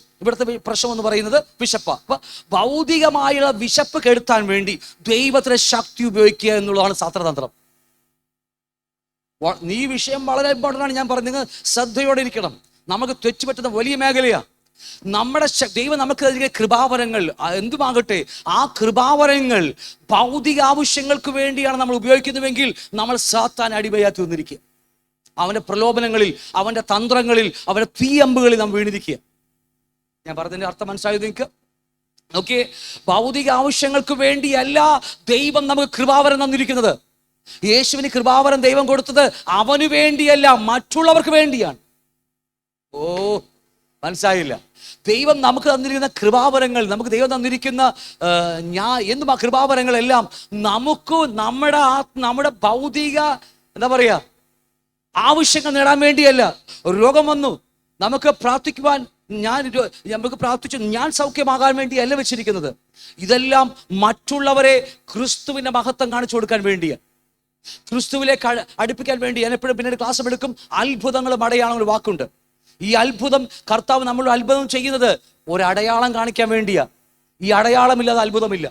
എന്ന് പറയുന്നത് വിശപ്പാ. അപ്പൊ ഭൗതികമായുള്ള വിശപ്പ് കെടുത്താൻ വേണ്ടി ദൈവത്തിന്റെ ശക്തി ഉപയോഗിക്കുക എന്നുള്ളതാണ് സാത്രതന്ത്രം. ഈ വിഷയം വളരെ ഇമ്പോർട്ടൻ്റ് ആണ്. ഞാൻ പറഞ്ഞു, നിങ്ങൾ ശ്രദ്ധയോടെ ഇരിക്കണം. നമുക്ക് തെറ്റുപറ്റുന്ന വലിയ മേഖലയാണ്. നമ്മുടെ ദൈവം നമുക്ക് നൽകിയ കൃപാവരങ്ങൾ എന്തുമാകട്ടെ, ആ കൃപാവരങ്ങൾ ഭൗതിക ആവശ്യങ്ങൾക്ക് വേണ്ടിയാണ് നമ്മൾ ഉപയോഗിക്കുന്നുവെങ്കിൽ നമ്മൾ സാത്താൻ അടിമയായി തീർന്നിരിക്കുക. അവന്റെ പ്രലോഭനങ്ങളിൽ, അവന്റെ തന്ത്രങ്ങളിൽ, അവന്റെ തീയമ്പുകളിൽ നാം വീണിരിക്കുക. ഞാൻ പറഞ്ഞതിന്റെ അർത്ഥം മനസ്സിലായത് നിങ്ങൾക്ക്? ഓക്കെ, ഭൗതിക ആവശ്യങ്ങൾക്ക് വേണ്ടിയല്ല ദൈവം നമുക്ക് കൃപാവരം തന്നിരിക്കുന്നത്. യേശുവിന് കൃപാവരം ദൈവം കൊടുത്തത് അവന് വേണ്ടിയല്ല, മറ്റുള്ളവർക്ക് വേണ്ടിയാണ്. ഓ, മനസ്സിലായില്ല? ദൈവം നമുക്ക് തന്നിരിക്കുന്ന കൃപാവരങ്ങൾ, നമുക്ക് ദൈവം തന്നിരിക്കുന്ന ആ കൃപാവരങ്ങളെല്ലാം നമുക്ക് നമ്മുടെ ഭൗതിക എന്താ പറയാ ആവശ്യങ്ങൾ നേടാൻ വേണ്ടിയല്ല. രോഗം വന്നു, നമുക്ക് പ്രാർത്ഥിക്കുവാൻ നമുക്ക് പ്രാർത്ഥിച്ചു ഞാൻ സൗഖ്യമാകാൻ വേണ്ടിയല്ല വെച്ചിരിക്കുന്നത്. ഇതെല്ലാം മറ്റുള്ളവരെ ക്രിസ്തുവിന്റെ മഹത്വം കാണിച്ചു കൊടുക്കാൻ വേണ്ടിയാണ്, ക്രിസ്തുവിലേക്ക് അടുപ്പിക്കാൻ വേണ്ടി. ഞാൻ എപ്പോഴും പിന്നീട് ക്ലാസ് എടുക്കും, അത്ഭുതങ്ങളും അടയാളങ്ങളും വാക്കുണ്ട്. ഈ അത്ഭുതം കർത്താവ് നമ്മൾ അത്ഭുതം ചെയ്യുന്നത് ഒരു അടയാളം കാണിക്കാൻ വേണ്ടിയാ. ഈ അടയാളമില്ലാതെ അത്ഭുതമില്ല.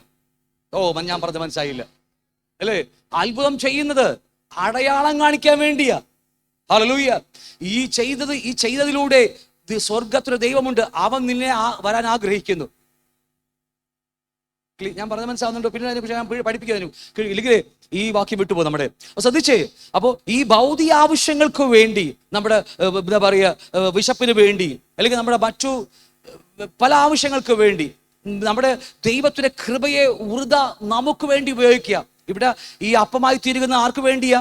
ഞാൻ പറഞ്ഞത് മനസ്സിലായില്ല അല്ലേ? അത്ഭുതം ചെയ്യുന്നത് അടയാളം കാണിക്കാൻ വേണ്ടിയാ. ഹല്ലേലൂയ. ഈ ചെയ്തതിലൂടെ സ്വർഗത്തിന് ദൈവമുണ്ട്, അവൻ നിന്നെ വരാൻ ആഗ്രഹിക്കുന്നു. ഞാൻ പറഞ്ഞത് മനസ്സിലാവുന്നുണ്ടോ? പിന്നെ അതിനെ കുറിച്ച് ഞാൻ പഠിപ്പിക്കുന്നു, ഇല്ലെങ്കിൽ ഈ വാക്യം വിട്ടുപോകും നമ്മുടെ. ശ്രദ്ധിച്ചേ, അപ്പോൾ ഈ ഭൗതിക ആവശ്യങ്ങൾക്ക് വേണ്ടി, നമ്മുടെ എന്താ പറയുക വിശപ്പിന് വേണ്ടി, അല്ലെങ്കിൽ നമ്മുടെ മറ്റു പല ആവശ്യങ്ങൾക്ക് വേണ്ടി നമ്മുടെ ദൈവത്തിന്റെ കൃപയെ വൃഥ നമുക്ക് വേണ്ടി ഉപയോഗിക്കുക. ഇവിടെ ഈ അപ്പമായി തീരുന്ന ആർക്ക് വേണ്ടിയാ?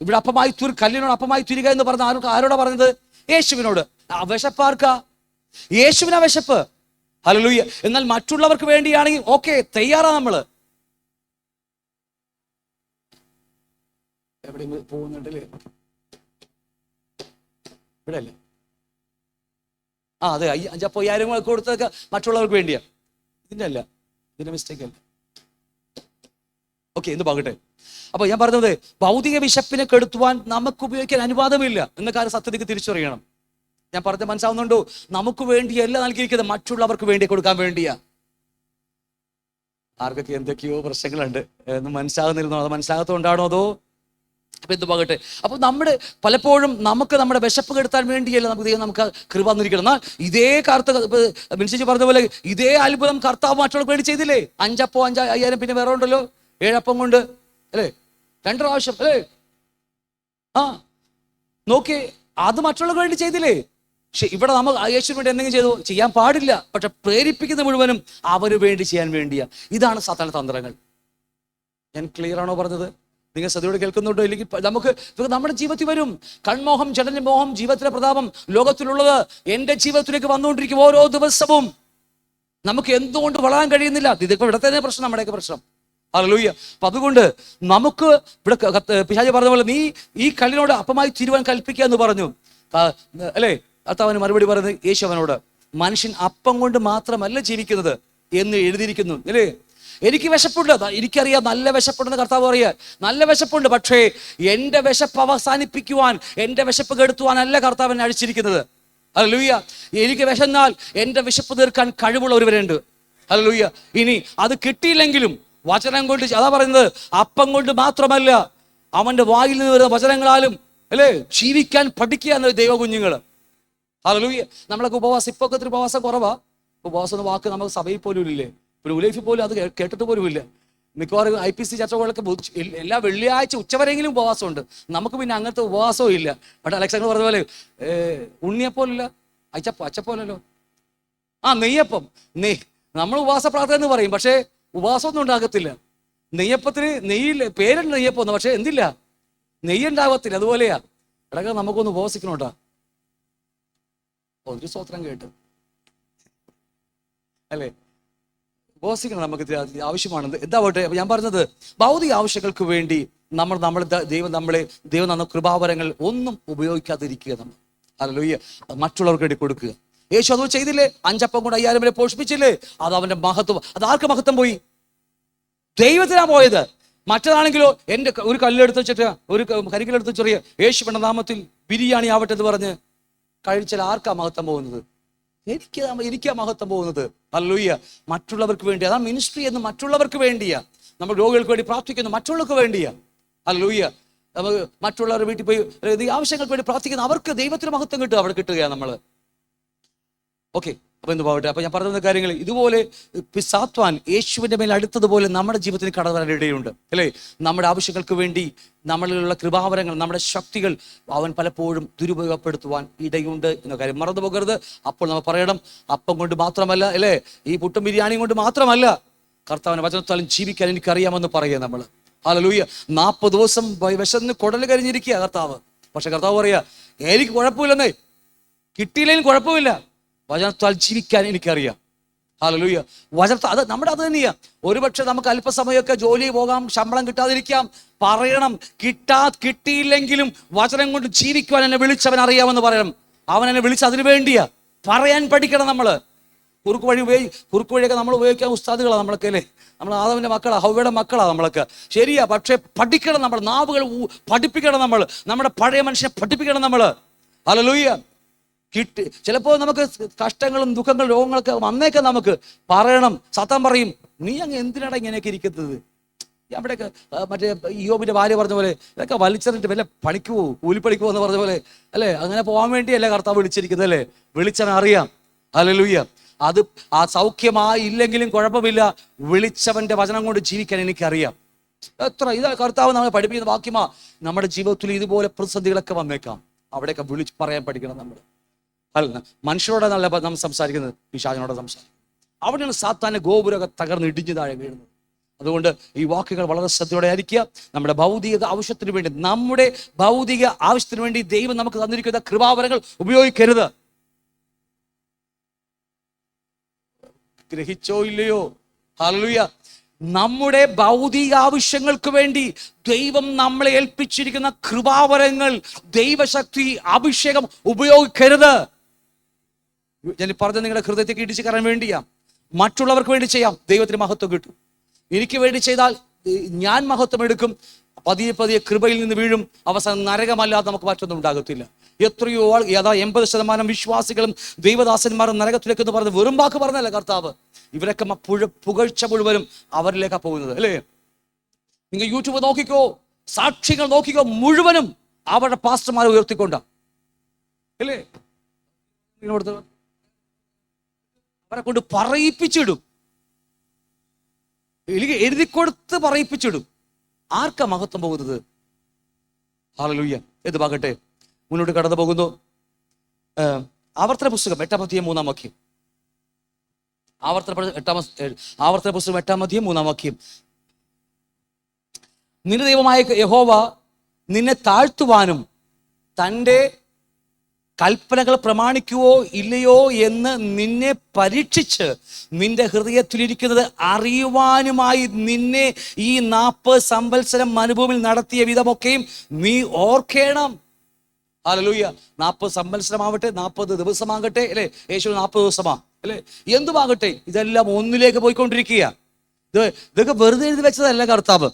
ഇവിടെ അപ്പമായി കല്ലിനോട് അപ്പമായി തീരുക എന്ന് പറഞ്ഞ ആരോടാ പറഞ്ഞത്? യേശുവിനോട്. വിശപ്പാർക്കാ? യേശുവിനാ വിശപ്പ്. ഹല്ലേലൂയ. എന്നാൽ മറ്റുള്ളവർക്ക് വേണ്ടിയാണെങ്കിൽ ഓക്കെ, തയ്യാറാ നമ്മള്. എവിടെ പോകുന്നുണ്ടല്ലേ? ഇവിടെ അല്ലേ? അതെ, 5,000 കൊടുത്തൊക്കെ മറ്റുള്ളവർക്ക് വേണ്ടിയാ. ഇതിന്റെ അല്ല, ഇതിന്റെ മിസ്റ്റേക്ക് അല്ല. ഓക്കെ, എന്ത് പാകട്ടെ. അപ്പൊ ഞാൻ പറഞ്ഞത്, ഭൗതിക വിശപ്പിനെ കെടുത്തുവാൻ നമുക്ക് ഉപയോഗിക്കാൻ അനുവാദമില്ല എന്ന കാര്യം സത്യത്തിക്ക് തിരിച്ചറിയണം. ഞാൻ പറഞ്ഞ മനസ്സിലാവുന്നുണ്ടോ? നമുക്ക് വേണ്ടിയല്ല നൽകിയിരിക്കുന്നത്, മറ്റുള്ളവർക്ക് വേണ്ടി കൊടുക്കാൻ വേണ്ടിയാ. ആർക്കൊക്കെ എന്തൊക്കെയോ പ്രശ്നങ്ങളുണ്ട് എന്ന് മനസ്സിലാകുന്നിരുന്നോ? അത് മനസ്സിലാകത്തോണ്ടാണോ? അതോ അപ്പൊ എന്ത് പാകട്ടെ. അപ്പൊ പലപ്പോഴും നമുക്ക് നമ്മുടെ വിശപ്പ് കെടുത്താൻ വേണ്ടിയല്ല നമുക്ക് കൃപ തന്നിരിക്കണം. എന്നാൽ ഇതേ മിനിച്ചേച്ചി പറഞ്ഞ പോലെ ഇതേ അത്ഭുതം കർത്താവ് മറ്റുള്ളവർക്ക് വേണ്ടി ചെയ്തില്ലേ? 5,000 പിന്നെ വേറെ ഉണ്ടല്ലോ 7 അപ്പം കൊണ്ട് അല്ലേ? 2 പ്രാവശ്യം അല്ലേ? നോക്കി, അത് മറ്റുള്ളവർക്ക് വേണ്ടി ചെയ്തില്ലേ? പക്ഷെ ഇവിടെ നമ്മൾ യേശുവിന് വേണ്ടി എന്തെങ്കിലും ചെയ്യാൻ പാടില്ല. പക്ഷെ പ്രേരിപ്പിക്കുന്ന മുഴുവനും അവന് വേണ്ടി ചെയ്യാൻ വേണ്ടിയാ. ഇതാണ് സാത്താന്റെ തന്ത്രങ്ങൾ. ഞാൻ ക്ലിയർ ആണോ പറഞ്ഞത്? നിങ്ങൾ ശ്രദ്ധയോടെ കേൾക്കുന്നുണ്ടോ? ഇല്ലെങ്കിൽ നമുക്ക് നമ്മുടെ ജീവിതത്തിൽ വരും കൺമോഹം, ജഡന്റെ മോഹം, ജീവിതത്തിലെ പ്രതാപം, ലോകത്തിലുള്ളത് എൻ്റെ ജീവിതത്തിലേക്ക് വന്നുകൊണ്ടിരിക്കും ഓരോ ദിവസവും. നമുക്ക് എന്തുകൊണ്ട് വളരാൻ കഴിയുന്നില്ല? ഇതിപ്പോ ഇവിടെ തന്നെ പ്രശ്നം, നമ്മുടെയൊക്കെ പ്രശ്നം. ഹല്ലേലൂയ. അപ്പൊ അതുകൊണ്ട് നമുക്ക് ഇവിടെ പിശാച് പറഞ്ഞ പോലെ നീ ഈ കല്ലിനോട് അപ്പമായി തീരുവാൻ കൽപ്പിക്കുക എന്ന് പറഞ്ഞു അല്ലേ? കർത്താവിന് മറുപടി പറയുന്നത് യേശു അവനോട്, മനുഷ്യൻ അപ്പം കൊണ്ട് മാത്രമല്ല ജീവിക്കുന്നത് എന്ന് എഴുതിയിരിക്കുന്നു അല്ലേ? എനിക്ക് വിശപ്പുണ്ട്, എനിക്കറിയാം നല്ല വിശപ്പുണ്ടെന്ന് കർത്താവ് പറയാ. നല്ല വിശപ്പുണ്ട്, പക്ഷേ എൻ്റെ വിശപ്പ് അവസാനിപ്പിക്കുവാൻ, എൻ്റെ വിശപ്പ് കെടുത്തുവാനല്ല കർത്താവ് എന്നെ അഴിച്ചിരിക്കുന്നത്. ഹല്ലേലൂയ. എനിക്ക് വിശന്നാൽ എൻ്റെ വിശപ്പ് തീർക്കാൻ കഴിവുള്ള ഒരുവരുണ്ട്. ഹല്ലേലൂയ. ഇനി അത് കിട്ടിയില്ലെങ്കിലും വചനം കൊണ്ട്, അതാ പറയുന്നത്, അപ്പം കൊണ്ട് മാത്രമല്ല അവന്റെ വായിൽ നിന്ന് വരുന്ന വചനങ്ങളാലും അല്ലേ ജീവിക്കാൻ പഠിക്കുക എന്ന ദൈവകുഞ്ഞുങ്ങള്. ഹല്ലേലൂയ. നമ്മളൊക്കെ ഉപവാസം, ഇപ്പൊ ഒത്തിരി ഉപവാസം കുറവാ. ഉപവാസം എന്ന വാക്ക് നമുക്ക് സഭയിൽ പോലും ഇല്ലേ? ഒരു ഉലൈഫിൽ പോലും അത് കേട്ടിട്ട് പോലും ഇല്ല. മിക്കവാറും IPC ചർച്ചകളൊക്കെ എല്ലാ വെള്ളിയാഴ്ച ഉച്ചവരെങ്കിലും ഉപവാസമുണ്ട്. നമുക്ക് പിന്നെ അങ്ങനത്തെ ഉപവാസവും ഇല്ല. പക്ഷെ അലക്സാണ്ടർ പറഞ്ഞ പോലെ ഉണ്ണിയപ്പോലല്ല, അച്ചപ്പോലല്ലോ, നെയ്യപ്പം. നമ്മൾ ഉപവാസ പ്രാർത്ഥന എന്ന് പറയും, പക്ഷേ ഉപവാസമൊന്നും ഉണ്ടാകത്തില്ല. നെയ്യപ്പത്തിന് നെയ്യില്ല, പേരുണ്ട് നെയ്യപ്പം, പക്ഷെ എന്തില്ല, നെയ്യുണ്ടാകത്തില്ല. അതുപോലെയാ ഇടയ്ക്ക് നമുക്കൊന്ന് ഉപവസിക്കണോട്ടാ. ഒരു സ്തോത്രം കേട്ട് അല്ലേ? ഉപവസിക്കണം, നമുക്ക് ആവശ്യമാണ്. എന്താ പോട്ടെ. ഞാൻ പറഞ്ഞത്, ഭൗതിക ആവശ്യങ്ങൾക്ക് വേണ്ടി ദൈവം തന്ന കൃപാവരങ്ങൾ ഒന്നും ഉപയോഗിക്കാതിരിക്കുക. നമ്മൾ ഹല്ലേലൂയ മറ്റുള്ളവർക്ക് വേണ്ടി കൊടുക്കുക. യേശു അത് ചെയ്തില്ലേ? 5 അപ്പം കൊണ്ട് 5,000 പേരെ പോഷിപ്പിച്ചില്ലേ? അത് അവന്റെ മഹത്വം. അത് ആർക്ക് മഹത്വം പോയി? ദൈവത്തിനാ പോയത്. മറ്റേതാണെങ്കിലോ എൻ്റെ ഒരു കല്ലെടുത്ത് വെച്ചിട്ട്, ഒരു കരിക്കലെടുത്ത് ചെറിയ യേശുവിന്റെ നാമത്തിൽ ബിരിയാണി ആവട്ടെ എന്ന് പറഞ്ഞ് കഴിച്ചാൽ ആർക്കാ മഹത്വം പോകുന്നത്? എനിക്കാ മഹത്വം പോകുന്നത്. ഹല്ലേലൂയ. മറ്റുള്ളവർക്ക് വേണ്ടി. അതാണ് മിനിസ്ട്രി എന്ന്. മറ്റുള്ളവർക്ക് വേണ്ടിയാ. നമ്മൾ രോഗികൾക്ക് വേണ്ടി പ്രാർത്ഥിക്കുന്നു, മറ്റുള്ളവർക്ക് വേണ്ടിയാ. ഹല്ലേലൂയ. നമുക്ക് മറ്റുള്ളവരുടെ വീട്ടിൽ പോയി ആവശ്യങ്ങൾക്ക് വേണ്ടി പ്രാർത്ഥിക്കുന്ന അവർക്ക് ദൈവത്തിന് മഹത്വം കിട്ടുക, അവിടെ കിട്ടുകയാണ് നമ്മള്. ഓക്കെ, അപ്പൊ എന്ത് പോകട്ടെ. അപ്പൊ ഞാൻ പറഞ്ഞ കാര്യങ്ങൾ ഇതുപോലെ സാത്താൻ യേശുവിന്റെ മേൽ അടുത്തതുപോലെ നമ്മുടെ ജീവിതത്തിന് കടന്നു വരാൻ ഇടയുണ്ട് അല്ലേ? നമ്മുടെ ആവശ്യങ്ങൾക്ക് വേണ്ടി നമ്മളിലുള്ള കൃപാവരങ്ങൾ, നമ്മുടെ ശക്തികൾ അവൻ പലപ്പോഴും ദുരുപയോഗപ്പെടുത്തുവാൻ ഇടയുണ്ട് എന്ന കാര്യം മറന്നു പോകരുത്. അപ്പോൾ നമ്മൾ പറയണം, അപ്പം കൊണ്ട് മാത്രമല്ല അല്ലേ, ഈ പുട്ടും ബിരിയാണിയും കൊണ്ട് മാത്രമല്ല കർത്താവിന്റെ വചനത്താലും ജീവിക്കാൻ എനിക്കറിയാമെന്ന് പറയുക നമ്മൾ. ഹല്ലേലൂയ. 40 ദിവസം വിശന്ന് കുടല് കരിഞ്ഞിരിക്കുക കർത്താവ്. പക്ഷെ കർത്താവ് പറയാ, എനിക്ക് കുഴപ്പമില്ലെന്നേ, കിട്ടിയില്ലെങ്കിലും കുഴപ്പമില്ല, വചനത്താൽ ജീവിക്കാൻ എനിക്കറിയാം. ഹല്ലേലൂയ. വചനത്താൽ അത് തന്നെയാ. ഒരുപക്ഷെ നമുക്ക് അല്പസമയമൊക്കെ ജോലി പോകാം, ശമ്പളം കിട്ടാതിരിക്കാം, പറയണം കിട്ടിയില്ലെങ്കിലും വചനം കൊണ്ട് ജീവിക്കുവാൻ എന്നെ വിളിച്ചവൻ അറിയാമെന്ന് പറയണം. അവൻ എന്നെ വിളിച്ച് അതിനു വേണ്ടിയാ. പറയാൻ പഠിക്കണം നമ്മള്. കുറുക്ക് വഴിയൊക്കെ നമ്മൾ ഉപയോഗിക്കാൻ ഉസ്താദുകളാണ് നമ്മളൊക്കെ അല്ലേ? നമ്മൾ ആദവിന്റെ മക്കളാ, ഹവ്വയുടെ മക്കളാ നമ്മളൊക്കെ. ശരിയാ, പക്ഷെ പഠിക്കണം നമ്മൾ. നാവുകൾ പഠിപ്പിക്കണം നമ്മൾ. നമ്മുടെ പഴയ മനുഷ്യനെ പഠിപ്പിക്കണം നമ്മള്. ഹല്ലേലൂയ. ചിലപ്പോൾ നമുക്ക് കഷ്ടങ്ങളും ദുഃഖങ്ങളും രോഗങ്ങളൊക്കെ വന്നേക്കാം, നമുക്ക് പറയണം. സാത്താൻ പറയും, നീ അങ്ങ് എന്തിനാണ് ഇങ്ങനെയൊക്കെ ഇരിക്കുന്നത്? അവിടെയൊക്കെ മറ്റേ യോബിന്റെ ഭാര്യ പറഞ്ഞ പോലെ ഇതൊക്കെ വലിച്ചെറിഞ്ഞിട്ട് വല്ല പണിക്ക് പോവും, കൂലിപ്പണിക്ക് എന്ന് പറഞ്ഞ പോലെ അല്ലേ? അങ്ങനെ പോകാൻ വേണ്ടിയല്ലേ കർത്താവ് വിളിച്ചിരിക്കുന്നത് അല്ലേ? വിളിച്ചവൻ അറിയാം. ഹല്ലേലൂയ. അത് ആ സൗഖ്യമായി ഇല്ലെങ്കിലും കുഴപ്പമില്ല, വിളിച്ചവന്റെ വചനം കൊണ്ട് ജീവിക്കാൻ എനിക്കറിയാം. ഇതാ കർത്താവ് നമ്മളെ പഠിപ്പിക്കുന്ന വാക്യമാ. നമ്മുടെ ജീവിതത്തിൽ ഇതുപോലെ പ്രതിസന്ധികളൊക്കെ വന്നേക്കാം, അവിടെയൊക്കെ വിളിച്ച് പറയാൻ പഠിക്കണം നമ്മൾ. അല്ല, മനുഷ്യരോടെന്നല്ല നാം സംസാരിക്കുന്നത്, പിശാചിനോട് സംസാരിക്കുന്നത്. അവിടെയാണ് സാത്താന്റെ ഗോപുരമൊക്കെ തകർന്ന് ഇടിഞ്ഞു താഴെ വീഴുന്നത്. അതുകൊണ്ട് ഈ വാക്കുകൾ വളരെ ശ്രദ്ധയോടെ ആയിരിക്കുക. നമ്മുടെ ഭൗതിക ആവശ്യത്തിന് വേണ്ടി, നമ്മുടെ ഭൗതിക ആവശ്യത്തിന് വേണ്ടി ദൈവം നമുക്ക് തന്നിരിക്കുന്ന കൃപാവരങ്ങൾ ഉപയോഗിക്കരുത്. ഗ്രഹിച്ചോ ഇല്ലയോ? ഹല്ലേലൂയ. നമ്മുടെ ഭൗതിക ആവശ്യങ്ങൾക്ക് വേണ്ടി ദൈവം നമ്മളെ ഏൽപ്പിച്ചിരിക്കുന്ന കൃപാവരങ്ങൾ, ദൈവശക്തി, അഭിഷേകം ഉപയോഗിക്കരുത്. ഞാൻ പറഞ്ഞത് നിങ്ങളുടെ ഹൃദയത്തേക്ക് ഇടിച്ചു കയറാൻ വേണ്ടിയാ. മറ്റുള്ളവർക്ക് വേണ്ടി ചെയ്യാം, ദൈവത്തിന് മഹത്വം കിട്ടും. എനിക്ക് വേണ്ടി ചെയ്താൽ ഞാൻ മഹത്വം എടുക്കും, പതിയെ പതിയെ കൃപയിൽ നിന്ന് വീഴും, അവസാനം നരകമല്ലാതെ നമുക്ക് മറ്റൊന്നും ഉണ്ടാകത്തില്ല. എത്രയോ 80% വിശ്വാസികളും ദൈവദാസന്മാരും നരകത്തിലേക്ക് എന്ന് പറഞ്ഞ് വെറും വാക്ക് പറഞ്ഞല്ല കർത്താവ്. ഇവരൊക്കെ പുകഴ്ച മുഴുവനും അവരിലേക്കാണ് പോകുന്നത്, അല്ലേ? നിങ്ങൾ യൂട്യൂബ് നോക്കിക്കോ, സാക്ഷികൾ നോക്കിക്കോ, മുഴുവനും അവരുടെ പാസ്റ്റർമാരെ ഉയർത്തിക്കൊണ്ട, അല്ലേ? അവരെ കൊണ്ട് പറയിപ്പിച്ചിടും, എഴുതിക്കൊടുത്ത് പറയിപ്പിച്ചിടും. ആർക്കാ മഹത്വം പോകുന്നത്? ഹല്ലേലൂയ. ഏത് ഭാഗട്ടെ മുന്നോട്ട് കടന്നു പോകുന്നു. ആവർത്തന പുസ്തകം 8-ാം അധ്യായം 3-ാം വാക്യം. ആവർത്തന പുസ്തകം 8-ാം അധ്യായം 3-ാം വാക്യം. നിന്റെ ദൈവമായ യഹോവ നിന്നെ താഴ്ത്തുവാനും തൻ്റെ കൽപ്പനകൾ പ്രമാണിക്കുവോ ഇല്ലയോ എന്ന് നിന്നെ പരീക്ഷിച്ച് നിന്റെ ഹൃദയത്തിലിരിക്കുന്നത് അറിയുവാനുമായി നിന്നെ ഈ 40 സംവത്സരം മരുഭൂമിയിൽ നടത്തിയ വിധമൊക്കെയും നീ ഓർക്കേണം. ഹല്ലേലൂയ. 40 സംവത്സരം ആവട്ടെ, 40 ദിവസമാകട്ടെ, അല്ലേ? യേശു 40 ദിവസമാ, അല്ലേ? എന്തുമാകട്ടെ, ഇതെല്ലാം ഒന്നിലേക്ക് പോയിക്കൊണ്ടിരിക്കുക. ഇതൊക്കെ വെറുതെ എഴുതി വെച്ചതല്ല കർത്താവ്.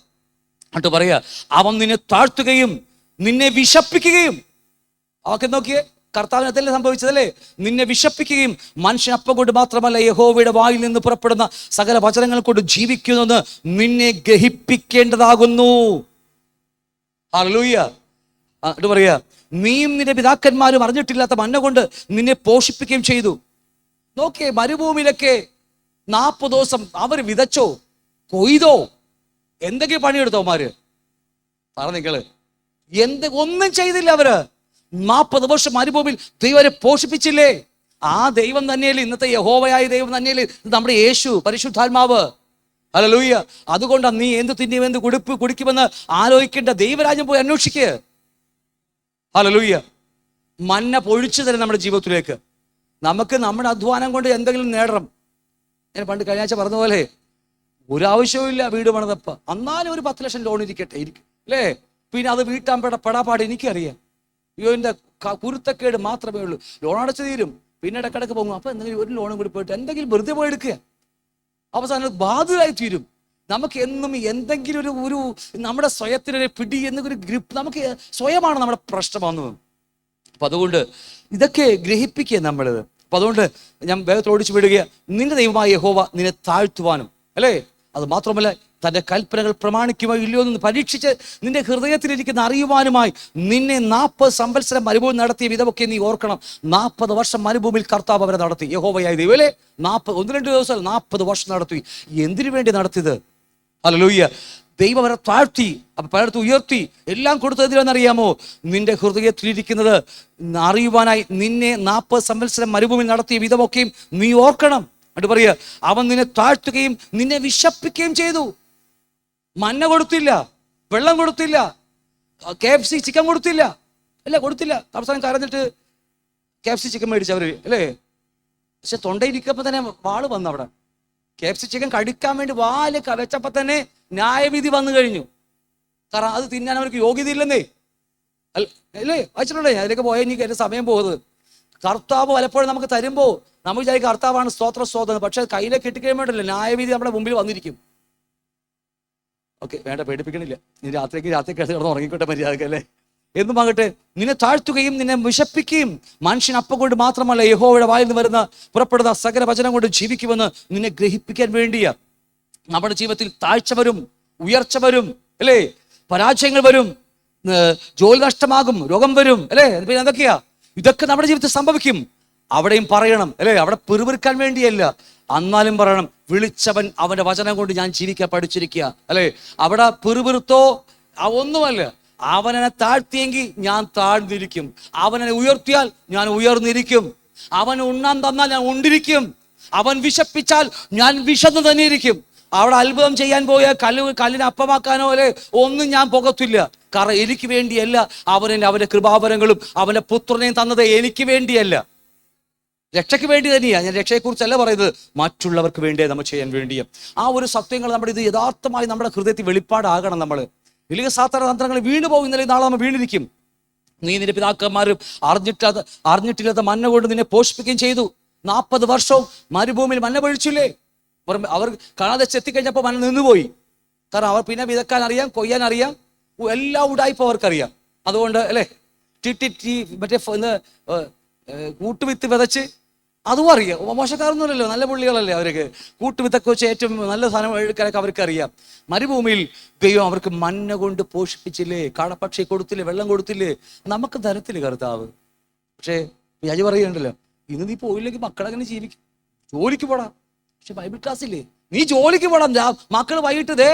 എന്നിട്ട് പറയാ, അവൻ നിന്നെ താഴ്ത്തുകയും നിന്നെ വിശപ്പിക്കുകയും. അവർക്ക് നോക്കിയേ, കർത്താവിന് അതല്ലേ സംഭവിച്ചതല്ലേ? നിന്നെ വിശപ്പിക്കുകയും, മനുഷ്യൻ അപ്പം കൊണ്ട് മാത്രമല്ല യഹോവയുടെ വായിൽ നിന്ന് പുറപ്പെടുന്ന സകല വചനങ്ങൾ കൊണ്ട് ജീവിക്കുന്നെന്ന് നിന്നെ ഗ്രഹിപ്പിക്കേണ്ടതാകുന്നു. ഹല്ലേലൂയ. എന്നിട്ട് പറയാ, നീയും നിന്റെ പിതാക്കന്മാരും അറിഞ്ഞിട്ടില്ലാത്ത മന്ന കൊണ്ട് നിന്നെ പോഷിപ്പിക്കുകയും ചെയ്തു. നോക്കിയേ, മരുഭൂമിയിലൊക്കെ 40 ദിവസം അവർ വിതച്ചോ, കൊയ്തോ, എന്തൊക്കെയോ പണിയെടുത്തോമാര് പറഞ്ഞിങ്ങള്? ഒന്നും ചെയ്തില്ല അവര്. 40 വർഷം മരുഭൂമിയിൽ ദൈവരെ പോഷിപ്പിച്ചില്ലേ? ആ ദൈവം തന്നെയല്ലേ ഇന്നത്തെ യഹോവയായ ദൈവം തന്നെയല്ലേ നമ്മുടെ യേശു പരിശുദ്ധാത്മാവ്. ഹല്ലേലൂയ. അതുകൊണ്ടാണ് നീ എന്ത് തിന്നും എന്ത് കുടിക്കുമെന്ന് ആലോചിക്കേണ്ട, ദൈവരാജ്യം പോയി അന്വേഷിക്കുക. ഹല്ലേലൂയ. മന്ന പൊഴിച്ചു തരും നമ്മുടെ ജീവിതത്തിലേക്ക്. നമുക്ക് നമ്മുടെ അധ്വാനം കൊണ്ട് എന്തെങ്കിലും നേടണം. ഞാൻ പണ്ട് കഴിഞ്ഞ ആഴ്ച പറഞ്ഞ പോലെ, ഒരാവശ്യവും ഇല്ല വീട് പണിതപ്പ, എന്നാലും ഒരു 10 ലക്ഷം ലോൺ ഇരിക്കട്ടെ, അല്ലേ? പിന്നെ അത് വീട്ടാൻ പെടാപ്പാട് എനിക്കറിയാം. എൻ്റെ കുരുത്തക്കേട് മാത്രമേ ഉള്ളൂ. ലോൺ അടച്ചു തീരും, പിന്നെ ഇടക്കിടക്ക് പോകും. അപ്പൊ എന്തെങ്കിലും ഒരു ലോണും കൂടി പോയിട്ട് എന്തെങ്കിലും വെറുതെ പോയി എടുക്കുക, അവസാനം ബാധ്യതയായി തീരും. നമുക്ക് എന്നും എന്തെങ്കിലും ഒരു നമ്മുടെ സ്വയത്തിനൊരു പിടി എന്നൊരു ഗ്രിപ്പ്, നമുക്ക് സ്വയമാണ് നമ്മുടെ പ്രശ്നം വന്നത്. അപ്പൊ അതുകൊണ്ട് ഇതൊക്കെ ഗ്രഹിപ്പിക്കുക നമ്മളത്. അപ്പൊ അതുകൊണ്ട് ഞാൻ വേഗത്തിൽ ഓടിച്ചു വിടുക, നിന്റെ ദൈവമായ യഹോവ നിന്നെ താഴ്ത്തുവാനും, അല്ലേ? അത് മാത്രമല്ല തൻ്റെ കൽപ്പനകൾ പ്രമാണിക്കുമോ ഇല്ലയോ എന്ന് പരീക്ഷിച്ച് നിന്റെ ഹൃദയത്തിലിരിക്കുന്ന അറിയുവാനുമായി നിന്നെ 40 സംവത്സരം മരുഭൂമി നടത്തിയ വിധമൊക്കെ നീ ഓർക്കണം. 40 വർഷം മരുഭൂമിയിൽ കർത്താവ് അവരെ നടത്തി. യഹോവയായ ദൈവം, അല്ലേ? 1-2 ദിവസം 40 വർഷം നടത്തി. എന്തിനു വേണ്ടി നടത്തിയത്? ഹല്ലേലൂയ. ദൈവം അവരെ താഴ്ത്തി, അപ്പൊ പലയിടത്ത് ഉയർത്തി, എല്ലാം കൊടുത്തതിലെന്നറിയാമോ? നിന്റെ ഹൃദയത്തിലിരിക്കുന്നത് അറിയുവാനായി നിന്നെ 40 സംവത്സരം മരുഭൂമിയിൽ നടത്തിയ വിധമൊക്കെയും നീ ഓർക്കണം. അത് പറയുക, അവൻ നിന്നെ താഴ്ത്തുകയും നിന്നെ വിശപ്പിക്കുകയും ചെയ്തു. മന്ന കൊടുത്തില്ല, വെള്ളം കൊടുത്തില്ല, KFC ചിക്കൻ കൊടുത്തില്ല, അല്ല കൊടുത്തില്ല. അവസാനം കരഞ്ഞിട്ട് KFC ചിക്കൻ മേടിച്ചവര്, അല്ലേ? പക്ഷെ തൊണ്ടയിരിക്കപ്പോ തന്നെ വാള് വന്നു. അവിടെ KFC ചിക്കൻ കഴിക്കാൻ വേണ്ടി വാല് കവച്ചപ്പോ തന്നെ ന്യായവിധി വന്നു കഴിഞ്ഞു. കാരണം അത് തിന്നാൻ അവർക്ക് യോഗ്യത ഇല്ലെന്നേ, അല്ലേ? വായിച്ചിട്ടുണ്ടേ, അതിലേക്ക് പോയാൽ എനിക്ക് എൻ്റെ സമയം പോകുന്നത്. കർത്താവ് പലപ്പോഴും നമുക്ക് തരുമ്പോ നമ്മൾ വിചാരിക്കും കർത്താവാണ് സ്തോത്രം, പക്ഷെ കയ്യിലേക്ക് കിട്ടിക്കഴിയുമ്പോഴല്ലേ ന്യായവിധി നമ്മുടെ മുമ്പിൽ വന്നിരിക്കും. ഓക്കെ, വേണ്ട, പേടിപ്പിക്കണില്ല. നീ രാത്രി കിടന്ന് ഉറങ്ങിക്കോട്ടെ മര്യാദക്ക്, അല്ലേ? എന്നുമാകട്ടെ, നിന്നെ താഴ്ത്തുകയും നിന്നെ വിശപ്പിക്കുകയും, മനുഷ്യൻ അപ്പം കൊണ്ട് മാത്രമല്ല യഹോവയുടെ വായിൽ നിന്ന് പുറപ്പെടുന്ന സകല വചനം കൊണ്ട് ജീവിക്കുമെന്ന് നിന്നെ ഗ്രഹിപ്പിക്കാൻ വേണ്ടിയാ. നമ്മുടെ ജീവിതത്തിൽ താഴ്ച വരും, ഉയർച്ച വരും, അല്ലേ? പരാജയങ്ങൾ വരും, ജോലി നഷ്ടമാകും, രോഗം വരും, അല്ലേ? പിന്നെ എന്തൊക്കെയാ? ഇതൊക്കെ നമ്മുടെ ജീവിതത്തിൽ സംഭവിക്കും. അവിടെയും പറയണം, അല്ലേ? അവിടെ പിറുപിറുക്കാൻ വേണ്ടിയല്ല, എന്നാലും പറയണം, വിളിച്ചവൻ അവന്റെ വചനം കൊണ്ട് ഞാൻ ജീവിക്കാൻ പഠിച്ചിരിക്കുക, അല്ലേ? അവിടെ പിറുപിറുത്തോ ഒന്നുമല്ല. അവനെ താഴ്ത്തിയെങ്കിൽ ഞാൻ താഴ്ന്നിരിക്കും, അവനെ ഉയർത്തിയാൽ ഞാൻ ഉയർന്നിരിക്കും. അവൻ ഉണ്ണാൻ തന്നാൽ ഞാൻ ഉണ്ടിരിക്കും, അവൻ വിശപ്പിച്ചാൽ ഞാൻ വിശന്ന് തന്നെ ഇരിക്കും. അവിടെ അത്ഭുതം ചെയ്യാൻ പോയ കല്ലിനെ അപ്പമാക്കാനോ അല്ലെ ഒന്നും ഞാൻ പോകത്തില്ല. കാരണം എനിക്ക് വേണ്ടിയല്ല അവനെ അവന്റെ കൃപാവരങ്ങളും അവന്റെ പുത്രനെയും തന്നത് എനിക്ക് വേണ്ടിയല്ല, രക്ഷയ്ക്ക് വേണ്ടി തന്നെയാണ്. ഞാൻ രക്ഷയെക്കുറിച്ചല്ല പറയുന്നത്, മറ്റുള്ളവർക്ക് വേണ്ടിയേ നമ്മൾ ചെയ്യാൻ വേണ്ടിയും. ആ ഒരു സത്യങ്ങൾ നമ്മുടെ ഇത് യഥാർത്ഥമായി നമ്മുടെ ഹൃദയത്തിൽ വെളിപ്പാടാകണം. നമ്മൾ വലിയ സാധാരണ തന്ത്രങ്ങൾ വീണു പോകുന്നില്ല, നാളെ നമ്മൾ വീണിരിക്കും. നീ നിന്റെ പിതാക്കന്മാരും അറിഞ്ഞിട്ടില്ലാത്ത മന്ന കൊണ്ട് നിന്നെ പോഷിപ്പിക്കുകയും ചെയ്തു. 40 വർഷവും മരുഭൂമിയിൽ മന്ന പൊഴിച്ചില്ലേ? അവർ കാണാതെ ചെത്തിക്കഴിഞ്ഞപ്പോൾ മന്ന നിന്നുപോയി. കാരണം അവർ പിന്നെ വിതക്കാൻ അറിയാം, കൊയ്യാൻ അറിയാം, എല്ലാം ഉടായിപ്പോൾ അവർക്കറിയാം. അതുകൊണ്ട് അല്ലേ മറ്റേ കൂട്ടുവിത്ത് വിതച്ച് അതും അറിയാം. മോശക്കാരൊന്നുമല്ലല്ലോ, നല്ല പുള്ളികളല്ലേ അവർക്ക്. കൂട്ടുവിത്തൊക്കെ വെച്ച് ഏറ്റവും നല്ല സാധനം എടുക്കാനൊക്കെ അവർക്ക് അറിയാം. മരുഭൂമിയിൽ ദൈവം അവർക്ക് മന്ന കൊണ്ട് പോഷിപ്പിച്ചില്ലേ, കാടപ്പക്ഷി കൊടുത്തില്ലേ, വെള്ളം കൊടുത്തില്ലേ, നമുക്ക് തരത്തില്ലേ കർത്താവ്. പക്ഷേ യാജി പറയുന്നുണ്ടല്ലോ, ഇന്ന് നീ പോയില്ലെങ്കിൽ മക്കളെങ്ങനെ ജീവിക്കും, ജോലിക്ക് പോടാം. പക്ഷെ ബൈബിൾ ക്ലാസ്സില്ലേ, നീ ജോലിക്ക് പോടാം, മക്കൾ വൈകിട്ട്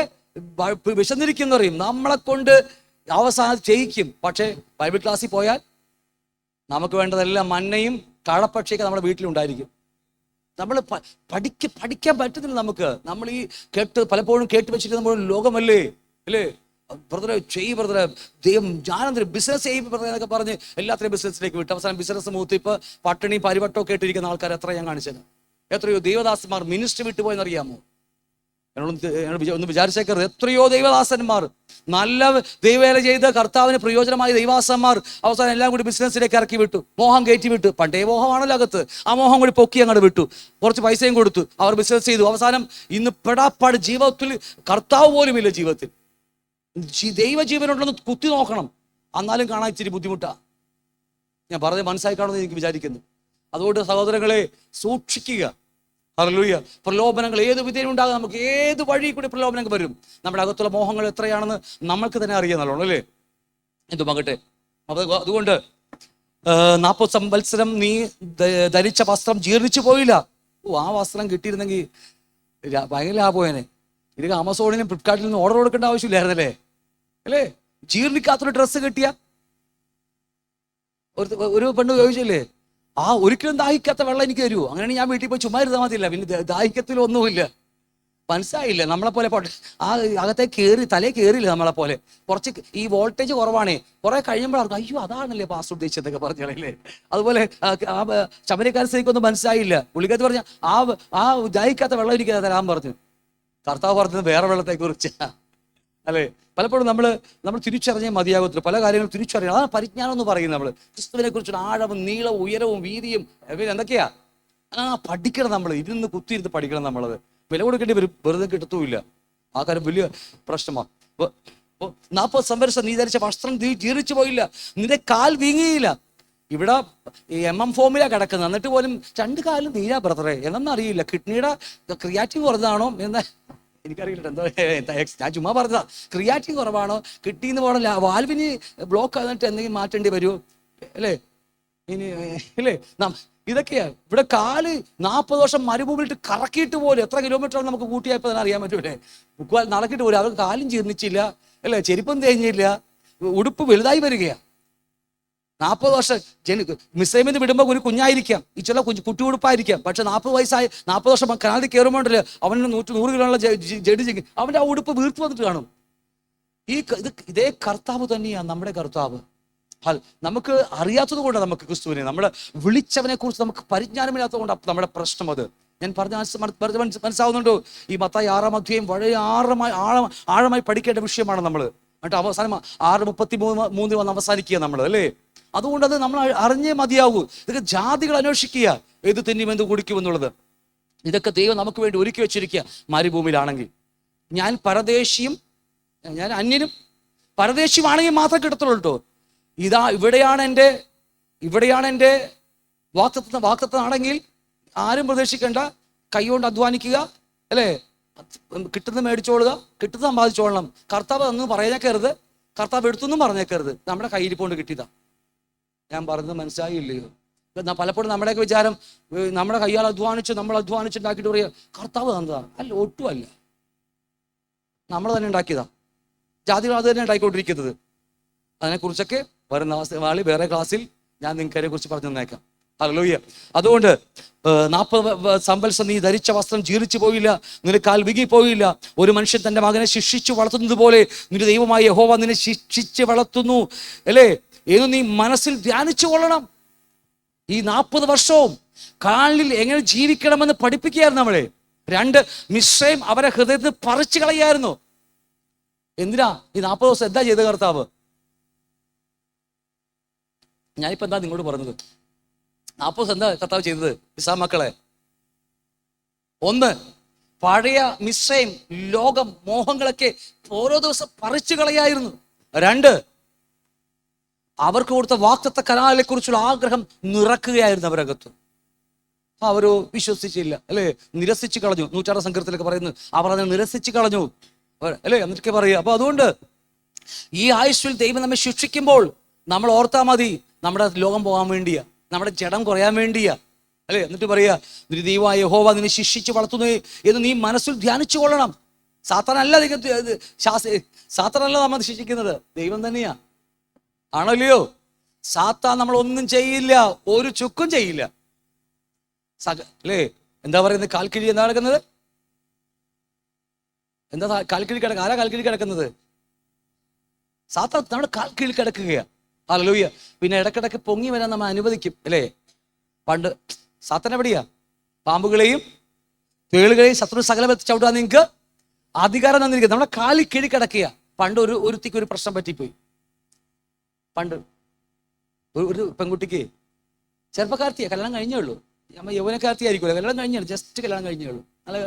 വിശന്നിരിക്കുന്ന പറയും, നമ്മളെ കൊണ്ട് അവസാനം ചെയ്യിക്കും. പക്ഷേ ബൈബിൾ ക്ലാസ്സിൽ പോയാൽ നമുക്ക് വേണ്ടതെല്ലാം മന്നയും കാടപ്പക്ഷിയൊക്കെ നമ്മുടെ വീട്ടിലുണ്ടായിരിക്കും. നമ്മൾ പഠിക്കാൻ പറ്റുന്നില്ല നമുക്ക്. നമ്മൾ ഈ പലപ്പോഴും കേട്ട് വെച്ചിട്ട് നമ്മൾ ലോകമല്ലേ അല്ലേ ബ്രദറെ ബ്രദറെ ദൈവം ഞാനെന്തൊരു ബിസിനസ് ചെയ്യും ബ്രദറെ എന്നൊക്കെ പറഞ്ഞ് എല്ലാത്തിനും ബിസിനസ്സിലേക്ക് വിട്ട് അവസാനം ബിസിനസ് മൂത്ത് ഇപ്പൊ പട്ടിണി പരിവട്ടമൊക്കെ ഇട്ടിരിക്കുന്ന ആൾക്കാർ എത്ര ഞാൻ കാണിച്ചത്. എത്രയോ ദൈവദാസന്മാർ മിനിസ്റ്റർ വിട്ടുപോയെന്നറിയാമോ? ഒന്ന് വിചാരിച്ചേക്കരുത്. എത്രയോ ദൈവദാസന്മാർ നല്ല ദൈവവേല ചെയ്ത് കർത്താവിന് പ്രയോജനമായ ദൈവാസന്മാർ അവസാനം എല്ലാം കൂടി ബിസിനസ്സിലേക്ക് ഇറക്കി വിട്ടു, മോഹം കയറ്റി വിട്ടു. പണ്ടേ മോഹമാണല്ലോ അകത്ത്, ആ മോഹം കൂടി പൊക്കി അങ്ങോട്ട് വിട്ടു, കുറച്ച് പൈസയും കൊടുത്തു, അവർ ബിസിനസ് ചെയ്തു. അവസാനം ഇന്ന് പെടാപ്പാട് ജീവിതത്തിൽ കർത്താവ് പോലും ഇല്ല. ജീവിതത്തിൽ ദൈവജീവനുണ്ടെന്ന് കുത്തി നോക്കണം, എന്നാലും കാണാൻ ഇച്ചിരി ബുദ്ധിമുട്ടാണ്. ഞാൻ പറഞ്ഞ് മനസ്സിലായി കാണുമെന്ന് എനിക്ക് വിചാരിക്കുന്നു. അതുകൊണ്ട് സഹോദരങ്ങളെ സൂക്ഷിക്കുക. ഹല്ലേലൂയ. പ്രലോഭനങ്ങൾ ഏത് വിധേയം ഉണ്ടാകും, നമുക്ക് ഏത് വഴി കൂടി പ്രലോഭനങ്ങൾ വരും. നമ്മുടെ അകത്തുള്ള മോഹങ്ങൾ എത്രയാണെന്ന് നമ്മൾക്ക് തന്നെ അറിയാൻ നല്ലോണം അല്ലേ. എന്തുമാകട്ടെ, അതുകൊണ്ട് 40 സംവത്സരം നീ ധരിച്ച വസ്ത്രം ജീർണിച്ചു പോയില്ല. ആ വസ്ത്രം കിട്ടിയിരുന്നെങ്കിൽ ഭയങ്കര ലാഭേനെ. ഇത് ആമസോണിനും ഫ്ലിപ്കാർട്ടിൽ നിന്നും ഓർഡർ കൊടുക്കേണ്ട ആവശ്യമില്ലായിരുന്നല്ലേ അല്ലേ. ജീർണിക്കാത്തൊരു ഡ്രസ്സ് കിട്ടിയ ഒരു പെണ്ണ് ചോദിച്ചില്ലേ, ഒരിക്കലും ദാഹിക്കാത്ത വെള്ളം എനിക്ക് തരുമോ? അങ്ങനെയാണെങ്കിൽ ഞാൻ വീട്ടിൽ പോയി ചുമ്മാ ഇരുന്നാൽ മതിയില്ല, പിന്നെ ദാഹിക്കത്തിലൊന്നുമില്ല. മനസ്സിലായില്ല? നമ്മളെപ്പോലെ ആ അകത്തെ തലേ കയറിയില്ല. നമ്മളെപ്പോലെ കുറച്ച് ഈ വോൾട്ടേജ് കുറവാണേ, കുറെ കഴിയുമ്പോഴാണ് അയ്യോ അതാണല്ലേ പാസ്റ്റർ ഉദ്ദേശിച്ചതൊക്കെ പറഞ്ഞല്ലേ. അതുപോലെ ആ ശബരിക്കാരത്തേക്കൊന്നും മനസ്സിലായില്ല. പുള്ളിക്കത്ത് പറഞ്ഞ ആ ദാഹിക്കാത്ത വെള്ളം എനിക്ക് തരാൻ പറഞ്ഞു. കർത്താവ് പറഞ്ഞത് വേറെ വെള്ളത്തെ കുറിച്ച് അല്ലേ. പലപ്പോഴും നമ്മൾ തിരിച്ചറിഞ്ഞേ മതിയാകത്തില്ല. പല കാര്യങ്ങളും തിരിച്ചറിയണം. അതാണ് പരിജ്ഞാനം എന്ന് പറയുന്നത്. നമ്മൾ ക്രിസ്തുവിനെ കുറിച്ചുള്ള ആഴവും നീളവും ഉയരവും വീതിയും എന്തൊക്കെയാ പഠിക്കണം. നമ്മൾ ഇരുന്ന് കുത്തിയിരുന്ന് പഠിക്കണം. നമ്മളത് വില കൊടുക്കേണ്ടി വരും, വെറുതെ കിട്ടത്തുമില്ല. ആ കാര്യം വലിയ പ്രശ്നമാണ്. 40 സംവത്സരം നീ ധരിച്ച വസ്ത്രം നീ ജീർണിച്ചു പോയില്ല, നിന്റെ കാൽ വീങ്ങിയില്ല. ഇവിടെ MM ഫോമിലാണ് കിടക്കുന്നത്, എന്നിട്ട് പോലും 2 കാലും നീരാ ബ്രദറെ. എന്നറിയില്ല, കിഡ്നിയുടെ ക്രിയാറ്റിൻ കുറഞ്ഞതാണോ എന്ന് എനിക്കറിയില്ല. എന്താ ഞാൻ ചുമ്മാ പറഞ്ഞതാ. ക്രിയാറ്റിൻ കുറവാണോ, കിഡ്നിന്ന് പോകണ വാൽവിന് ബ്ലോക്ക് ആയിട്ട് എന്തെങ്കിലും മാറ്റേണ്ടി വരുമോ അല്ലേ ഇനി അല്ലേ. ഇതൊക്കെയാ ഇവിടെ കാല് 40 വർഷം മരുഭൂമിയിട്ട് കറക്കിയിട്ട് പോലും എത്ര കിലോമീറ്റർ നമുക്ക് കൂട്ടിയായപ്പോൾ തന്നെ അറിയാൻ പറ്റൂലേ. നടക്കിയിട്ട് പോലും അവർക്ക് കാലും ജീർണിച്ചില്ല അല്ലേ, ചെരുപ്പം തേഞ്ഞില്ല, ഉടുപ്പ് വലുതായി വരികയാണ്. 40 വർഷം മിസ്സൈമിന്ന് വിടുമ്പോൾ ഒരു കുഞ്ഞായിരിക്കാം, ഈ ചില കുട്ടി ഉടുപ്പായിരിക്കാം. പക്ഷെ 40 വയസ്സായി 40 വർഷം കനാലിൽ കയറുമ്പോണ്ടല്ലേ അവന് 100 കിലോയുള്ള ജഡി അവൻ്റെ ആ ഉടുപ്പ് വീർത്ത് വന്നിട്ട് കാണും. ഇതേ കർത്താവ് തന്നെയാണ് നമ്മുടെ കർത്താവ്. നമുക്ക് അറിയാത്തത് കൊണ്ട് നമുക്ക് ക്രിസ്തുവിനെ നമ്മളെ വിളിച്ചവനെ കുറിച്ച് നമുക്ക് പരിജ്ഞാനമില്ലാത്തത് കൊണ്ട് നമ്മുടെ പ്രശ്നം. അത് ഞാൻ പറഞ്ഞ മനസ്സിലാവുന്നുണ്ടോ? ഈ മത്തായി 6-ാം അധ്യായം വളരെ ആഴമായി പഠിക്കേണ്ട വിഷയമാണ് നമ്മൾ. എന്നിട്ട് അവസാനം 6:33 വന്ന് അവസാനിക്കുക നമ്മൾ അല്ലേ. അതുകൊണ്ട് അത് നമ്മൾ അറിഞ്ഞേ മതിയാവൂ. ഇതൊക്കെ ജാതികൾ അന്വേഷിക്കുക, ഏത് തിന്നും എന്ത് കുടിക്കും എന്നുള്ളത്. ഇതൊക്കെ ദൈവം നമുക്ക് വേണ്ടി ഒരുക്കി വെച്ചിരിക്കുക. മരുഭൂമിയിലാണെങ്കിൽ ഞാൻ പരദേശിയും ഞാൻ അന്യനും പരദേശിയുമാണെങ്കിൽ മാത്രം കിട്ടത്തുള്ളൂ കേട്ടോ. ഇവിടെയാണ് എൻ്റെ വാക്തത്വമാണെങ്കിൽ ആരും പ്രതീക്ഷിക്കേണ്ട, കൈകൊണ്ട് അധ്വാനിക്കുക അല്ലേ, കിട്ടുന്നത് മേടിച്ചോളുക, കിട്ടുന്നത് സമ്പാദിച്ചോളണം. കർത്താവ് അന്ന് പറഞ്ഞേക്കരുത്, കർത്താവ് എടുത്തൊന്നും പറഞ്ഞേക്കരുത്. നമ്മുടെ കയ്യിരിപ്പോണ്ട് കിട്ടിയതാ. ഞാൻ പറഞ്ഞത് മനസ്സിലായില്ലയോ? പലപ്പോഴും നമ്മുടെയൊക്കെ വിചാരം നമ്മുടെ കയ്യാൽ നമ്മൾ അധ്വാനിച്ചുണ്ടാക്കിയിട്ട് പറയുക കർത്താവ് തന്നതാ. അല്ല, ഒട്ടുമല്ല, നമ്മൾ തന്നെ ഉണ്ടാക്കിയതാ. ജാതികൾ അത് തന്നെ ഉണ്ടാക്കിക്കൊണ്ടിരിക്കുന്നത്. അതിനെക്കുറിച്ചൊക്കെ വരുന്ന വേറെ ക്ലാസ്സിൽ ഞാൻ നിങ്ങൾക്ക് അതിനെ കുറിച്ച് പറഞ്ഞു തന്നേക്കാം. ഹല്ലേലൂയ. അതുകൊണ്ട് 40 സംവത്സരം നീ ധരിച്ച വസ്ത്രം ജീർണിച്ചു പോയില്ല, നിന്റെ കാൽ വീങ്ങിപ്പോയില്ല. ഒരു മനുഷ്യൻ തൻ്റെ മകനെ ശിക്ഷിച്ചു വളർത്തുന്നത് പോലെ നിന്റെ ദൈവമായ യഹോവ നിന്നെ ശിക്ഷിച്ച് വളർത്തുന്നു അല്ലേ എന്ന് നീ മനസ്സിൽ ധ്യാനിച്ചു കൊള്ളണം. ഈ 40 വർഷവും കാലിൽ എങ്ങനെ ജീവിക്കണമെന്ന് പഠിപ്പിക്കുകയായിരുന്നു നമ്മളെ. 2 മിസ്രയീം അവരെ ഹൃദയത്തിൽ പറിച്ചു കളയായിരുന്നു. എന്തിനാ ഈ 40 ദിവസം എന്താ ചെയ്ത കർത്താവ്? ഞാനിപ്പോ എന്താ നിങ്ങളോട് പറഞ്ഞത്? 40 ദിവസം എന്താ കർത്താവ് ചെയ്തത്? ഇസ്രായേൽ മക്കളെ, 1 പഴയ മിസ്രയീം ലോകം മോഹങ്ങളൊക്കെ ഓരോ ദിവസം പറിച്ചു കളയായിരുന്നു. 2 അവർക്ക് കൊടുത്ത വാഗ്ദത്ത കനാലിനെ കുറിച്ചുള്ള ആഗ്രഹം നിറക്കുകയായിരുന്നു അവരകത്ത്. അവരോ വിശ്വസിച്ചില്ല അല്ലേ, നിരസിച്ചു കളഞ്ഞു. 106 സങ്കീർത്തനത്തിലൊക്കെ പറയുന്നു അവർ അതിനെ നിരസിച്ചു കളഞ്ഞു അല്ലേ എന്നൊക്കെ പറയുക. അപ്പൊ അതുകൊണ്ട് ഈ ആയുസ്സിൽ ദൈവം നമ്മെ ശിക്ഷിക്കുമ്പോൾ നമ്മൾ ഓർത്താൽ മതി, നമ്മുടെ ലോകം പോകാൻ വേണ്ടിയാ, നമ്മുടെ ജഡം കുറയാൻ വേണ്ടിയാ അല്ലേ. എന്നിട്ട് പറയാ ദൈവമായ യഹോവ നിന്നെ ശിക്ഷിച്ച് വളർത്തുന്നു എന്ന് നീ മനസ്സിൽ ധ്യാനിച്ചു കൊള്ളണം. സാത്താനല്ല സാത്താനല്ല നമ്മൾ ശിക്ഷിക്കുന്നത്, ദൈവം തന്നെയാ. ആണല്ലയോ? സാത്താൻ നമ്മൾ ഒന്നും ചെയ്യില്ല, ഒരു ചുക്കും ചെയ്യില്ല അല്ലേ. എന്താ പറയുന്നത്? കാൽക്കിഴി എന്താ നടക്കുന്നത്? എന്താ കാൽക്കിഴി കിടക്കുക? ആരാ കാൽക്കിഴി കിടക്കുന്നത്? സാത്താൻ നമ്മുടെ കാൽക്കിഴി കിടക്കുകയാ. ഹല്ലേലൂയ. പിന്നെ ഇടക്കിടക്ക് പൊങ്ങി വരാൻ നമ്മൾ അനുവദിക്കും അല്ലേ. പണ്ട് സാത്താൻ എവിടെയാ? പാമ്പുകളെയും തേളുകളെയും ശത്രു സകലം ചവിട്ടാൻ നിങ്ങൾക്ക് അധികാരം തന്നിരിക്കുക. നമ്മുടെ കാലിൽ കിഴി കിടക്കുക. പണ്ട് ഒരുത്തിക്ക് ഒരു പ്രശ്നം പറ്റിപ്പോയി. പണ്ട് ഒരു പെൺകുട്ടിക്ക്, ചെറുപ്പക്കാർത്തിയാ, കല്യാണം കഴിഞ്ഞേ ഉള്ളൂ. നമ്മൾ യൗവനക്കാർത്തിയായിരിക്കുമല്ലോ, കല്യാണം കഴിഞ്ഞേ ഉള്ളൂ, ജസ്റ്റ് കല്യാണം കഴിഞ്ഞേ ഉള്ളൂ. നല്ല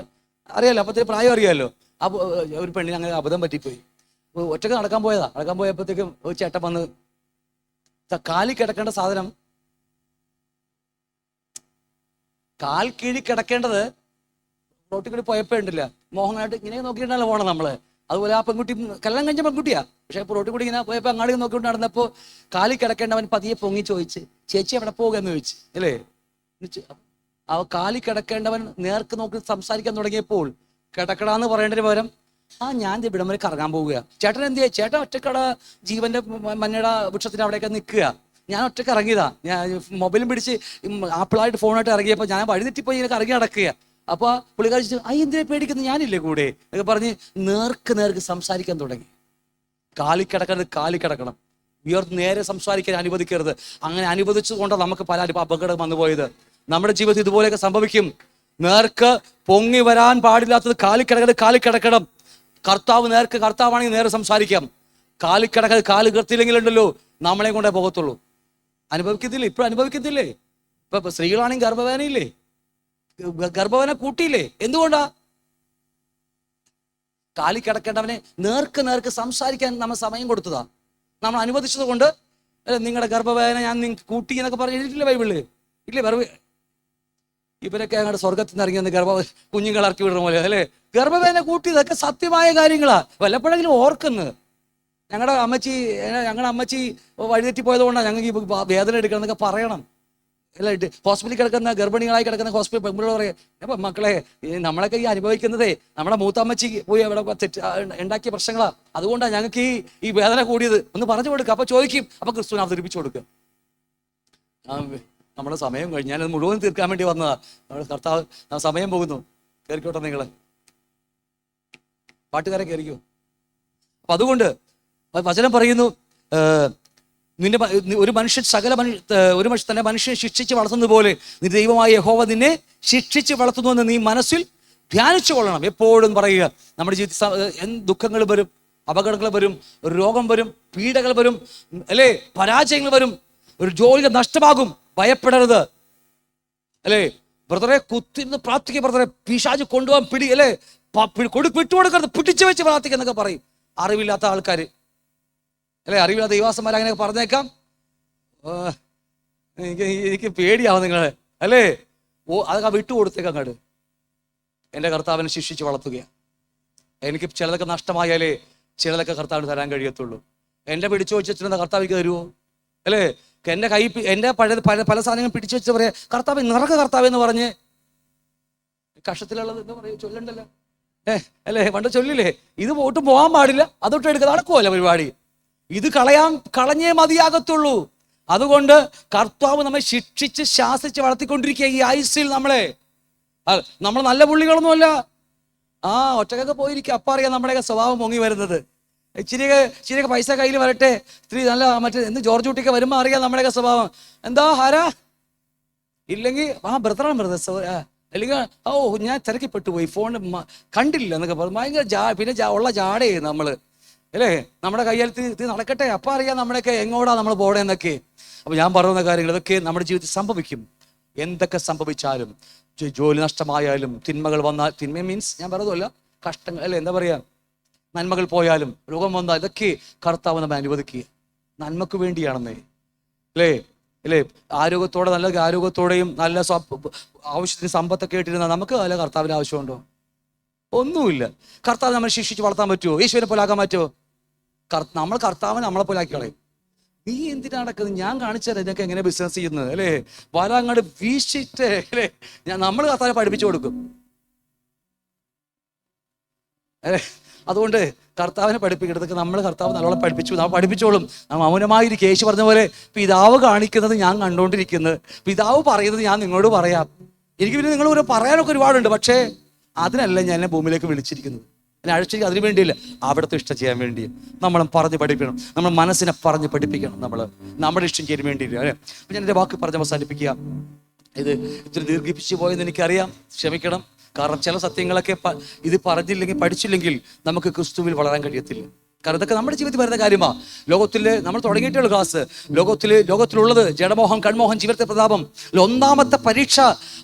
അറിയാലോ, അപ്പത്തേക്ക് പ്രായം അറിയാമല്ലോ. ഒരു പെണ്ണിന് അങ്ങനെ അബദ്ധം പറ്റിപ്പോയി. ഒറ്റക്ക് നടക്കാൻ പോയപ്പോഴത്തേക്കും ഒരു ചേട്ടൻ വന്ന് കാലിൽ കിടക്കേണ്ട സാധനം, കാൽ കീഴി കിടക്കേണ്ടത് റോട്ടിൽ കൂടി പോയപ്പോ ഉണ്ടല്ല, മോഹനായിട്ട് ഇങ്ങനെ നോക്കിയിട്ടല്ലോ പോണം നമ്മള്. അതുപോലെ ആ പെൺകുട്ടി കല്യാണം കഴിഞ്ഞ പെൺകുട്ടിയാ, പക്ഷെ റോട്ടിൽ കൂടി ഇങ്ങനെ പോയപ്പോ അങ്ങാടി നോക്കിക്കൊണ്ട് നടന്നപ്പോ കാലിൽ കിടക്കേണ്ടവൻ പതിയെ പൊങ്ങി ചോദിച്ച്, ചേച്ചി എവിടെ പോകുമെന്ന് ചോദിച്ചു അല്ലേ. ആ കാലിൽ കിടക്കേണ്ടവൻ നേർക്ക് നോക്കി സംസാരിക്കാൻ തുടങ്ങിയപ്പോൾ കിടക്കടാന്ന് പറയേണ്ടതിന് പകരം ഞാൻ ഇവിടം വരെ കറങ്ങാൻ പോവുക. ചേട്ടൻ എന്ത് ചെയ്യാ? ചേട്ടൻ ഒറ്റക്കട ജീവന്റെ മഞ്ഞയുടെ വൃക്ഷത്തിന് അവിടെയൊക്കെ നിൽക്കുക. ഞാൻ ഒറ്റക്ക് ഇറങ്ങിയതാ. ഞാൻ മൊബൈലും പിടിച്ച് ആപ്പിളായിട്ട് ഫോണായിട്ട് ഇറങ്ങിയപ്പോൾ ഞാൻ വഴിതെറ്റിപ്പോയി ഇങ്ങനെ കറങ്ങി നടക്കുക. അപ്പൊ പുള്ളിക്കാരി എന്തിനെ പേടിക്കുന്നത്, ഞാനില്ലേ കൂടെ എന്നൊക്കെ പറഞ്ഞ് നേർക്ക് സംസാരിക്കാൻ തുടങ്ങി. കാലിൽ കിടക്കണം, ഉയർന്ന് നേരെ സംസാരിക്കാൻ അനുവദിക്കരുത്. അങ്ങനെ അനുവദിച്ചുകൊണ്ടാണ് നമുക്ക് പല അപകടം വന്നു പോയത്. നമ്മുടെ ജീവിതത്തിൽ ഇതുപോലെയൊക്കെ സംഭവിക്കും. നേർക്ക് പൊങ്ങി വരാൻ പാടില്ലാത്തത് കാലിൽ കിടക്കണം. കർത്താവാണെങ്കിൽ നേരെ സംസാരിക്കാം. കാല് കീർത്തിയില്ലെങ്കിലുണ്ടല്ലോ നമ്മളെ കൊണ്ടേ പോകത്തുള്ളൂ. അനുഭവിക്കത്തില്ലേ? ഇപ്പോഴും അനുഭവിക്കത്തില്ലേ? ഇപ്പൊ സ്ത്രീകളാണെങ്കിൽ ഗർഭവേദനയില്ലേ, ഗർഭവേദന കൂട്ടിയില്ലേ? എന്തുകൊണ്ടാ? കാലിൽ കിടക്കേണ്ടവനെ നേർക്ക് സംസാരിക്കാൻ നമ്മൾ സമയം കൊടുത്തതാ, നമ്മൾ അനുവദിച്ചത് കൊണ്ട്. നിങ്ങളുടെ ഗർഭവേദന ഞാൻ നിങ്ങൾക്ക് കൂട്ടി എന്നൊക്കെ പറഞ്ഞിട്ടില്ല ബൈബിളില് ഇല്ലേ? ഇവരൊക്കെ അങ്ങോട്ട് സ്വർഗത്തിൽ നിന്ന് ഇറങ്ങി കുഞ്ഞുങ്ങൾ ഇറക്കി വിടുന്ന പോലെ അല്ലേ. ഗർഭവേദന കൂട്ടി, ഇതൊക്കെ സത്യമായ കാര്യങ്ങളാ. വല്ലപ്പോഴെങ്കിലും ഓർക്കുന്നത്. ഞങ്ങളുടെ അമ്മച്ചി വഴിതെറ്റി പോയത് കൊണ്ടാണ് ഞങ്ങൾക്ക് ഈ വേദന എടുക്കണം എന്നൊക്കെ പറയണം അല്ല. ഹോസ്പിറ്റലിൽ കിടക്കുന്ന ഗർഭിണികളായി കിടക്കുന്ന ഹോസ്പിറ്റൽ പെൺപിള്ളേർ പറയാം, അപ്പൊ മക്കളെ നമ്മളൊക്കെ ഈ അനുഭവിക്കുന്നതേ നമ്മുടെ മൂത്തമ്മച്ചി പോയി അവിടെ ഉണ്ടാക്കിയ പ്രശ്നങ്ങളാ, അതുകൊണ്ടാണ് ഞങ്ങൾക്ക് ഈ വേദന കൂടിയത് ഒന്ന് പറഞ്ഞു കൊടുക്കുക. അപ്പൊ ചോദിക്കും, അപ്പൊ ക്രിസ്തുവിനെ അവതരിപ്പിച്ചു കൊടുക്കുക. നമ്മുടെ സമയം കഴിഞ്ഞ് ഞാനത് മുഴുവൻ തീർക്കാൻ വേണ്ടി വന്നതാ. നമ്മുടെ കർത്താവ് സമയം പോകുന്നു. കയറിക്കോട്ടെ നിങ്ങള്, പാട്ടുകാരെ കയറിക്കോ. അപ്പൊ അതുകൊണ്ട് വചനം പറയുന്നു, ഒരു മനുഷ്യൻ തന്റെ മനുഷ്യനെ ശിക്ഷിച്ച് വളർത്തുന്നത് പോലെ നിന്റെ ദൈവമായ യഹോവ നിന്നെ ശിക്ഷിച്ച് വളർത്തുന്നു എന്ന് നീ മനസ്സിൽ ധ്യാനിച്ചു കൊള്ളണം. എപ്പോഴും പറയുക, നമ്മുടെ ജീവിതത്തിൽ ദുഃഖങ്ങൾ വരും, അപകടങ്ങൾ വരും, രോഗം വരും, പീഡകൾ വരും അല്ലേ, പരാജയങ്ങൾ വരും, ഒരു ജോലി നഷ്ടമാകും. ഭയപ്പെടരുത് അല്ലേ. ബ്രദറെ കുത്തിന്ന് പ്രാർത്ഥിക്കുക, ബ്രദറെ പിശാച് കൊണ്ടുപോകാൻ പിടി അല്ലേ, വിട്ടുകൊടുക്കരുത്, പിടിച്ചു വെച്ച് പ്രാർത്ഥിക്കുക എന്നൊക്കെ പറയും അറിവില്ലാത്ത ആൾക്കാർ അല്ലെ. അറിവില്ലാത്ത ദൈവാസന്മാർ അങ്ങനെയൊക്കെ പറഞ്ഞേക്കാം. എനിക്ക് പേടിയാവും നിങ്ങളെ അല്ലേ. അതൊക്കെ വിട്ടുകൊടുത്തേക്കാം അങ്ങോട്ട്. എൻ്റെ കർത്താവിനെ ശിക്ഷിച്ച് വളർത്തുകയാണ്. എനിക്ക് ചിലതൊക്കെ നഷ്ടമായാലേ ചിലതൊക്കെ കർത്താവിന് തരാൻ കഴിയത്തുള്ളൂ. എൻ്റെ പിടിച്ചു വെച്ചിട്ടുണ്ടെന്ന കർത്താവിക്ക് തരുമോ അല്ലേ. എൻ്റെ പല സാധനങ്ങൾ പിടിച്ചു വെച്ച് പറയാ, കർത്താവ് നിറക്ക കർത്താവ് എന്ന് പറഞ്ഞ് കഷത്തിലുള്ളത് എന്താ പറയുക, ചൊല്ലണ്ടല്ലോ അല്ലേ, പണ്ട് ചൊല്ലില്ലേ, ഇത് ഒട്ടും പോകാൻ പാടില്ല, അതൊട്ടും എടുക്കുക നടക്കുമല്ലോ പരിപാടി. ഇത് കളഞ്ഞേ മതിയാകത്തുള്ളൂ. അതുകൊണ്ട് കർത്താവ് നമ്മെ ശിക്ഷിച്ച് ശാസിച്ച് വളർത്തിക്കൊണ്ടിരിക്കുക ഈ ആയുസ്സിൽ നമ്മളെ. നമ്മൾ നല്ല പുള്ളികളൊന്നുമല്ല. ഒറ്റക്കൊക്കെ പോയിരിക്കുക. അപ്പം അറിയാം നമ്മുടെയൊക്കെ സ്വഭാവം പൊങ്ങി വരുന്നത്. ഇച്ചിരിയൊക്കെ പൈസ കയ്യിൽ വരട്ടെ, ഇത്തിരി നല്ല എന്ത് ജോർജ് കുട്ടിയൊക്കെ വരുമ്പോൾ അറിയാം നമ്മുടെയൊക്കെ സ്വഭാവം. എന്താ ആരാ ഇല്ലെങ്കിൽ ബ്രദറാണ് ബ്രദർ, അല്ലെങ്കിൽ ഞാൻ തിരക്കിപ്പെട്ടു പോയി, ഫോൺ കണ്ടില്ല എന്നൊക്കെ പറഞ്ഞു. ഭയങ്കര പിന്നെ ഉള്ള ജാടേ നമ്മള് അല്ലേ. നമ്മുടെ കയ്യിൽ നടക്കട്ടെ, അപ്പം അറിയാം നമ്മുടെയൊക്കെ എങ്ങോട്ടാ നമ്മൾ പോകണേ എന്നൊക്കെ. അപ്പൊ ഞാൻ പറയുന്ന കാര്യങ്ങൾ ഇതൊക്കെ നമ്മുടെ ജീവിതത്തിൽ സംഭവിക്കും. എന്തൊക്കെ സംഭവിച്ചാലും, ജോലി നഷ്ടമായാലും, തിന്മകൾ വന്നാൽ, തിന്മ മീൻസ് ഞാൻ പറയുന്നതല്ല, കഷ്ടങ്ങൾ അല്ലെ, എന്താ പറയാ, നന്മകൾ പോയാലും, രോഗം വന്നാൽ, ഇതൊക്കെ കർത്താവ് നമ്മെ അനുവദിക്കുക നന്മക്ക് വേണ്ടിയാണെന്നേ അല്ലേ. ആരോഗ്യത്തോടെ, നല്ല ആരോഗ്യത്തോടെയും നല്ല ആവശ്യത്തിന് സമ്പത്തൊക്കെ ഇട്ടിരുന്ന നമുക്ക് അല്ല കർത്താവിന് ആവശ്യമുണ്ടോ? ഒന്നുമില്ല. കർത്താവ് നമ്മളെ ശിക്ഷിച്ച് വളർത്താൻ പറ്റുമോ? യേശുവിനെ പോലെ ആക്കാൻ പറ്റുമോ? നമ്മൾ കർത്താവിനെ നമ്മളെ പോലെ ആക്കി കളയും. നീ എന്തിനാ നടക്കുന്നത്? ഞാൻ കാണിച്ചാൽ ഇതൊക്കെ എങ്ങനെ ബിസിനസ് ചെയ്യുന്നത് അല്ലേ. വല അങ്ങോട്ട് വീശിട്ട് അല്ലേ നമ്മൾ കർത്താവിനെ പഠിപ്പിച്ചു കൊടുക്കും അല്ലേ. അതുകൊണ്ട് കർത്താവിനെ പഠിപ്പിക്കുന്നതൊക്കെ നമ്മൾ കർത്താവ് നല്ലോണം പഠിപ്പിച്ചു, നമ്മൾ പഠിപ്പിച്ചോളും. മൗനമായിരിക്കും. യേശു പറഞ്ഞ പോലെ പിതാവ് കാണിക്കുന്നത് ഞാൻ കണ്ടുകൊണ്ടിരിക്കുന്നത്, പിതാവ് പറയുന്നത് ഞാൻ നിങ്ങളോട് പറയാം. എനിക്ക് പിന്നെ നിങ്ങൾ പറയാനൊക്കെ ഒരുപാടുണ്ട്, പക്ഷേ അതിനല്ല ഞാൻ എന്നെ ഭൂമിയിലേക്ക് വിളിച്ചിരിക്കുന്നത്. എന്നെ അഴിച്ചിരിക്കും അതിനു വേണ്ടിയില്ല, അവിടുത്തെ ഇഷ്ടം ചെയ്യാൻ വേണ്ടി നമ്മൾ പറഞ്ഞ് പഠിപ്പിക്കണം. നമ്മൾ മനസ്സിനെ പറഞ്ഞ് പഠിപ്പിക്കണം, നമ്മുടെ ഇഷ്ടം ചെയ്യാൻ വേണ്ടിയില്ല അല്ലേ. അപ്പം ഞാൻ എൻ്റെ വാക്ക് പറഞ്ഞ് അവസാനിപ്പിക്കുക. ഇത് ഇത്തിരി ദീർഘിപ്പിച്ചു പോയെന്ന് എനിക്കറിയാം, ക്ഷമിക്കണം. കാരണം ചില സത്യങ്ങളൊക്കെ ഇത് പറഞ്ഞില്ലെങ്കിൽ, പഠിച്ചില്ലെങ്കിൽ നമുക്ക് ക്രിസ്തുവിൽ വളരാൻ കഴിയത്തില്ല. കാരണം ഇതൊക്കെ നമ്മുടെ ജീവിതത്തിൽ വരുന്ന കാര്യമാണ്. ലോകത്തില് നമ്മൾ തുടങ്ങിയിട്ടുള്ള ക്ലാസ്, ലോകത്തിലുള്ളത് ജഡമോഹം, കൺമോഹം, ജീവിതത്തെ പ്രതാപം. ഒന്നാമത്തെ പരീക്ഷ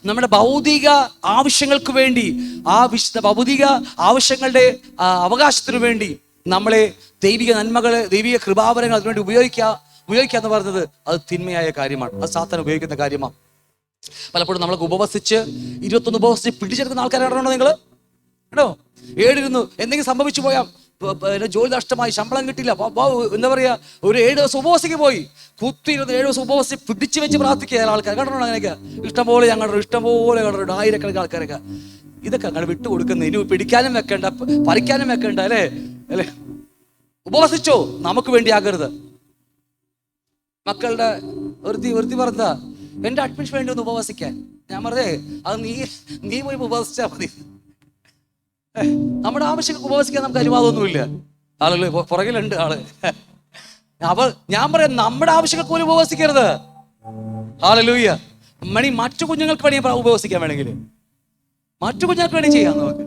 നമ്മുടെ ഭൗതിക ആവശ്യങ്ങൾക്ക് വേണ്ടി, ഭൗതിക ആവശ്യങ്ങളുടെ അവകാശത്തിനു വേണ്ടി നമ്മളെ ദൈവിക നന്മകള്, ദൈവിക കൃപാവരങ്ങൾ അതിനുവേണ്ടി ഉപയോഗിക്കുക എന്ന് പറയുന്നത് അത് തിന്മയായ കാര്യമാണ്. അത് സാത്താൻ ഉപയോഗിക്കുന്ന കാര്യമാണ്. പലപ്പോഴും നമ്മളൊക്കെ ഉപവസിച്ച് 21 ഉപവസിച്ച് പിടിച്ചെടുക്കുന്ന ആൾക്കാരാണോ നിങ്ങൾ? കേട്ടോ, ഏടിരുന്നു എന്തെങ്കിലും സംഭവിച്ചു പോയാൽ, ജോലി നഷ്ടമായി, ശമ്പളം കിട്ടില്ല, എന്താ പറയാ, ഒരു 7 ദിവസം ഉപവസിക്ക് പോയി കുത്തിയിരുന്ന് 7 ദിവസം ഉപവസിച്ച് പിടിച്ചു വെച്ച് പ്രാർത്ഥിക്കുക ആൾക്കാർ. കണ്ടോ അങ്ങനെയൊക്കെ ഇഷ്ടംപോലെ കണ്ടിട്ടുണ്ട്, ആയിരക്കണക്കിന് ആൾക്കാരൊക്കെ. ഇതൊക്കെ അങ്ങനെ വിട്ടുകൊടുക്കുന്ന, ഇനി പിടിക്കാനും വെക്കണ്ട, പറിക്കാനും വെക്കണ്ട അല്ലേ. ഉപവസിച്ചോ, നമുക്ക് വേണ്ടി ആകരുത്. മക്കളുടെ ഒരുത്തി പറഞ്ഞ എൻ്റെ അഡ്മിഷൻ വേണ്ടി ഒന്ന് ഉപവസിക്കാൻ. ഞാൻ പറഞ്ഞേ അത് നീ പോയി ഉപവസിച്ചാൽ മതി. നമ്മുടെ ആവശ്യങ്ങൾക്ക് ഉപവസിക്കാൻ നമുക്ക് അനുവാദമൊന്നുമില്ല. ആളുകൾ പുറകിലുണ്ട് ആള്. ഞാൻ പറയാം നമ്മുടെ ആവശ്യങ്ങൾക്ക് പോലും ഉപവസിക്കരുത്. ഹല്ലേലൂയ. മറ്റു കുഞ്ഞുങ്ങൾക്ക് വേണ്ടി ഉപവസിക്കാൻ വേണമെങ്കിൽ മറ്റു കുഞ്ഞുങ്ങൾക്ക് വേണ്ടി ചെയ്യാം നമുക്ക്.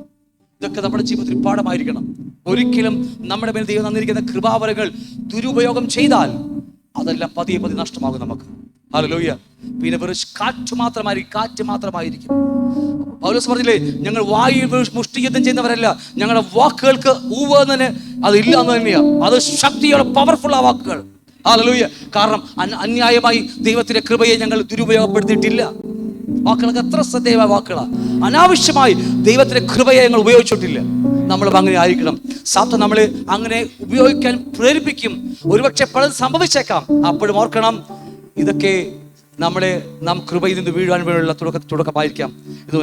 ഇതൊക്കെ നമ്മുടെ ജീവിതത്തിൽ പാഠമായിരിക്കണം. ഒരിക്കലും നമ്മുടെ മേൽ ദൈവം തന്നിരിക്കുന്ന കൃപാവരങ്ങൾ ദുരുപയോഗം ചെയ്താൽ അതെല്ലാം പതിയെ നഷ്ടമാകും നമുക്ക്. ഹല്ലേലൂയ. പിന്നെ വെറും കാറ്റ് മാത്രമായിരിക്കും. പൗലോസ് പറഞ്ഞില്ലേ, ഞങ്ങൾ വായിൽ മുഷ്ടിയുദ്ധം ചെയ്യുന്നവരല്ല, ഞങ്ങളുടെ വാക്കുകൾക്ക് ഊവെന്നതിന് അതില്ല എന്ന് തന്നെയാ. അത് ശക്തിയുള്ള പവർഫുൾ ആ വാക്കുകൾ. ഹല്ലേലൂയ. കാരണം അന്യായമായി ദൈവത്തിന്റെ കൃപയെ ഞങ്ങൾ ദുരുപയോഗപ്പെടുത്തിയിട്ടില്ല. വാക്കുകളൊക്കെ എത്ര ശ്രദ്ധേയമായ വാക്കുകളാണ്. അനാവശ്യമായി ദൈവത്തിന്റെ കൃപയെ ഞങ്ങൾ ഉപയോഗിച്ചിട്ടില്ല. നമ്മളും അങ്ങനെ ആയിരിക്കണം. സാത്താൻ നമ്മളെ അങ്ങനെ ഉപയോഗിക്കാൻ പ്രേരിപ്പിക്കും. ഒരുപക്ഷെ പലതും സംഭവിച്ചേക്കാം. അപ്പോഴും ഓർക്കണം, ഇതൊക്കെ നാം കൃപയിൽ നിന്ന് വീഴാൻ വേണ്ടിയുള്ള തുടക്കമായിരിക്കാം. ഇത്